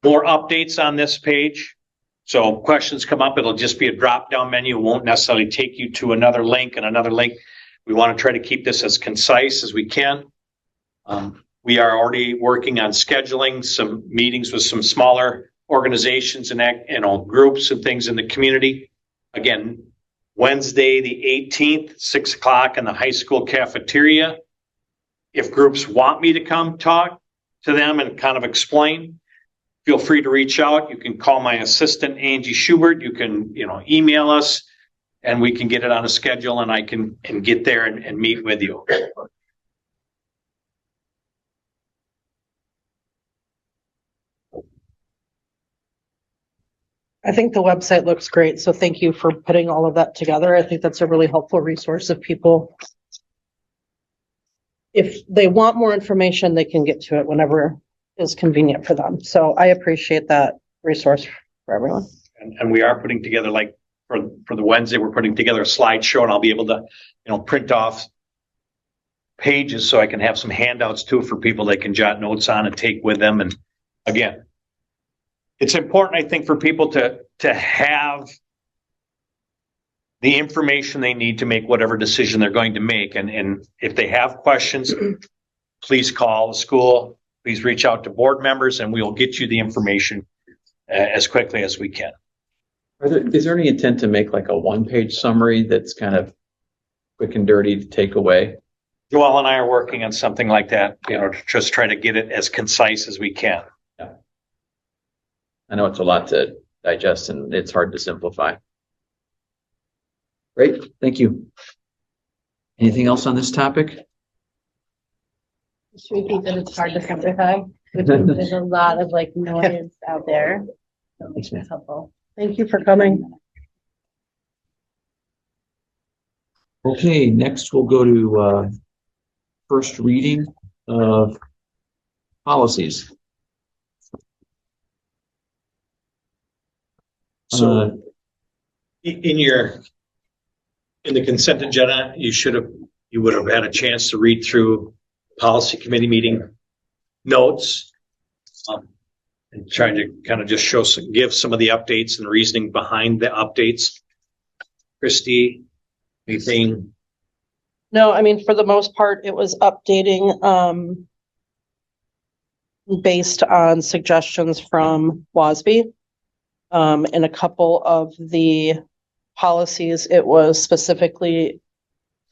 [SPEAKER 5] updates on this page. So questions come up, it'll just be a drop-down menu. It won't necessarily take you to another link and another link. We want to try to keep this as concise as we can. We are already working on scheduling some meetings with some smaller organizations and groups and things in the community. Again, Wednesday, the 18th, 6 o'clock in the high school cafeteria. If groups want me to come talk to them and kind of explain, feel free to reach out. You can call my assistant, Angie Schubert. You can, email us and we can get it on a schedule and I can get there and meet with you.
[SPEAKER 9] I think the website looks great, so thank you for putting all of that together. I think that's a really helpful resource if people, if they want more information, they can get to it whenever is convenient for them. So I appreciate that resource for everyone.
[SPEAKER 5] And we are putting together, like for the Wednesday, we're putting together a slideshow and I'll be able to, print off pages so I can have some handouts too for people they can jot notes on and take with them. And again, it's important, I think, for people to have the information they need to make whatever decision they're going to make. And if they have questions, please call the school, please reach out to board members, and we'll get you the information as quickly as we can.
[SPEAKER 2] Is there any intent to make like a one-page summary that's kind of quick and dirty to take away?
[SPEAKER 5] Joel and I are working on something like that, to just try to get it as concise as we can.
[SPEAKER 2] I know it's a lot to digest and it's hard to simplify. Great, thank you. Anything else on this topic?
[SPEAKER 8] Just repeat that it's hard to simplify. There's a lot of noise out there. So it's helpful.
[SPEAKER 9] Thank you for coming.
[SPEAKER 2] Okay, next we'll go to first reading of policies.
[SPEAKER 5] So in the consent agenda, you would have had a chance to read through policy committee meeting notes. and trying to kind of just give some of the updates and reasoning behind the updates. Christy, anything?
[SPEAKER 9] No, I mean, for the most part, it was updating, based on suggestions from WASB. In a couple of the policies, it was specifically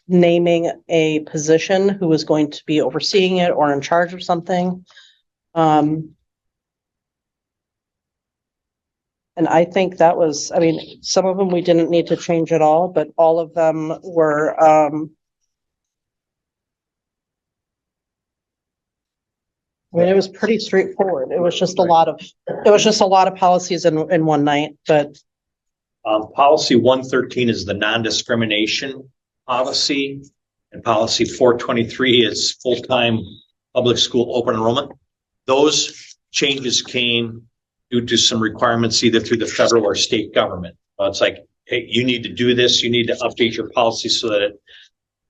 [SPEAKER 9] naming a position who was going to be overseeing it or in charge of something. And I think that was, I mean, some of them we didn't need to change at all, but all of them were, I mean, it was pretty straightforward. It was just a lot of policies in one night, but.
[SPEAKER 5] Policy 113 is the non-discrimination policy, and policy 423 is full-time public school open enrollment. Those changes came due to some requirements either through the federal or state government. It's like, hey, you need to do this. You need to update your policy so that it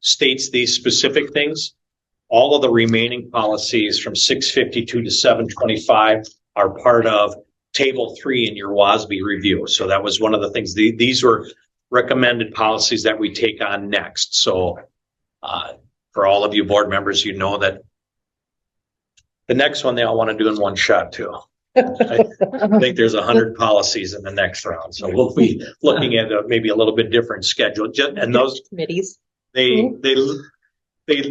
[SPEAKER 5] states these specific things. All of the remaining policies from 652 to 725 are part of Table 3 in your WASB review. So that was one of the things. These were recommended policies that we take on next. So for all of you board members, you know that the next one they all want to do in one shot too. I think there's 100 policies in the next round. So we'll be looking at maybe a little bit different schedule. And those
[SPEAKER 1] committees,
[SPEAKER 5] they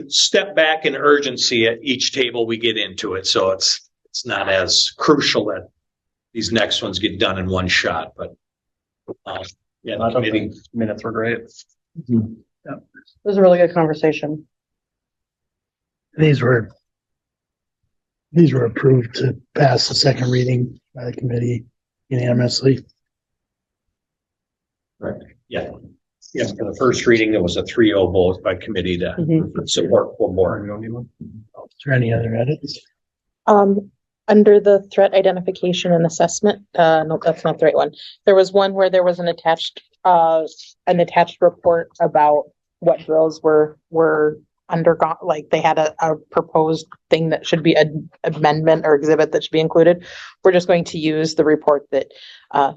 [SPEAKER 5] step back in urgency at each table we get into it. So it's not as crucial that these next ones get done in one shot, but yeah,
[SPEAKER 7] I don't think minutes were great.
[SPEAKER 9] It was a really good conversation.
[SPEAKER 6] These were approved to pass the second reading by the committee unanimously.
[SPEAKER 5] Right. Yeah. Yeah. For the first reading, there was a 3-0 vote by committee to support full board.
[SPEAKER 6] Is there any other edits?
[SPEAKER 1] Under the threat identification and assessment, no, that's not the right one. There was one where there was an attached report about what drills were undergone, like they had a proposed thing that should be an amendment or exhibit that should be included. We're just going to use the report that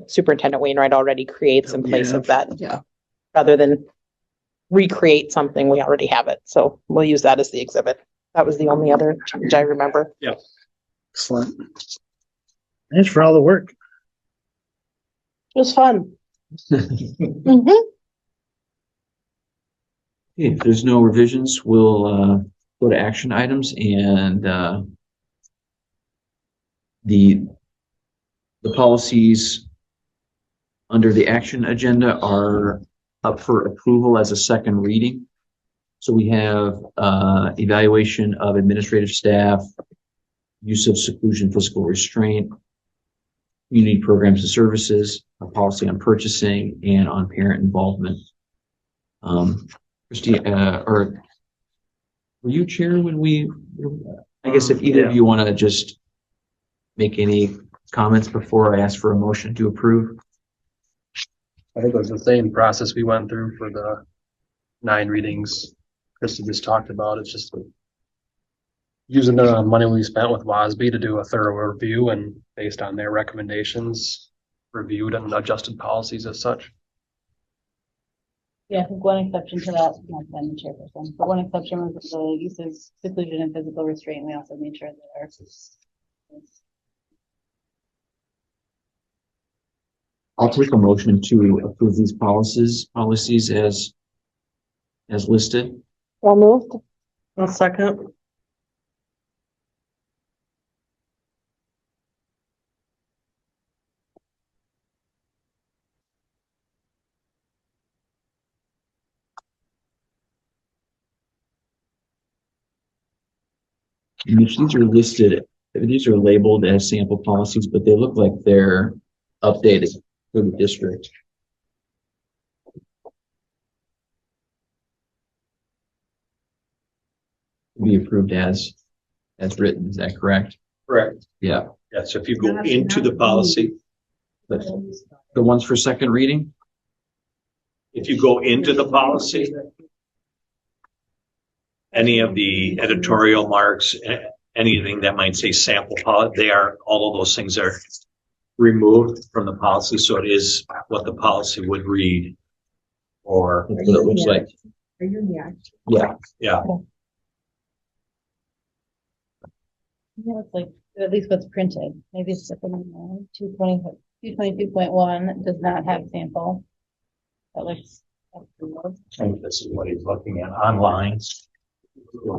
[SPEAKER 1] Superintendent Wainwright already creates in place of that.
[SPEAKER 9] Yeah.
[SPEAKER 1] Rather than recreate something, we already have it. So we'll use that as the exhibit. That was the only other change I remember.
[SPEAKER 5] Yeah.
[SPEAKER 6] Excellent. Thanks for all the work.
[SPEAKER 9] It was fun.
[SPEAKER 2] If there's no revisions, we'll go to action items, and the policies under the action agenda are up for approval as a second reading. So we have evaluation of administrative staff, use of seclusion, physical restraint, community programs and services, a policy on purchasing, and on parent involvement. Christy, or were you chair when I guess if either of you want to just make any comments before I ask for a motion to approve.
[SPEAKER 7] I think it was the same process we went through for the 9 readings Krista just talked about. It's just using the money we spent with WASB to do a thorough review, and based on their recommendations, reviewed and adjusted policies as such.
[SPEAKER 8] Yeah, I think one exception to that, not that I'm the chairperson, but one exception was the use of seclusion and physical restraint. We also made sure that our
[SPEAKER 2] I'll take a motion to approve these policies as listed.
[SPEAKER 1] Well moved.
[SPEAKER 9] I'll second.
[SPEAKER 2] These are listed, these are labeled as sample policies, but they look like they're updated for the district. Be approved as written, is that correct?
[SPEAKER 5] Correct.
[SPEAKER 2] Yeah.
[SPEAKER 5] Yeah. So if you go into the policy,
[SPEAKER 2] The ones for second reading?
[SPEAKER 5] if you go into the policy, any of the editorial marks, anything that might say sample policy, all of those things are removed from the policy, so it is what the policy would read. Or
[SPEAKER 2] That's what it looks like.
[SPEAKER 16] Are you in the action?
[SPEAKER 2] Yeah.
[SPEAKER 5] Yeah.
[SPEAKER 8] Yeah, it's like, at least what's printed, maybe it's different. 222.1 does not have sample. That looks.
[SPEAKER 5] I think this is what he's looking at online. It's a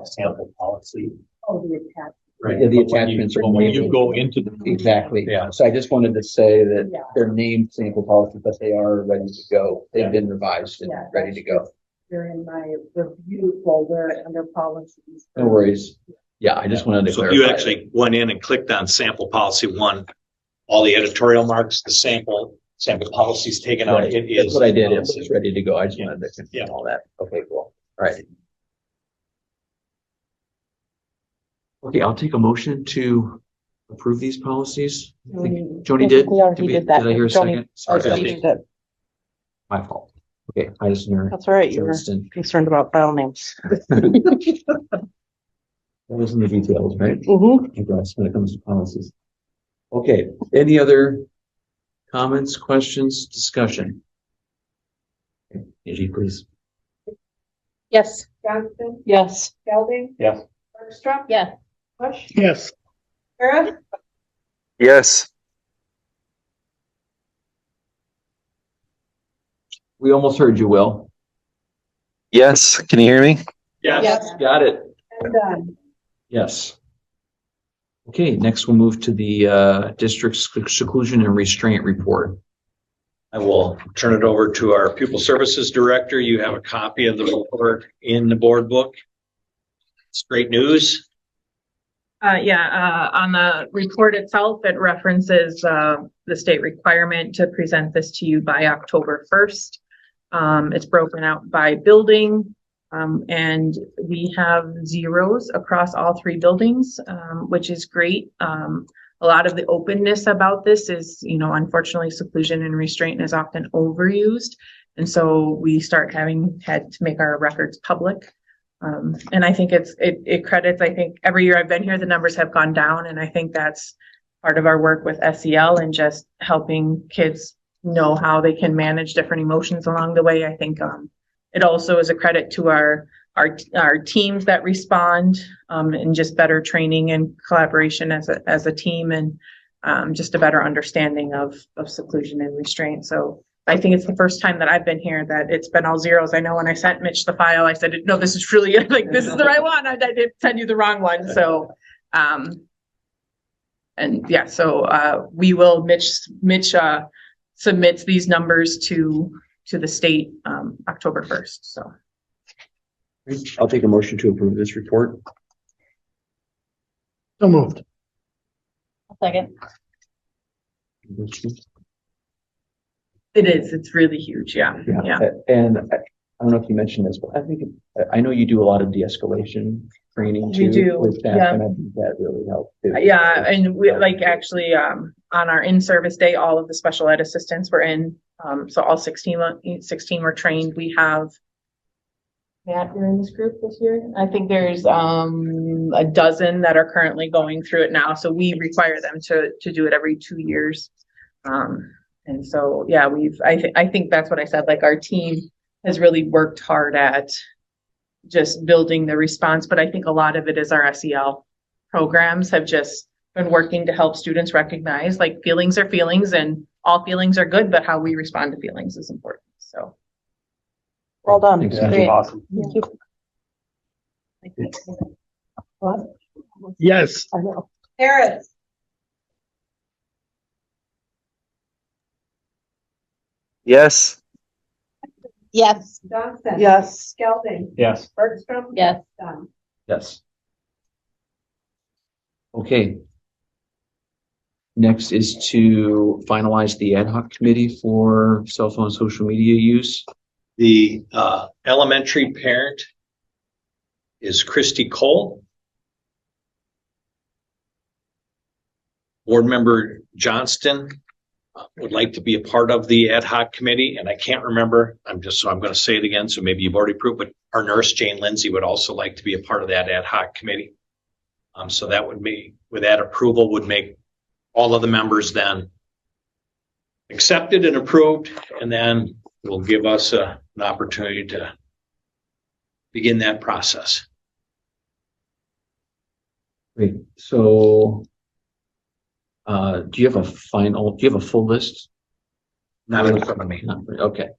[SPEAKER 5] sample policy.
[SPEAKER 16] Oh, the attachment.
[SPEAKER 2] Right, yeah, the attachments are.
[SPEAKER 5] When you go into the.
[SPEAKER 2] Exactly.
[SPEAKER 5] Yeah.
[SPEAKER 2] So I just wanted to say that
[SPEAKER 16] Yeah.
[SPEAKER 2] they're named sample policies, but they are ready to go. They've been revised and
[SPEAKER 16] Yeah.
[SPEAKER 2] ready to go.
[SPEAKER 16] They're in my review folder under policies.
[SPEAKER 2] No worries. Yeah, I just wanted to
[SPEAKER 5] So
[SPEAKER 2] clarify.
[SPEAKER 5] if you actually went in and clicked on sample policy 1, all the editorial marks, the sample policies taken out,
[SPEAKER 2] Right.
[SPEAKER 5] it
[SPEAKER 2] That's
[SPEAKER 5] is.
[SPEAKER 2] what I did. It was ready to go. I just wanted to confirm
[SPEAKER 5] Yeah.
[SPEAKER 2] all that. Okay, cool. All right. Okay, I'll take a motion to approve these policies. I think Joni did.
[SPEAKER 1] We already did that.
[SPEAKER 2] Did I hear a
[SPEAKER 1] Joni
[SPEAKER 2] second? Sorry,
[SPEAKER 1] already
[SPEAKER 2] that
[SPEAKER 1] did.
[SPEAKER 2] my fault. Okay, I just heard.
[SPEAKER 9] That's all right. You were
[SPEAKER 2] Johnston.
[SPEAKER 9] concerned about file names.
[SPEAKER 2] That was in the details, right?
[SPEAKER 9] Mm-hmm.
[SPEAKER 2] I guess when it comes to policies. Okay, any other comments, questions, discussion? Angie, please.
[SPEAKER 1] Yes.
[SPEAKER 16] Johnston,
[SPEAKER 9] Yes.
[SPEAKER 16] Gelding,
[SPEAKER 12] Yes.
[SPEAKER 16] Bergstrom,
[SPEAKER 8] Yes.
[SPEAKER 16] Bush,
[SPEAKER 6] Yes.
[SPEAKER 16] Harris,
[SPEAKER 4] Yes.
[SPEAKER 2] We almost heard you, Will.
[SPEAKER 4] Yes. Can you hear me?
[SPEAKER 5] Yes.
[SPEAKER 2] Got it.
[SPEAKER 16] and done.
[SPEAKER 2] Yes. Okay, next we'll move to the district seclusion and restraint report.
[SPEAKER 5] I will turn it over to our pupil services director. You have a copy of the report in the board book. It's great news.
[SPEAKER 3] On the report itself, it references the state requirement to present this to you by October 1st. It's broken out by building, and we have zeros across all 3 buildings, which is great. A lot of the openness about this is, unfortunately, seclusion and restraint is often overused. And so we had to make our records public. And I think it credits, I think every year I've been here, the numbers have gone down. And I think that's part of our work with SEL and just helping kids know how they can manage different emotions along the way. I think it also is a credit to our teams that respond, and just better training and collaboration as a team, and just a better understanding of seclusion and restraint. So I think it's the first time that I've been here that it's been all zeros. I know when I sent Mitch the file, I said, no, this is really this is the right one. I did send you the wrong one. So, we will, Mitch submits these numbers to the state, October 1st. So.
[SPEAKER 2] I'll take a motion to approve this report.
[SPEAKER 6] So moved.
[SPEAKER 8] Second.
[SPEAKER 3] It is. It's really huge. Yeah.
[SPEAKER 2] And I don't know if you mentioned this, but I know you do a lot of de-escalation training
[SPEAKER 3] We
[SPEAKER 2] too
[SPEAKER 3] do,
[SPEAKER 2] with staff,
[SPEAKER 3] yeah.
[SPEAKER 2] and I think that really helped too.
[SPEAKER 3] Yeah. And we actually, on our in-service day, all of the special ed assistants were in. So all 16 were trained. We have, Matt, you're in this group this year. I think there's a dozen that are currently going through it now. So we require them to do it every 2 years. And so, yeah, I think that's what I said, our team has really worked hard at just building the response, but I think a lot of it is our SEL programs have just been working to help students recognize feelings are feelings and all feelings are good, but how we respond to feelings is important. So.
[SPEAKER 9] Well done.
[SPEAKER 2] Thanks,
[SPEAKER 9] Great.
[SPEAKER 12] Awesome.
[SPEAKER 9] Thank you.
[SPEAKER 6] Yes.
[SPEAKER 9] I know.
[SPEAKER 16] Harris,
[SPEAKER 4] Yes.
[SPEAKER 8] Yes.
[SPEAKER 16] Johnston.
[SPEAKER 9] Yes.
[SPEAKER 16] Gelding,
[SPEAKER 12] Yes.
[SPEAKER 16] Bergstrom.
[SPEAKER 8] Yes.
[SPEAKER 16] Done.
[SPEAKER 2] Yes. Okay. Next is to finalize the ad hoc committee for cell phone social media use.
[SPEAKER 5] The elementary parent is Christy Cole. Board member Johnston would like to be a part of the ad hoc committee, and I can't remember, I'm going to say it again, so maybe you've already approved, but our nurse, Jane Lindsay, would also like to be a part of that ad hoc committee. So that would be, with that approval, would make all of the members then accepted and approved, and then will give us an opportunity to begin that process.
[SPEAKER 2] Great. So, do you have a full list?
[SPEAKER 5] Not in front of me.
[SPEAKER 2] Okay.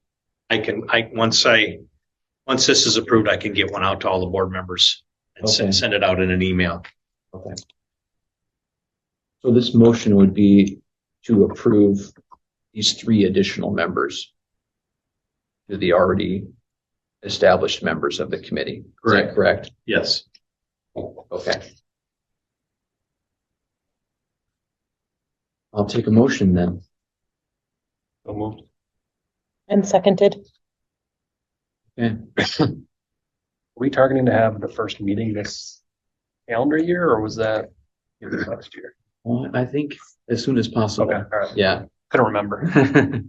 [SPEAKER 5] Once this is approved, I can get one out to all the board members and send it out in an email.
[SPEAKER 2] Okay. So this motion would be to approve these 3 additional members to the already established members of the committee. Is that correct?
[SPEAKER 5] Yes.
[SPEAKER 2] Okay. I'll take a motion then.
[SPEAKER 7] So moved.
[SPEAKER 1] And seconded.
[SPEAKER 2] Okay.
[SPEAKER 7] Are we targeting to have the first meeting this calendar year, or was that next year?
[SPEAKER 2] Well, I think as soon as possible.
[SPEAKER 7] Okay, all right.
[SPEAKER 2] Yeah.
[SPEAKER 7] Couldn't remember.
[SPEAKER 2] I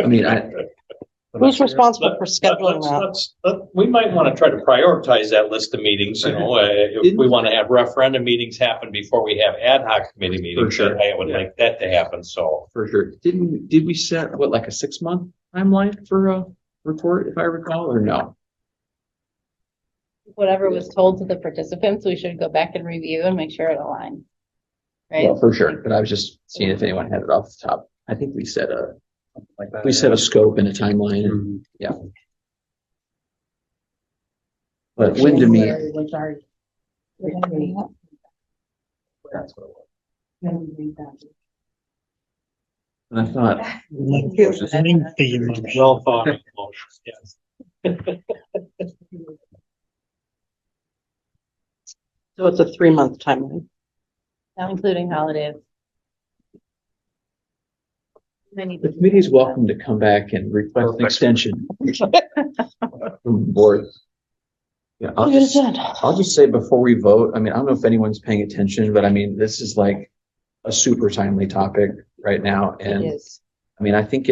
[SPEAKER 2] mean,
[SPEAKER 9] Who's responsible for scheduling that?
[SPEAKER 5] We might want to try to prioritize that list of meetings, if we want to have referendum meetings happen before we have ad hoc committee meetings.
[SPEAKER 2] sure.
[SPEAKER 5] I would like that to happen, so.
[SPEAKER 2] for sure. Did we set like a 6-month timeline for a report, if I recall, or no?
[SPEAKER 8] Whatever was told to the participants, we should go back and review and make sure it aligns. Right?
[SPEAKER 2] Well, for sure. But I was just seeing if anyone had it off the top. I think we set a
[SPEAKER 7] that.
[SPEAKER 2] scope and a timeline. And, yeah. But when to me,
[SPEAKER 16] That's what it was.
[SPEAKER 2] and I thought,
[SPEAKER 5] Well thought. Yes.
[SPEAKER 9] So it's a 3-month timeline.
[SPEAKER 8] Not including holidays.
[SPEAKER 2] the committee is welcome to come back and request an extension from the board. Yeah, I'll just say before we vote, I mean, I don't know if anyone's paying attention, but I mean, this is like a super timely topic right now. And
[SPEAKER 9] It is.
[SPEAKER 2] I mean, I think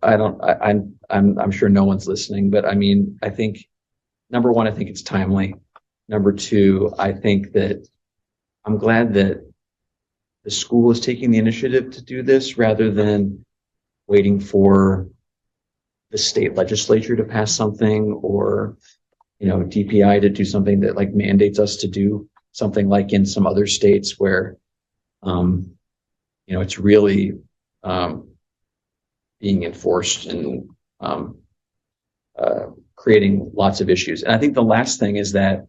[SPEAKER 2] I'm sure no one's listening, but I mean, I think number one, I think it's timely. Number two, I think that I'm glad that the school is taking the initiative to do this rather than waiting for the state legislature to pass something or, DPI to do something that like mandates us to do something like in some other states where, it's really, being enforced and, creating lots of issues. And I think the last thing is that,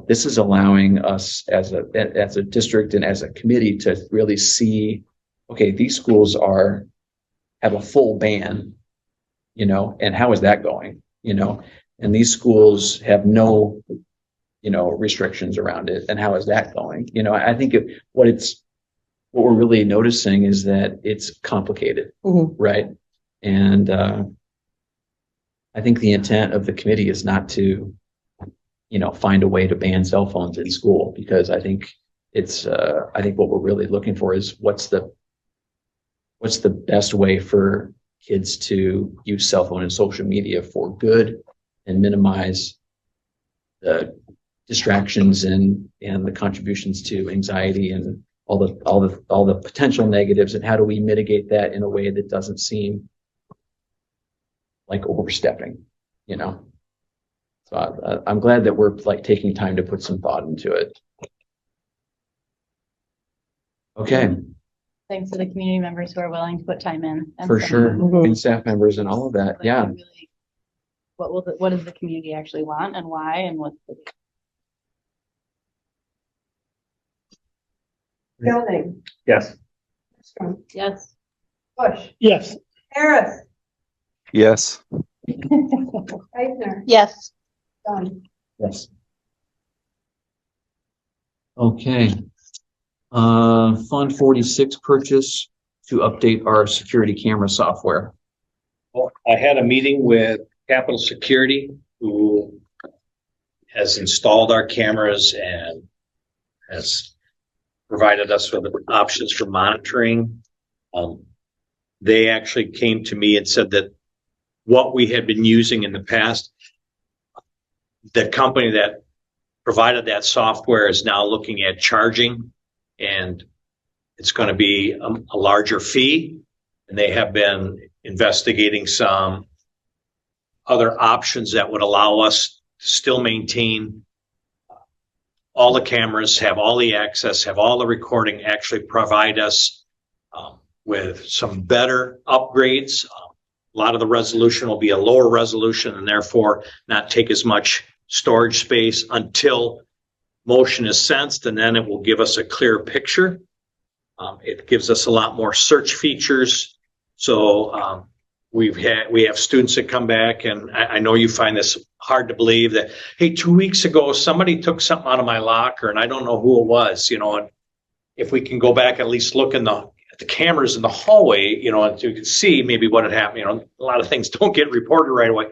[SPEAKER 2] this is allowing us as a district and as a committee to really see, okay, these schools have a full ban, and how is that going, and these schools have no, restrictions around it. And how is that going? I think what we're really noticing is that it's complicated, right? And, I think the intent of the committee is not to, find a way to ban cell phones in school, because I think I think what we're really looking for is what's the best way for kids to use cell phone and social media for good and minimize the distractions and the contributions to anxiety and all the potential negatives, and how do we mitigate that in a way that doesn't seem like overstepping, So I'm glad that we're like taking time to put some thought into it. Okay,
[SPEAKER 8] Thanks to the community members who are willing to put time in. And
[SPEAKER 2] for
[SPEAKER 8] some-
[SPEAKER 2] sure. And staff members and all of that.
[SPEAKER 8] like,
[SPEAKER 2] Yeah.
[SPEAKER 8] really, what does the community actually want and why and what's the
[SPEAKER 16] Building.
[SPEAKER 7] Yes.
[SPEAKER 8] yes.
[SPEAKER 16] Bush.
[SPEAKER 6] Yes.
[SPEAKER 16] Harris.
[SPEAKER 4] Yes.
[SPEAKER 16] Eisner.
[SPEAKER 1] Yes.
[SPEAKER 16] Dunn.
[SPEAKER 2] Yes. Okay. Fund 46 purchase to update our security camera software.
[SPEAKER 5] Well, I had a meeting with Capital Security, who has installed our cameras and has provided us with options for monitoring. They actually came to me and said that what we had been using in the past the company that provided that software is now looking at charging, and it's going to be a larger fee. And they have been investigating some other options that would allow us to still maintain all the cameras, have all the access, have all the recording, actually provide us with some better upgrades. A lot of the resolution will be a lower resolution and therefore not take as much storage space until motion is sensed, and then it will give us a clear picture. It gives us a lot more search features. So we have students that come back, and I know you find this hard to believe that, hey, 2 weeks ago, somebody took something out of my locker and I don't know who it was, and if we can go back, at least look at the cameras in the hallway, and you can see maybe what had happened. A lot of things don't get reported right away.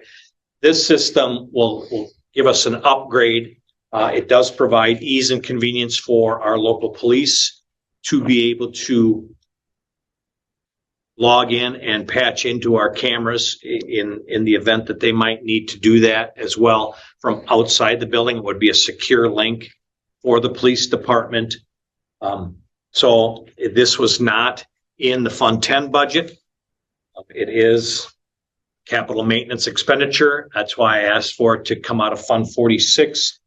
[SPEAKER 5] This system will give us an upgrade. It does provide ease and convenience for our local police to be able to log in and patch into our cameras in the event that they might need to do that as well from outside the building. It would be a secure link for the police department. So this was not in the Fund 10 budget. It is capital maintenance expenditure. That's why I asked for it to come out of Fund 46.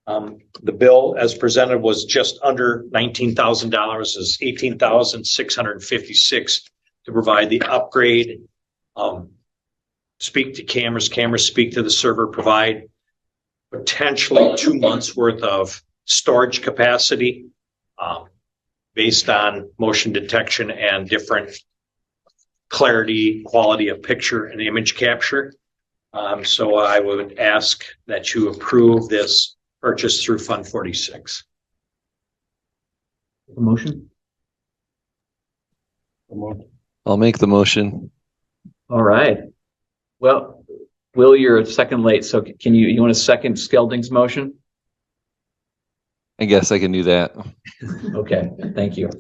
[SPEAKER 5] The bill as presented was just under $19,000, is $18,656 to provide the upgrade, speak to cameras, speak to the server, provide potentially 2 months worth of storage capacity based on motion detection and different clarity, quality of picture and image capture. So I would ask that you approve this purchase through Fund 46.
[SPEAKER 2] A motion?
[SPEAKER 4] I'll make the motion.
[SPEAKER 2] All right. Well, Will, you're a second late, so can you want to second Skelding's motion?
[SPEAKER 4] I guess I can do that.
[SPEAKER 2] Okay, thank you.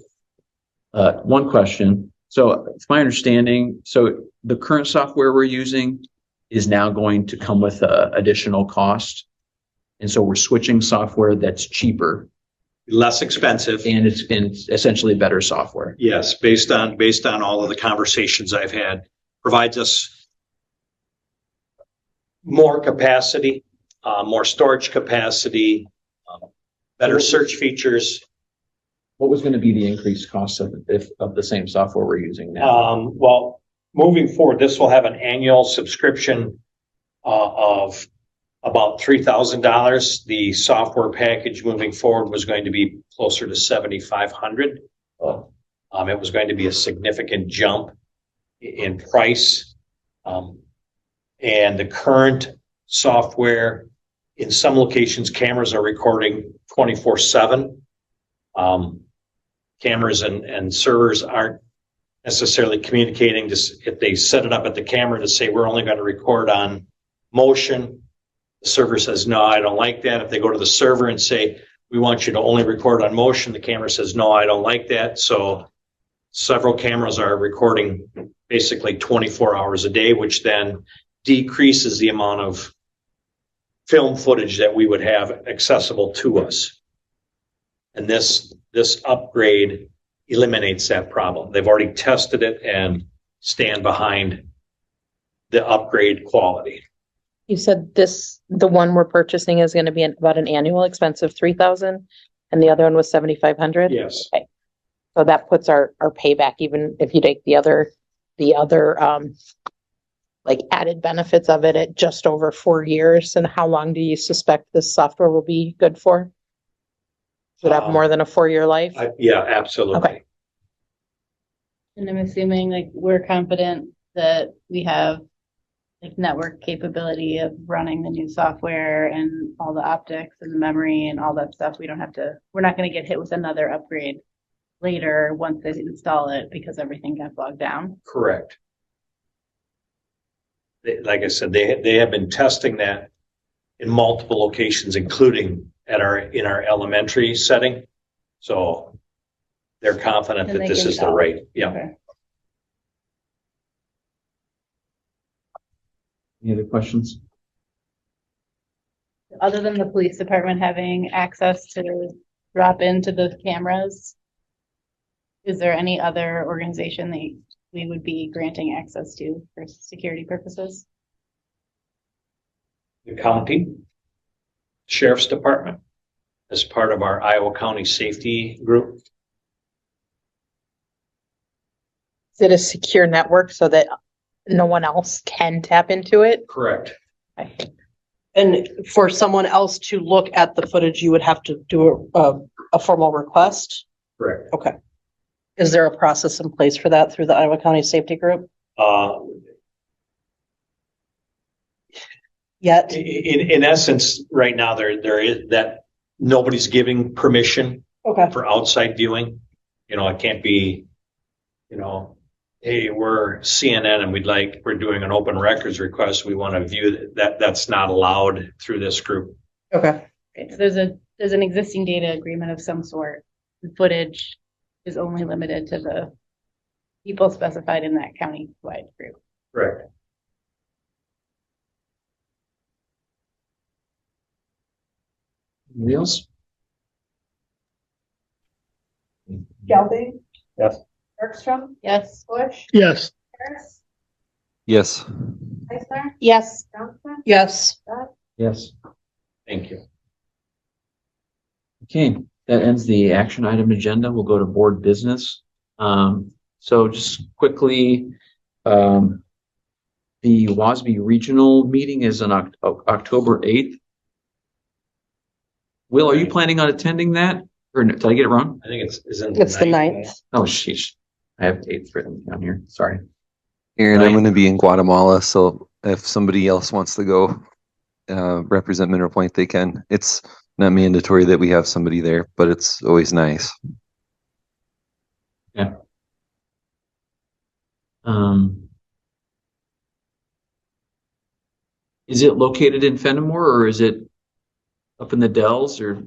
[SPEAKER 2] One question. So it's my understanding, so the current software we're using is now going to come with additional cost. And so we're switching software that's cheaper,
[SPEAKER 5] less expensive,
[SPEAKER 2] and it's essentially better software.
[SPEAKER 5] Yes, based on all of the conversations I've had, provides us more capacity, more storage capacity, better search features.
[SPEAKER 2] What was going to be the increased cost of the same software we're using now?
[SPEAKER 5] Well, moving forward, this will have an annual subscription of about $3,000. The software package moving forward was going to be closer to $7,500. It was going to be a significant jump in price. And the current software, in some locations, cameras are recording 24/7. Cameras and servers aren't necessarily communicating. If they set it up at the camera to say, we're only going to record on motion, the server says, no, I don't like that. If they go to the server and say, we want you to only record on motion, the camera says, no, I don't like that. So several cameras are recording basically 24 hours a day, which then decreases the amount of film footage that we would have accessible to us. And this upgrade eliminates that problem. They've already tested it and stand behind the upgrade quality.
[SPEAKER 1] You said the one we're purchasing is going to be about an annual expense of $3,000 and the other one was $7,500?
[SPEAKER 5] Yes.
[SPEAKER 1] Okay. So that puts our payback, even if you take the other like added benefits of it at just over 4 years. And how long do you suspect this software will be good for? Should it have more than a 4-year life?
[SPEAKER 5] Yeah, absolutely.
[SPEAKER 1] Okay.
[SPEAKER 8] And I'm assuming like we're confident that we have like network capability of running the new software and all the optics and the memory and all that stuff. We're not going to get hit with another upgrade later once they install it because everything got bogged down.
[SPEAKER 5] Correct. Like I said, they have been testing that in multiple locations, including in our elementary setting. So they're confident that this is the right. Yeah.
[SPEAKER 8] Okay.
[SPEAKER 2] Any other questions?
[SPEAKER 8] other than the police department having access to drop into the cameras, is there any other organization that we would be granting access to for security purposes?
[SPEAKER 17] The county sheriff's department as part of our Iowa County Safety Group.
[SPEAKER 1] Is it a secure network so that no one else can tap into it?
[SPEAKER 17] Correct.
[SPEAKER 9] And for someone else to look at the footage, you would have to do a formal request?
[SPEAKER 17] Correct.
[SPEAKER 9] Okay. Is there a process in place for that through the Iowa County Safety Group yet?
[SPEAKER 17] In essence, right now, there is that nobody's giving permission
[SPEAKER 9] Okay.
[SPEAKER 17] for outside viewing. You know, it can't be, you know, hey, we're CNN and we're doing an open records request. We want to view that. That's not allowed through this group.
[SPEAKER 9] Okay.
[SPEAKER 8] Right, so there's an existing data agreement of some sort. The footage is only limited to the people specified in that county-wide group.
[SPEAKER 17] Correct.
[SPEAKER 2] Anybody else?
[SPEAKER 16] Gelding,
[SPEAKER 17] Yes.
[SPEAKER 16] Bergstrom,
[SPEAKER 8] Yes.
[SPEAKER 16] Bush,
[SPEAKER 6] Yes.
[SPEAKER 16] Harris,
[SPEAKER 4] Yes.
[SPEAKER 16] Eisner,
[SPEAKER 1] Yes.
[SPEAKER 16] Johnson,
[SPEAKER 9] Yes.
[SPEAKER 16] Doug.
[SPEAKER 2] Yes.
[SPEAKER 17] Thank you.
[SPEAKER 2] Okay, that ends the action item agenda. We'll go to board business. So just quickly, the WASB regional meeting is on October 8th. Will, are you planning on attending that? Or did I get it wrong?
[SPEAKER 17] I think it's in
[SPEAKER 9] It's the 9th.
[SPEAKER 2] Oh, sheesh. I have 8th written down here. Sorry.
[SPEAKER 4] Aaron, I'm
[SPEAKER 2] Right.
[SPEAKER 4] going to be in Guatemala, so if somebody else wants to go represent Mineral Point, they can. It's not mandatory that we have somebody there, but it's always nice.
[SPEAKER 2] Yeah. Is it located in Fenimore or is it up in the Dells or?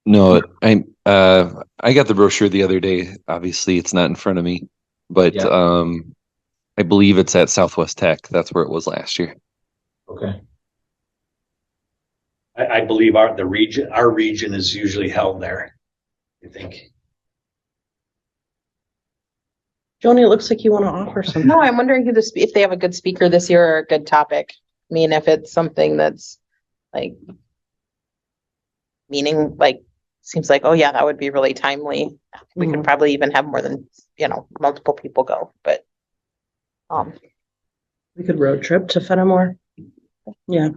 [SPEAKER 4] No, I got the brochure the other day. Obviously, it's not in front of me, but
[SPEAKER 2] Yeah.
[SPEAKER 4] I believe it's at Southwest Tech. That's where it was last year.
[SPEAKER 2] Okay.
[SPEAKER 17] I believe our region is usually held there. I think.
[SPEAKER 9] Joni, it looks like you want to offer something.
[SPEAKER 1] No, I'm wondering if they have a good speaker this year or a good topic. I mean, if it's something that's like seems like, oh yeah, that would be really timely. We could probably even have more than, multiple people go, but
[SPEAKER 9] We could road trip to Fenimore. Yeah.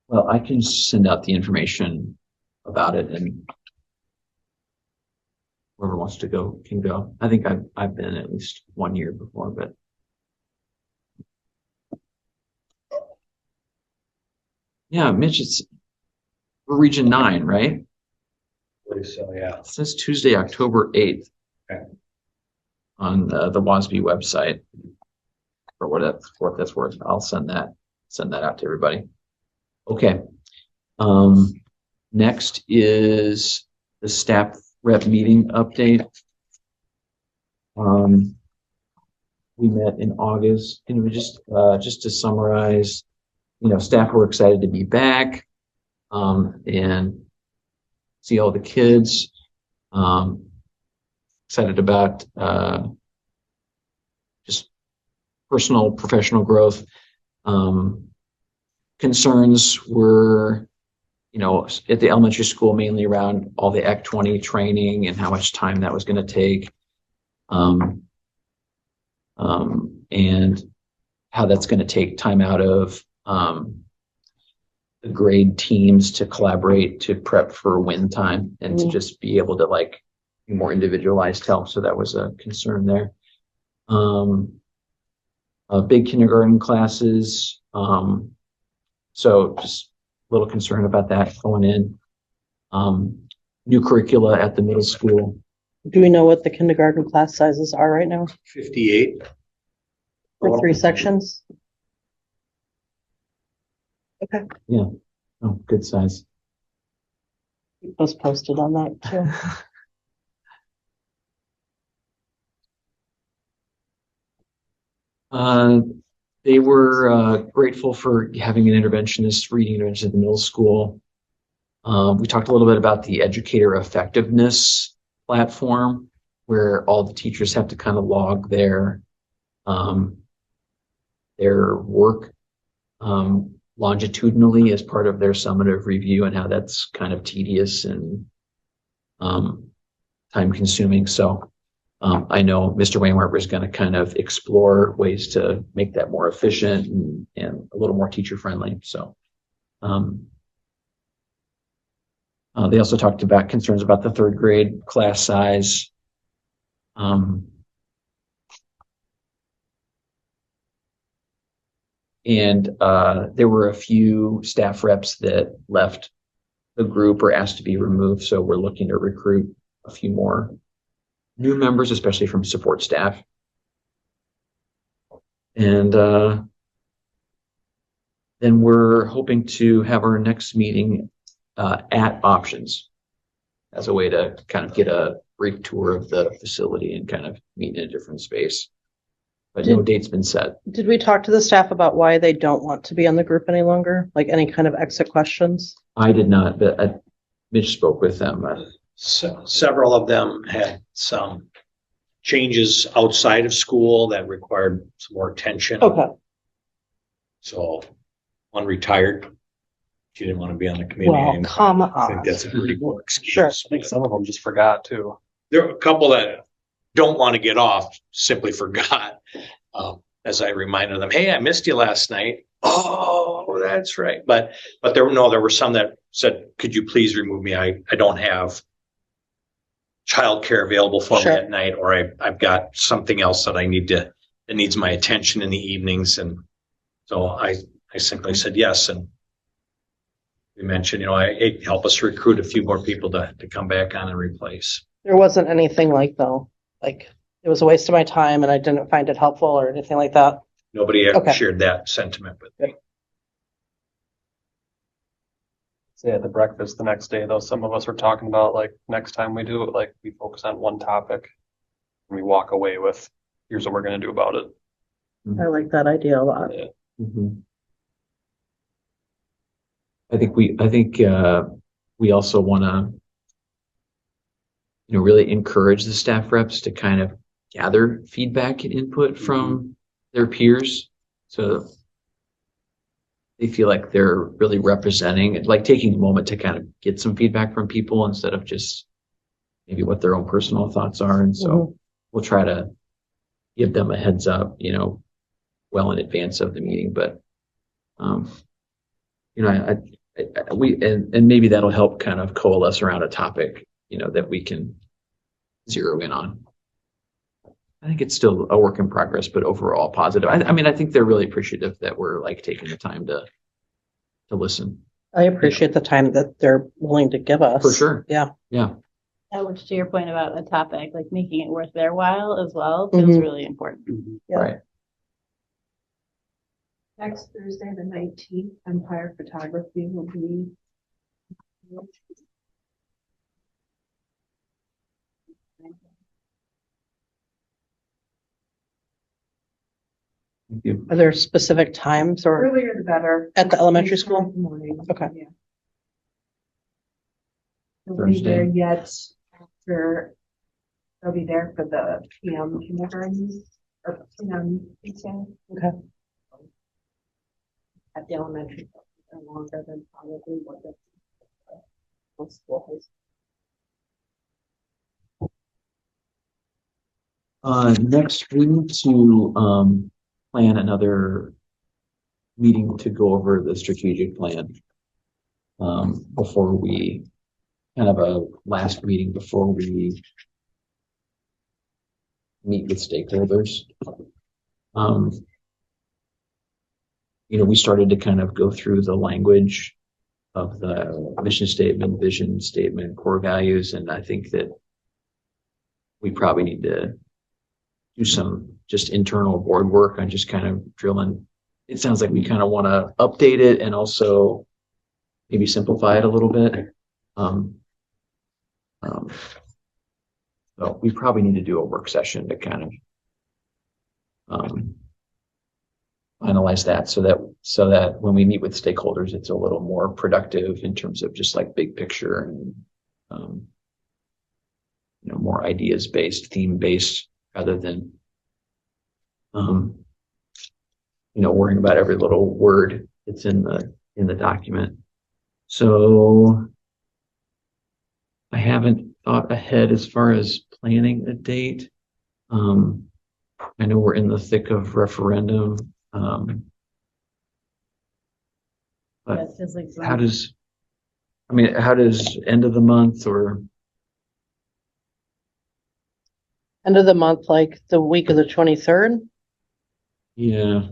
[SPEAKER 2] Well, I can send out the information about it and whoever wants to go can go. I think I've been at least 1 year before, but. Yeah, Mitch, it's Region 9, right?
[SPEAKER 17] I believe so, yeah.
[SPEAKER 2] It says Tuesday, October 8th.
[SPEAKER 17] Okay.
[SPEAKER 2] On the WASB website. For what that's worth. I'll send that out to everybody. Okay. Next is the staff rep meeting update. We met in August, and we just to summarize, staff were excited to be back, and see all the kids. Excited about just personal, professional growth. Concerns were, at the elementary school, mainly around all the Act 20 training and how much time that was going to take. And how that's going to take time out of the grade teams to collaborate, to prep for win time, and to just be able to be more individualized help. So that was a concern there. Big kindergarten classes. So just a little concern about that going in. New curricula at the middle school.
[SPEAKER 9] Do we know what the kindergarten class sizes are right now?
[SPEAKER 17] 58.
[SPEAKER 9] For 3 sections? Okay.
[SPEAKER 2] Yeah. Oh, good size.
[SPEAKER 9] Keep us posted on that too.
[SPEAKER 2] They were grateful for having an interventionist, reading intervention at the middle school. We talked a little bit about the educator effectiveness platform, where all the teachers have to kind of log their work longitudinally as part of their summative review, and how that's kind of tedious and time consuming. So I know Mr. Wainwright is going to kind of explore ways to make that more efficient and a little more teacher friendly. So they also talked about concerns about the third grade class size. And there were a few staff reps that left the group or asked to be removed. So we're looking to recruit a few more new members, especially from support staff. And then we're hoping to have our next meeting at Options as a way to kind of get a brief tour of the facility and kind of meet in a different space. But no date's been set.
[SPEAKER 9] Did we talk to the staff about why they don't want to be on the group any longer? Like any kind of exit questions?
[SPEAKER 2] I did not, but Mitch spoke with them.
[SPEAKER 17] Several of them had some changes outside of school that required some more attention.
[SPEAKER 9] Okay.
[SPEAKER 17] So one retired. She didn't want to be on the committee
[SPEAKER 9] Well,
[SPEAKER 17] anymore.
[SPEAKER 9] come
[SPEAKER 17] I think
[SPEAKER 9] on.
[SPEAKER 17] that's a pretty poor excuse.
[SPEAKER 9] Sure.
[SPEAKER 7] I think some of them just forgot too.
[SPEAKER 17] There are a couple that don't want to get off, simply forgot. As I reminded them, hey, I missed you last night. Oh, that's right. But there were some that said, could you please remove me? I don't have childcare available for
[SPEAKER 9] Sure.
[SPEAKER 17] me at night, or I've got something else that that needs my attention in the evenings. And so I simply said yes. And we mentioned, it help us recruit a few more people to come back on and replace.
[SPEAKER 9] There wasn't anything like though, like it was a waste of my time and I didn't find it helpful or anything like that.
[SPEAKER 17] Nobody ever
[SPEAKER 9] Okay.
[SPEAKER 17] shared that sentiment with me.
[SPEAKER 7] So at the breakfast the next day, though, some of us were talking about like next time we do it, like we focus on one topic and we walk away with, here's what we're going to do about it.
[SPEAKER 9] I like that idea a lot.
[SPEAKER 2] Mhm. I think we also want to, really encourage the staff reps to kind of gather feedback and input from their peers. So they feel like they're really representing, like taking a moment to kind of get some feedback from people instead of just maybe what their own personal thoughts are. And so we'll try to give them a heads up, well in advance of the meeting. But, and maybe that'll help kind of coalesce around a topic, that we can zero in on. I think it's still a work in progress, but overall positive. I think they're really appreciative that we're like taking the time to listen.
[SPEAKER 9] I appreciate the time that they're willing to give us.
[SPEAKER 2] For sure.
[SPEAKER 9] Yeah.
[SPEAKER 2] Yeah.
[SPEAKER 8] Which to your point about a topic, like making it worth their while as well, feels really important.
[SPEAKER 9] Yeah.
[SPEAKER 2] Right.
[SPEAKER 16] Next Thursday, the 19th, Empire Photography will be.
[SPEAKER 2] Thank you.
[SPEAKER 9] Are there specific times or
[SPEAKER 16] Earlier the better.
[SPEAKER 9] at the elementary school?
[SPEAKER 16] In the morning.
[SPEAKER 9] Okay.
[SPEAKER 16] Yeah. They'll be there
[SPEAKER 2] Thursday.
[SPEAKER 16] yet after, they'll be there for the PM kindergarten or PM exam.
[SPEAKER 9] Okay.
[SPEAKER 16] At the elementary, school, they're longer than probably what the school has.
[SPEAKER 2] Next, we need to plan another meeting to go over the strategic plan before we kind of a last meeting before we meet with stakeholders. We started to kind of go through the language of the mission statement, vision statement, core values, and I think that we probably need to do some just internal board work on just kind of drilling. It sounds like we kind of want to update it and also maybe simplify it a little bit. So we probably need to do a work session to kind of finalize that so that when we meet with stakeholders, it's a little more productive in terms of just like big picture and, more ideas based, theme based rather than, worrying about every little word that's in the document. So I haven't thought ahead as far as planning a date. I know we're in the thick of referendum. But
[SPEAKER 8] That feels like
[SPEAKER 2] how does end of the month or
[SPEAKER 9] End of the month, like the week of the 23rd,
[SPEAKER 2] yeah,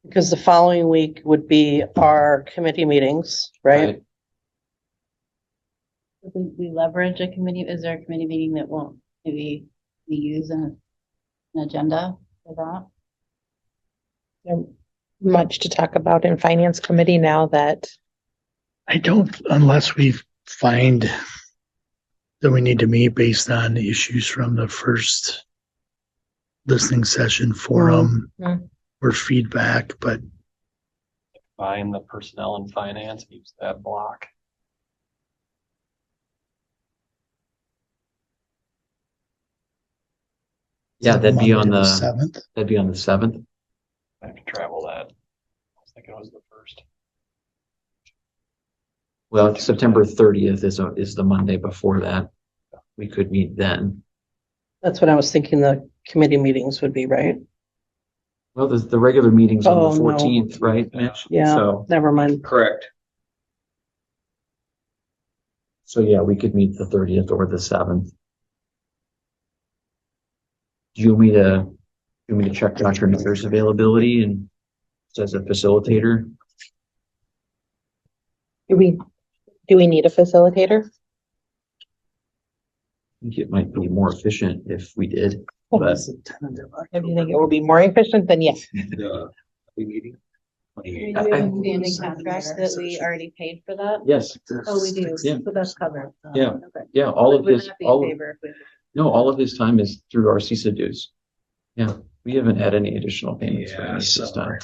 [SPEAKER 9] because the following week would be our committee meetings, right?
[SPEAKER 8] If we leverage a committee, is there a committee meeting that won't maybe we use an agenda for that?
[SPEAKER 1] There's much to talk about in finance committee now that
[SPEAKER 6] I don't, unless we find that we need to meet based on the issues from the first listening session forum or feedback, but
[SPEAKER 7] Find the personnel and finance, use that block.
[SPEAKER 2] yeah, that'd be on
[SPEAKER 6] Monday
[SPEAKER 2] the
[SPEAKER 6] 7th.
[SPEAKER 2] that'd be on the 7th.
[SPEAKER 7] I have to travel that. I was thinking it was the first.
[SPEAKER 2] Well, September 30th is the Monday before that. We could meet then.
[SPEAKER 9] That's what I was thinking the committee meetings would be, right?
[SPEAKER 2] Well, the regular meeting's on
[SPEAKER 9] Oh,
[SPEAKER 2] the
[SPEAKER 9] no.
[SPEAKER 2] 14th, right, Mitch?
[SPEAKER 9] Yeah,
[SPEAKER 2] So,
[SPEAKER 9] never mind.
[SPEAKER 17] Correct.
[SPEAKER 2] so yeah, we could meet the 30th or the 7th. Do you want me to check Dr. Nutter's availability and as a facilitator?
[SPEAKER 1] do we need a facilitator?
[SPEAKER 2] I think it might be more efficient if we did, but
[SPEAKER 1] If you think it will be more efficient, then yes.
[SPEAKER 17] Meeting.
[SPEAKER 8] We do have a standing contract that we already paid for that.
[SPEAKER 2] yes,
[SPEAKER 8] Oh, we do.
[SPEAKER 2] Yeah.
[SPEAKER 8] So that's covered.
[SPEAKER 2] Yeah.
[SPEAKER 8] Okay.
[SPEAKER 2] yeah, all of
[SPEAKER 8] Would
[SPEAKER 2] his,
[SPEAKER 8] not be in favor if we-
[SPEAKER 2] no, all of his time is through our CISA dues. Yeah, we haven't had any additional payments for any of this time.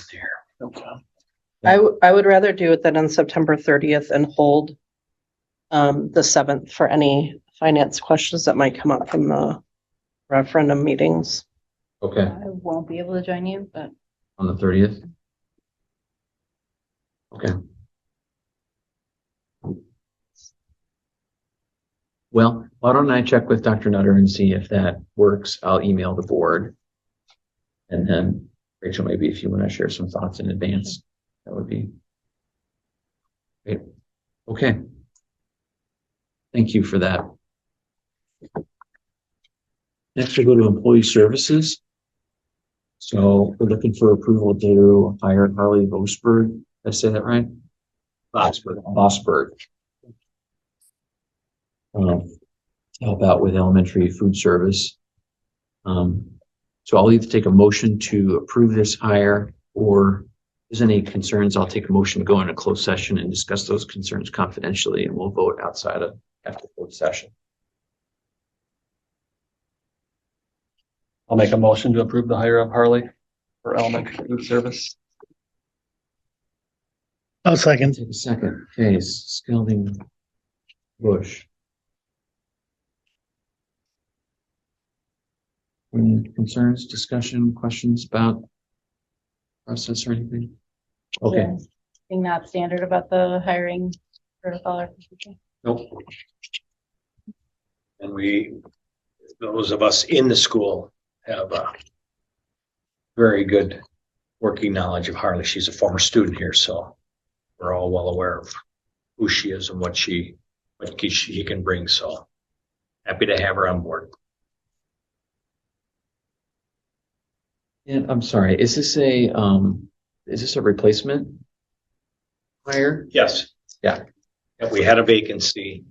[SPEAKER 9] I would rather do it than on September 30th and hold the 7th for any finance questions that might come up from the referendum meetings.
[SPEAKER 2] Okay,
[SPEAKER 8] I won't be able to join you, but
[SPEAKER 2] on the 30th. Okay. Well, why don't I check with Dr. Nutter and see if that works? I'll email the board. And then Rachel, maybe if you want to share some thoughts in advance, that would be great. Okay. Thank you for that. Next, we'll go to employee services. So we're looking for approval to hire Harley Vosberg. Did I say that right? Vosberg. To help out with elementary food service. So I'll either take a motion to approve this hire, or if there's any concerns, I'll take a motion to go into closed session and discuss those concerns confidentially, and we'll vote after closed session.
[SPEAKER 7] I'll make a motion to approve the hire of Harley for elementary food service.
[SPEAKER 6] I'll second.
[SPEAKER 2] Take a second. Okay, Skelding Bush. Any concerns, discussion, questions about process or anything? Okay,
[SPEAKER 8] yeah, anything not standard about the hiring protocol or procedure.
[SPEAKER 17] Nope. And those of us in the school have a very good working knowledge of Harley. She's a former student here, so we're all well aware of who she is and what she can bring. So happy to have her on board.
[SPEAKER 2] and I'm sorry, is this a replacement hire?
[SPEAKER 17] Yes.
[SPEAKER 2] Yeah.
[SPEAKER 17] And we had a vacancy.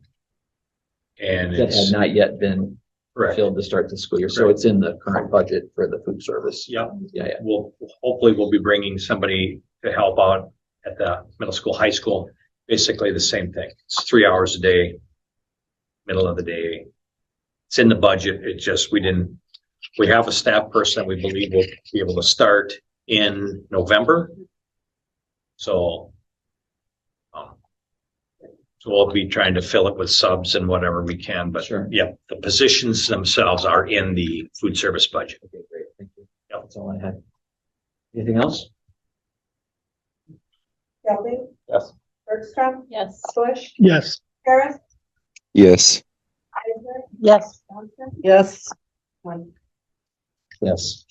[SPEAKER 17] And
[SPEAKER 2] That had
[SPEAKER 17] it's,
[SPEAKER 2] not yet been
[SPEAKER 17] correct.
[SPEAKER 2] filled to start the school year, so it's in the current budget for the food service.
[SPEAKER 17] Yep.
[SPEAKER 2] Yeah.
[SPEAKER 17] We'll be bringing somebody to help out at the middle school, high school, basically the same thing. It's 3 hours a day, middle of the day. It's in the budget. It just, we have a staff person that we believe will be able to start in November. So we'll be trying to fill it with subs and whatever we can, but
[SPEAKER 2] Sure.
[SPEAKER 17] yeah, the positions themselves are in the food service budget.
[SPEAKER 2] Okay, great. Thank you. Yeah, that's all I had. Anything else?
[SPEAKER 16] Gelding,
[SPEAKER 14] Yes.
[SPEAKER 16] Bergstrom,
[SPEAKER 8] Yes.
[SPEAKER 16] Bush,
[SPEAKER 6] Yes.
[SPEAKER 16] Harris,
[SPEAKER 4] Yes.
[SPEAKER 16] Eisner,
[SPEAKER 9] Yes.
[SPEAKER 16] Johnson,
[SPEAKER 9] Yes.
[SPEAKER 16] one.
[SPEAKER 2] Yes.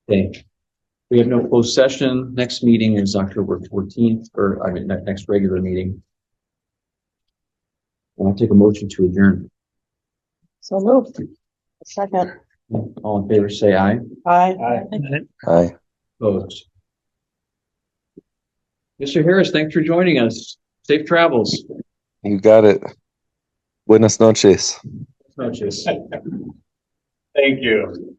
[SPEAKER 2] Okay. We have no closed session. Next meeting is October 14th, or I mean, next regular meeting. I'll take a motion to adjourn.
[SPEAKER 9] So moved. Second.
[SPEAKER 2] All in favor, say aye.
[SPEAKER 9] Aye.
[SPEAKER 4] Aye.
[SPEAKER 2] Opposed. Mr. Harris, thanks for joining us. Safe travels.
[SPEAKER 4] You got it. Buenas noches.
[SPEAKER 2] Noches.
[SPEAKER 5] Thank you.